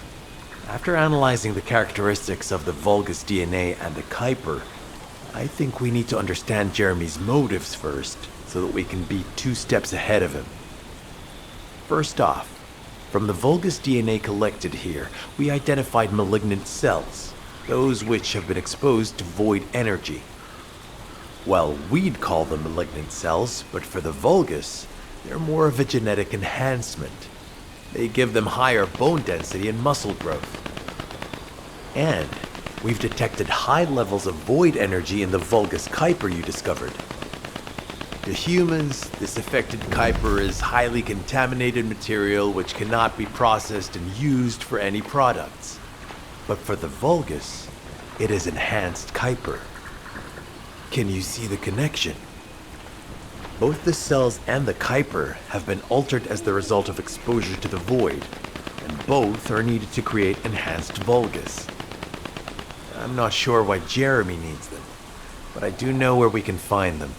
after analyzing the characteristics of the Vulgus DNA and the Kuiper, I think we need to understand Jeremy's motives first, so that we can be 2 steps ahead of him. First off, from the Vulgus DNA collected here, we identified malignant cells, those which have been exposed to void energy. Well, we'd call them malignant cells, but for the Vulgus, they're more of a genetic enhancement. They give them higher bone density and muscle growth. And we've detected high levels of void energy in the Vulgus Kuiper you discovered. To humans, this affected Kuiper is highly contaminated material which cannot be processed and used for any products. But for the Vulgus, it is enhanced Kuiper. Can you see the connection? Both the cells and the Kuiper have been altered as the result of exposure to the void, and both are needed to create enhanced Vulgus. I'm not sure why Jeremy needs them, but I do know where we can find them.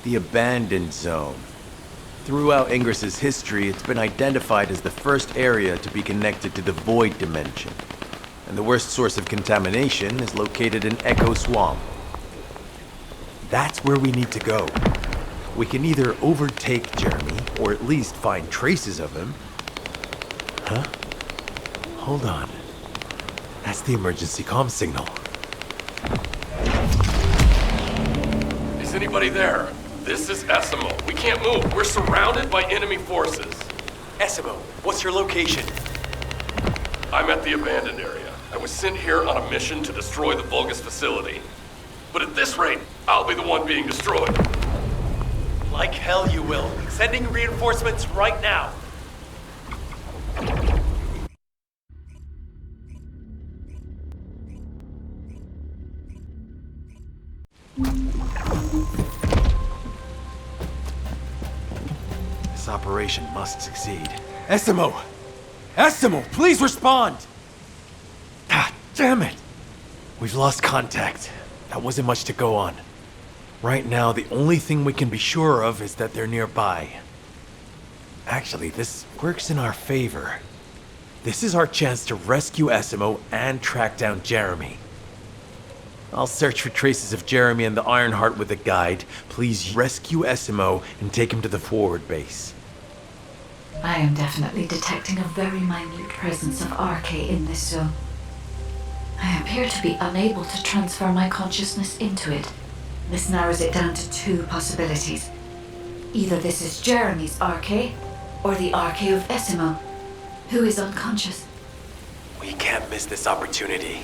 The Abandoned Zone. Throughout Ingris's history, it's been identified as the first area to be connected to the Void Dimension, and the worst source of contamination is located in Echo Swamp. That's where we need to go. We can either overtake Jeremy, or at least find traces of him. Huh? Hold on. That's the emergency comm signal. Is anybody there? This is Essimo. We can't move. We're surrounded by enemy forces. Essimo, what's your location? I'm at the abandoned area. I was sent here on a mission to destroy the Vulgus facility. But at this rate, I'll be the one being destroyed. Like hell you will. Sending reinforcements right now. This operation must succeed. Essimo! Essimo, please respond! Ah, damn it! We've lost contact. That wasn't much to go on. Right now, the only thing we can be sure of is that they're nearby. Actually, this works in our favor. This is our chance to rescue Essimo and track down Jeremy. I'll search for traces of Jeremy and the Ironheart with a guide. Please rescue Essimo and take him to the forward base. I am definitely detecting a very minute presence of RK in this zone. I appear to be unable to transfer my consciousness into it. This narrows it down to two possibilities. Either this is Jeremy's RK, or the RK of Essimo, who is unconscious. We can't miss this opportunity.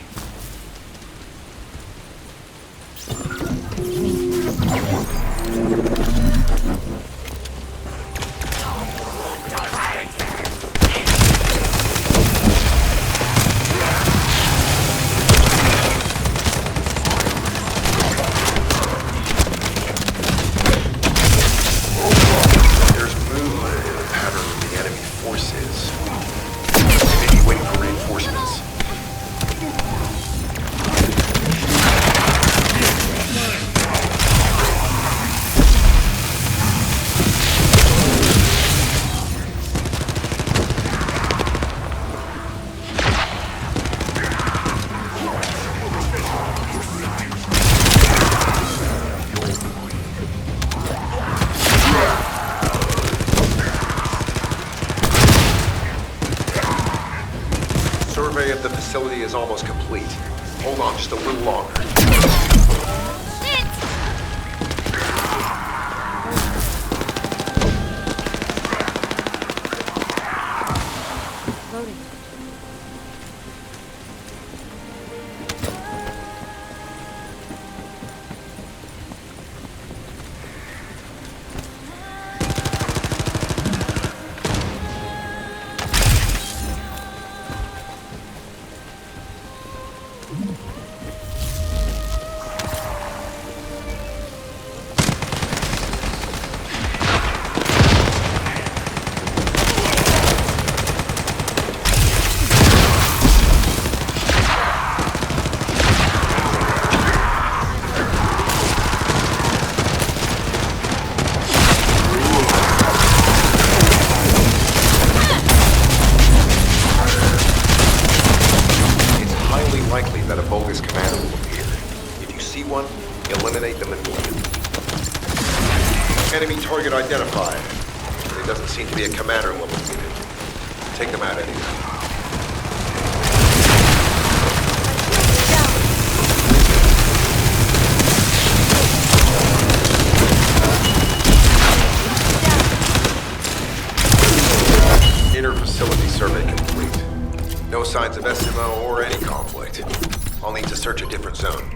Survey of the facility is almost complete. Hold on just a little longer. Eliminate them immediately. Enemy target identified. There doesn't seem to be a commander level unit. Take them out anyway. Inter-facility survey complete. No signs of Essimo or any conflict. I'll need to search a different zone.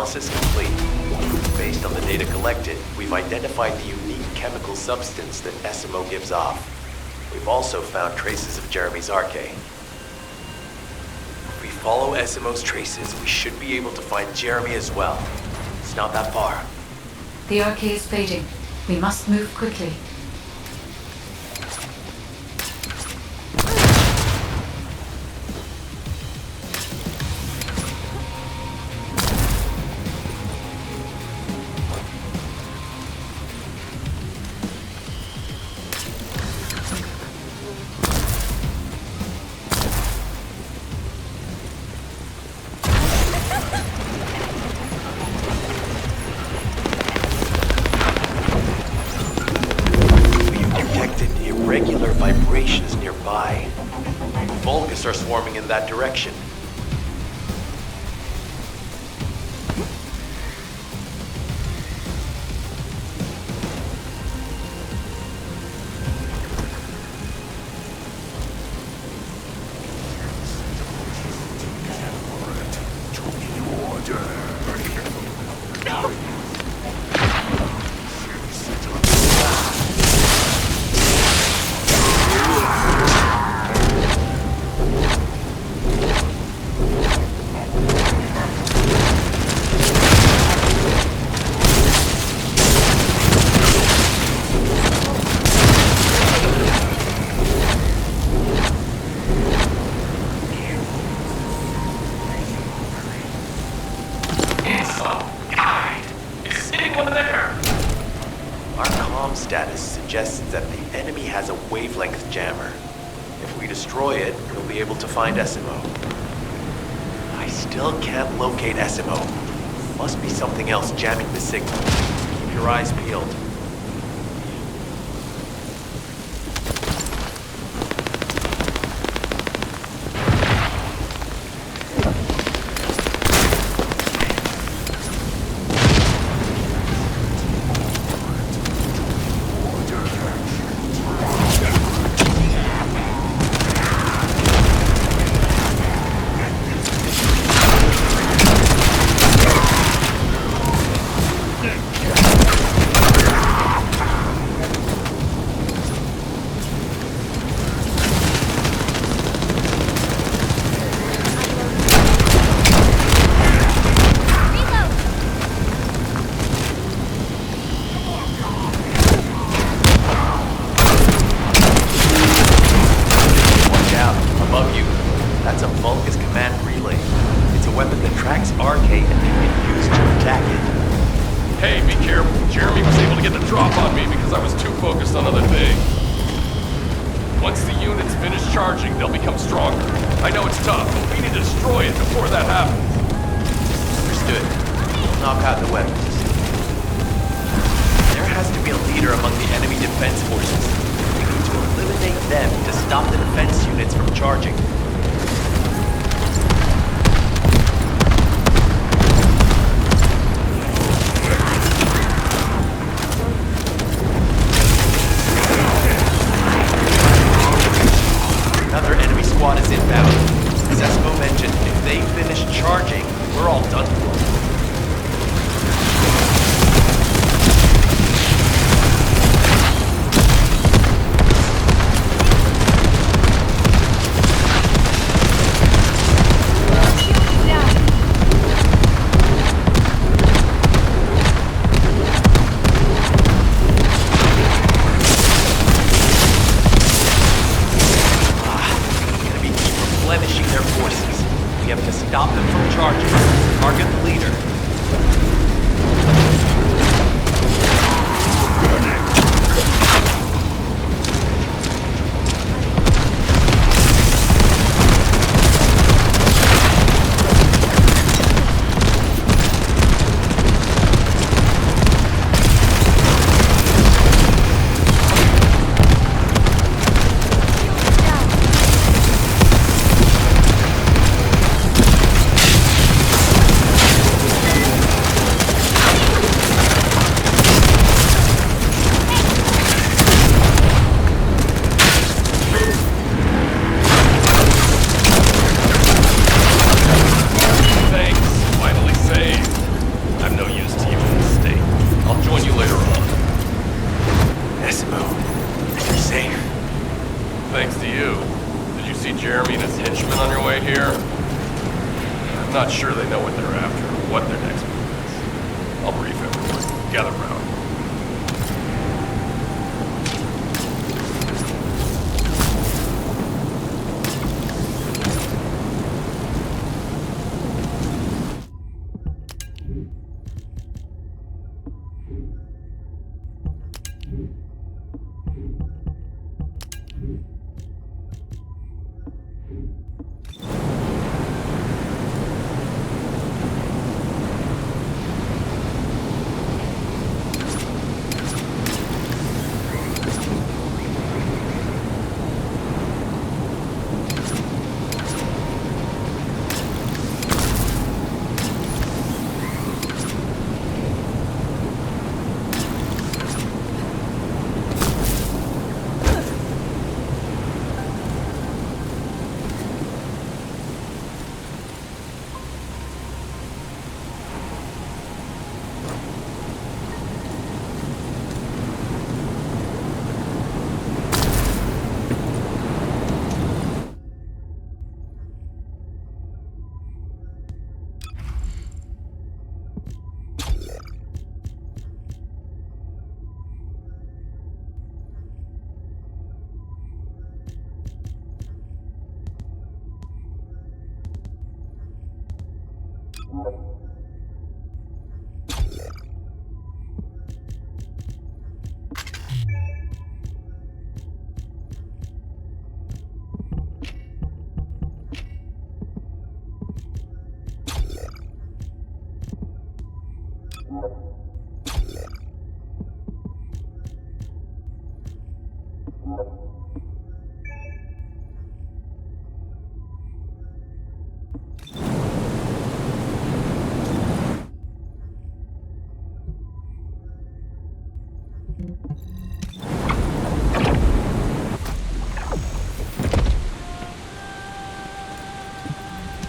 Analysis complete. Based on the data collected, we've identified the unique chemical substance that SMO gives off. We've also found traces of Jeremy's arcade. If we follow SMO's traces, we should be able to find Jeremy as well. It's not that far. The arcade is fading. We must move quickly. Irregular vibrations nearby. Vulgus are swarming in that direction. Status suggests that the enemy has a wavelength jammer. If we destroy it, we'll be able to find SMO. I still can't locate SMO. Must be something else jamming the signal. Keep your eyes peeled. right here. I'm not sure they know what they're after or what their next move is. I'll brief everyone. Gather round.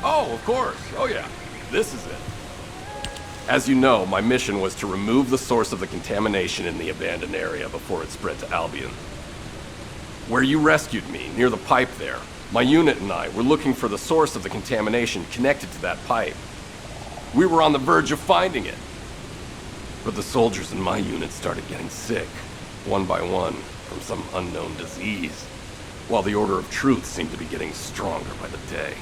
Oh, of course. Oh, yeah. This is it. As you know, my mission was to remove the source of the contamination in the abandoned area before it spread to Albion. Where you rescued me, near the pipe there, my unit and I were looking for the source of the contamination connected to that pipe. We were on the verge of finding it. But the soldiers in my unit started getting sick, one by one, from some unknown disease, while the Order of Truth seemed to be getting stronger by the day.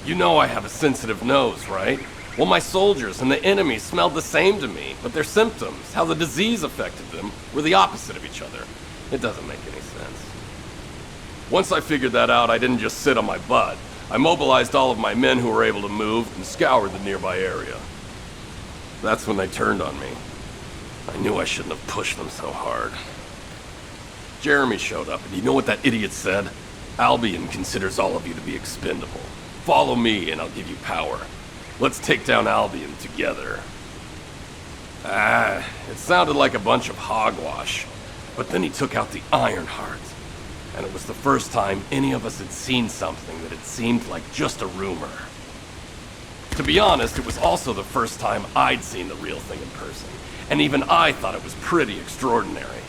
You know I have a sensitive nose, right? Well, my soldiers and the enemy smelled the same to me, but their symptoms, how the disease affected them, were the opposite of each other. It doesn't make any sense. Once I figured that out, I didn't just sit on my butt. I mobilized all of my men who were able to move and scoured the nearby area. That's when they turned on me. I knew I shouldn't have pushed them so hard. Jeremy showed up, and you know what that idiot said? Albion considers all of you to be expendable. Follow me, and I'll give you power. Let's take down Albion together. It sounded like a bunch of hogwash. But then he took out the Ironheart. And it was the first time any of us had seen something that had seemed like just a rumor. To be honest, it was also the first time I'd seen the real thing in person. And even I thought it was pretty extraordinary.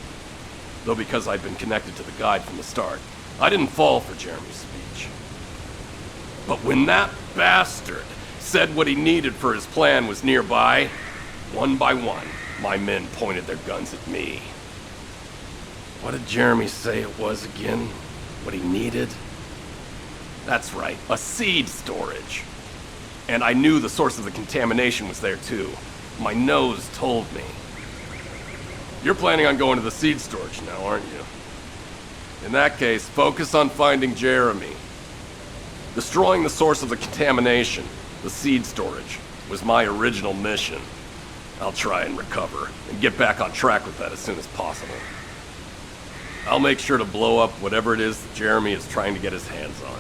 Though because I'd been connected to the guide from the start, I didn't fall for Jeremy's speech. But when that bastard said what he needed for his plan was nearby, one by one, my men pointed their guns at me. What did Jeremy say it was again? What he needed? That's right, a seed storage. And I knew the source of the contamination was there too. My nose told me. You're planning on going to the seed storage now, aren't you? In that case, focus on finding Jeremy. Destroying the source of the contamination, the seed storage, was my original mission. I'll try and recover, and get back on track with that as soon as possible. I'll make sure to blow up whatever it is that Jeremy is trying to get his hands on.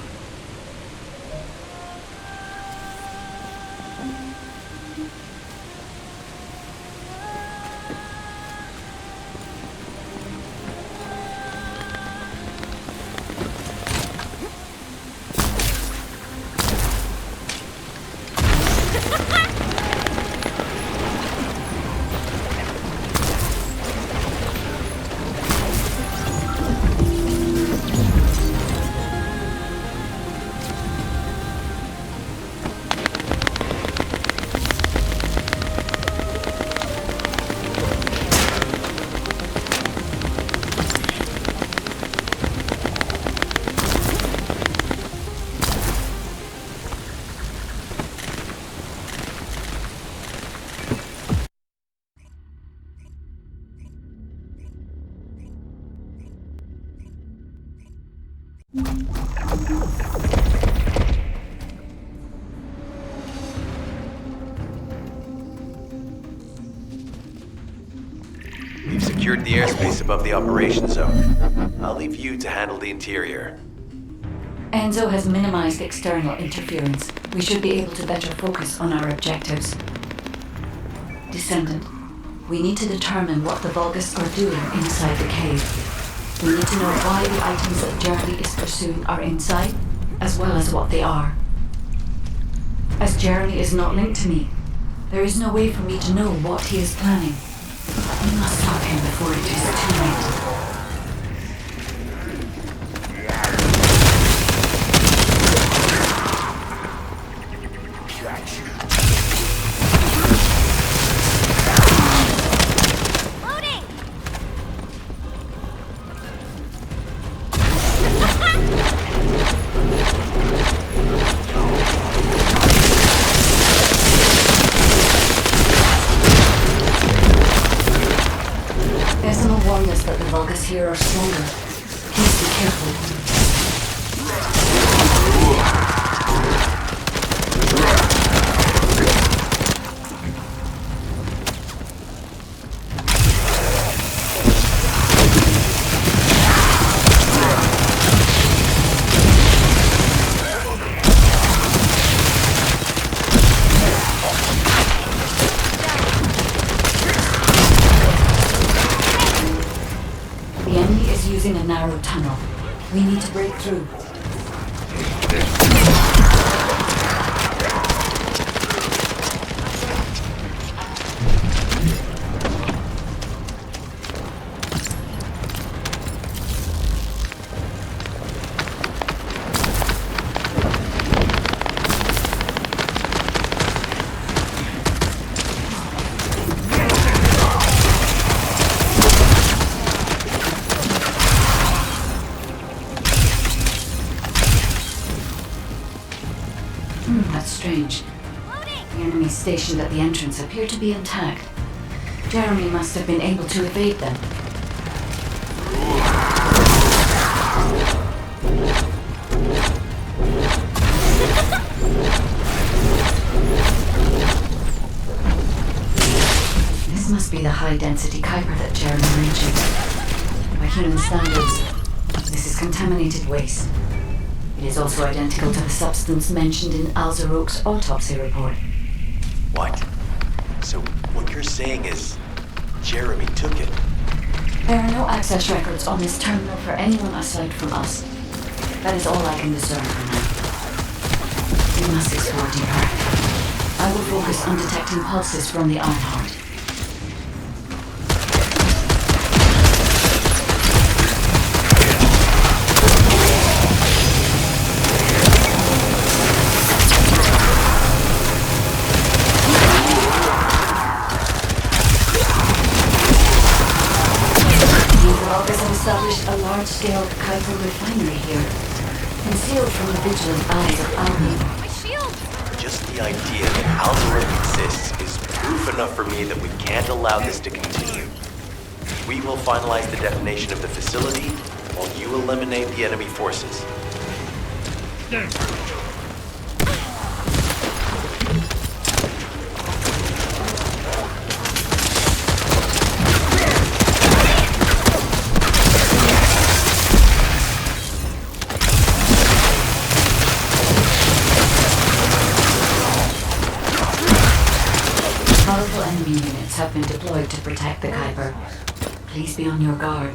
We've secured the airspace above the operation zone. I'll leave you to handle the interior. Enzo has minimized external interference. We should be able to better focus on our objectives. Descendant, we need to determine what the Vulgus are doing inside the cave. We need to know why the items that Jeremy is pursuing are inside, as well as what they are. As Jeremy is not linked to me, there is no way for me to know what he is planning. We must stop him before it is too late. Here are stronger. Please be careful. Using a narrow tunnel. We need to break through. That's strange. The enemies stationed at the entrance appear to be intact. Jeremy must have been able to evade them. This must be the high-density Kuiper that Jeremy mentioned. By human standards, this is contaminated waste. It is also identical to the substance mentioned in Alzarok's autopsy report. What? So what you're saying is Jeremy took it? There are no access records on this terminal for anyone aside from us. That is all I can discern for now. We must explore deeper. I will focus on detecting pulses from the Ironheart. Established a large-scale Kuiper refinery here, concealed from the vigilant eyes of Albion. My shield! Just the idea that Alzarok exists is proof enough for me that we can't allow this to continue. We will finalize the detonation of the facility while you eliminate the enemy forces. Powerful enemy units have been deployed to protect the Kuiper. Please be on your guard.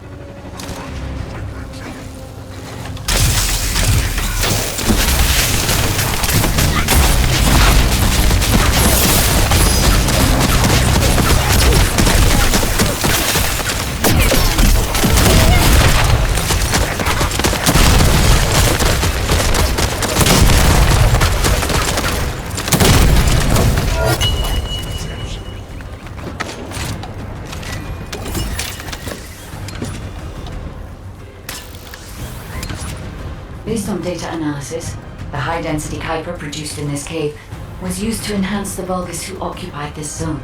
Based on data analysis, the high-density Kuiper produced in this cave was used to enhance the Vulgus who occupied this zone.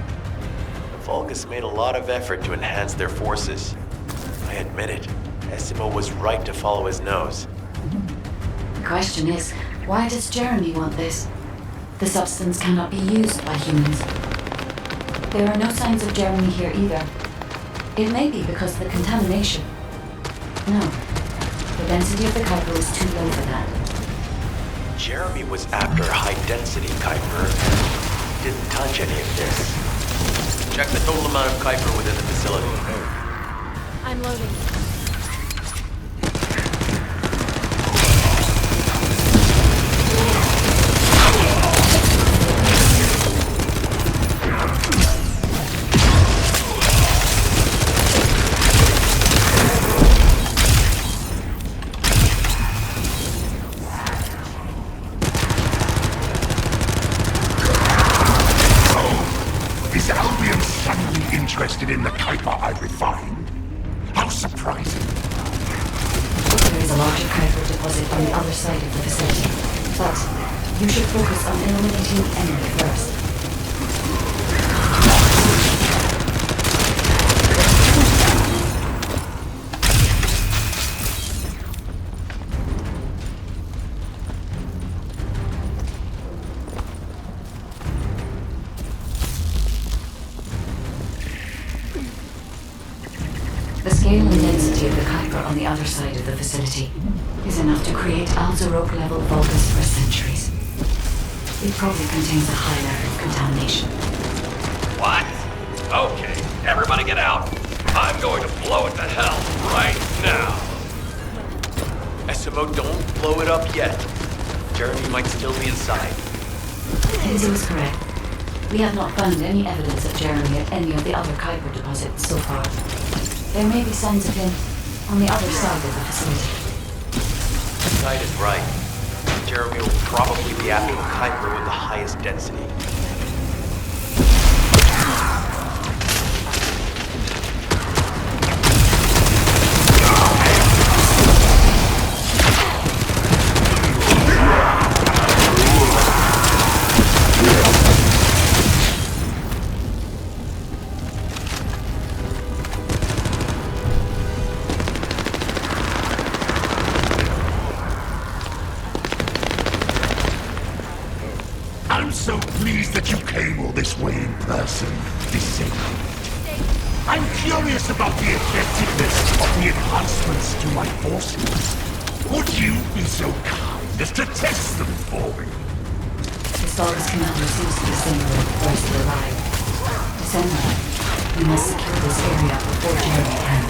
The Vulgus made a lot of effort to enhance their forces. I admit it, Essimo was right to follow his nose. The question is, why does Jeremy want this? The substance cannot be used by humans. There are no signs of Jeremy here either. It may be because of the contamination. No, the density of the Kuiper is too low for that. Jeremy was after high-density Kuiper. He didn't touch any of this. Check the total amount of Kuiper within the facility. I'm loading. Is Albion suddenly interested in the Kuiper I refined? How surprising. There is a larger Kuiper deposit on the other side of the facility, but you should focus on eliminating the enemy first. The scale and density of the Kuiper on the other side of the facility is enough to create Alzarok-level Vulgus for centuries. It probably contains a high level of contamination. What? Okay, everybody get out. I'm going to blow it to hell right now. SMO, don't blow it up yet. Jeremy might still be inside. Enzo is correct. We have not found any evidence of Jeremy at any of the other Kuiper deposits so far. There may be signs of him on the other side of the facility. Side is right. Jeremy will probably be after the Kuiper with the highest density. I'm so pleased that you came all this way in person, Descendant. I'm curious about the effectiveness of the enhancements to my forces. Would you be so kind as to test them for me? The Vulgus commander seems to be saying when the first to arrive. Descendant, we must secure this area before Jeremy can.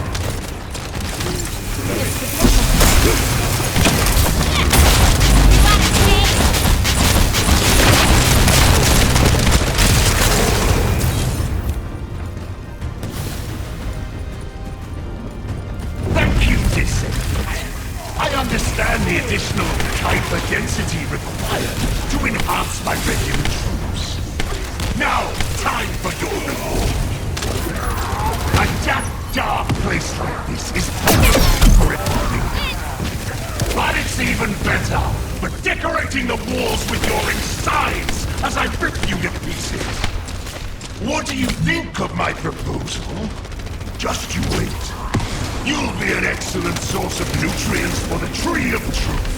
Thank you, Descendant. I understand the additional Kuiper density required to enhance my regular troops. Now, time for your reward. A dark place like this is perfect for everything. But it's even better for decorating the walls with your insides as I rip you to pieces. What do you think of my proposal? Just you wait. You'll be an excellent source of nutrients for the Tree of Truth.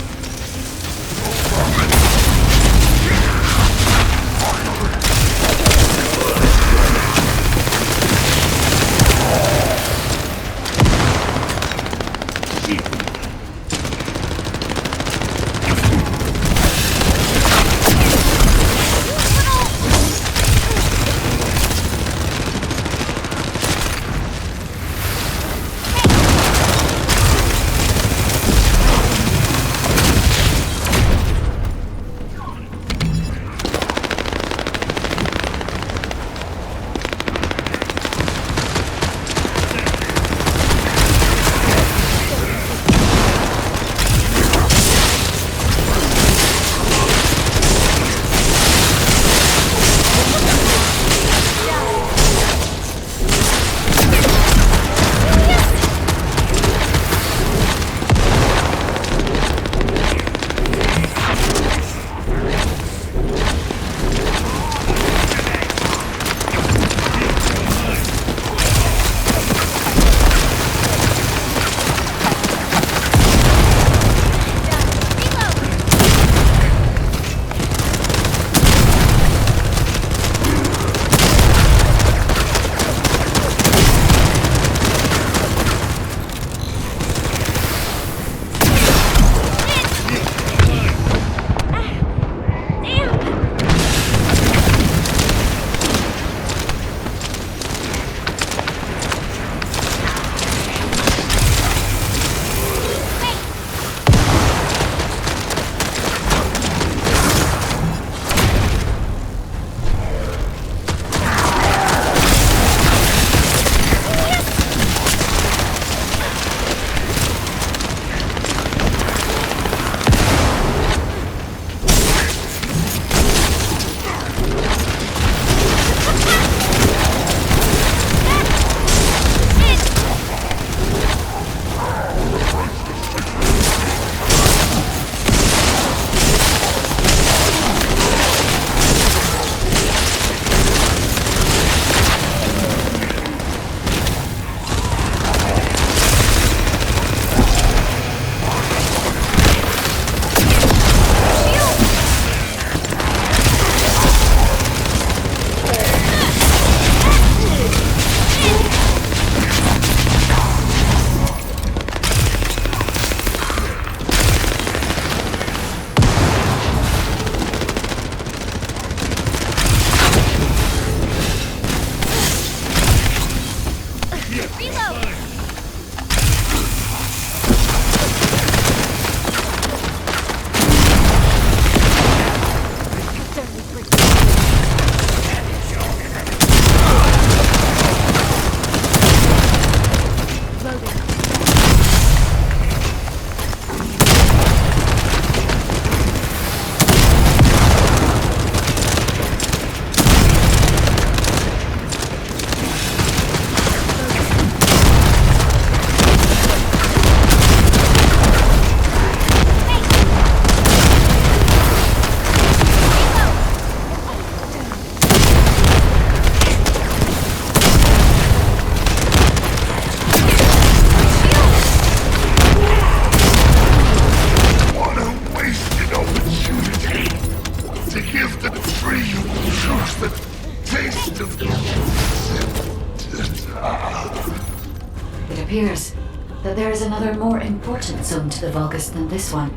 It appears that there is another more important zone to the Vulgus than this one.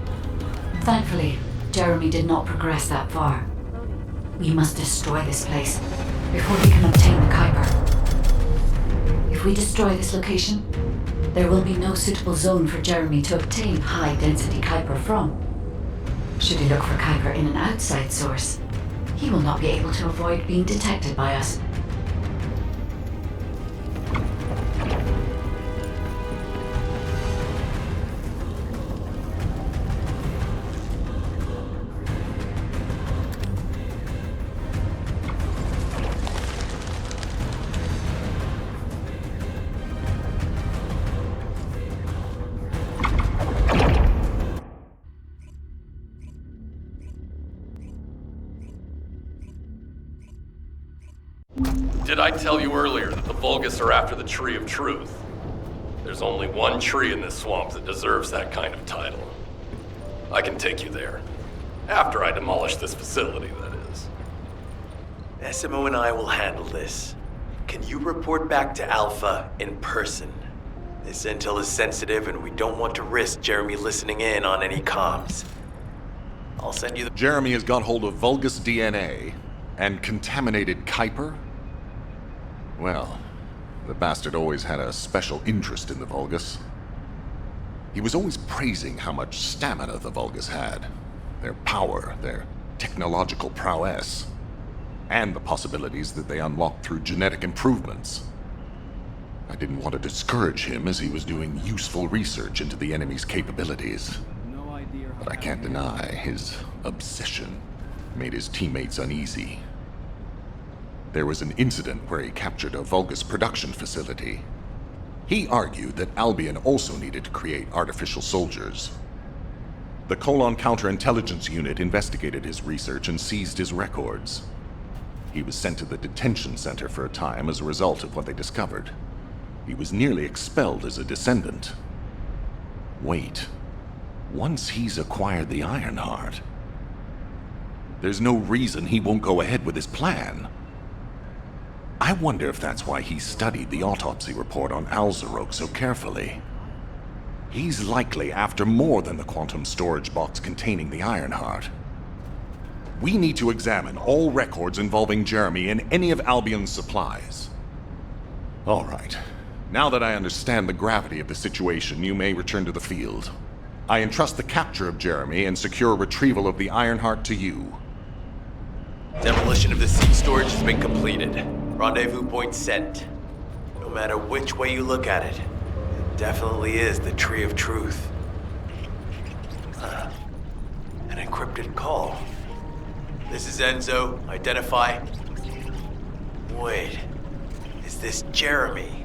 Thankfully, Jeremy did not progress that far. We must destroy this place before we can obtain the Kuiper. If we destroy this location, there will be no suitable zone for Jeremy to obtain high-density Kuiper from. Should he look for Kuiper in an outside source, he will not be able to avoid being detected by us. Did I tell you earlier that the Vulgus are after the Tree of Truth? There's only one tree in this swamp that deserves that kind of title. I can take you there. After I demolish this facility, that is. SMO and I will handle this. Can you report back to Alpha in person? This intel is sensitive and we don't want to risk Jeremy listening in on any comms. I'll send you the... Jeremy has got hold of Vulgus DNA and contaminated Kuiper? Well, the bastard always had a special interest in the Vulgus. He was always praising how much stamina the Vulgus had, their power, their technological prowess, and the possibilities that they unlocked through genetic improvements. I didn't want to discourage him as he was doing useful research into the enemy's capabilities. But I can't deny his obsession made his teammates uneasy. There was an incident where he captured a Vulgus production facility. He argued that Albion also needed to create artificial soldiers. The Colon Counterintelligence Unit investigated his research and seized his records. He was sent to the detention center for a time as a result of what they discovered. He was nearly expelled as a descendant. Wait. Once he's acquired the Ironheart, there's no reason he won't go ahead with his plan. I wonder if that's why he studied the autopsy report on Alzarok so carefully. He's likely after more than the quantum storage box containing the Ironheart. We need to examine all records involving Jeremy and any of Albion's supplies. All right. Now that I understand the gravity of the situation, you may return to the field. I entrust the capture of Jeremy and secure retrieval of the Ironheart to you. Demolition of the seed storage has been completed. Rendezvous point set. No matter which way you look at it, it definitely is the Tree of Truth. An encrypted call. This is Enzo. Identify. Wait, is this Jeremy?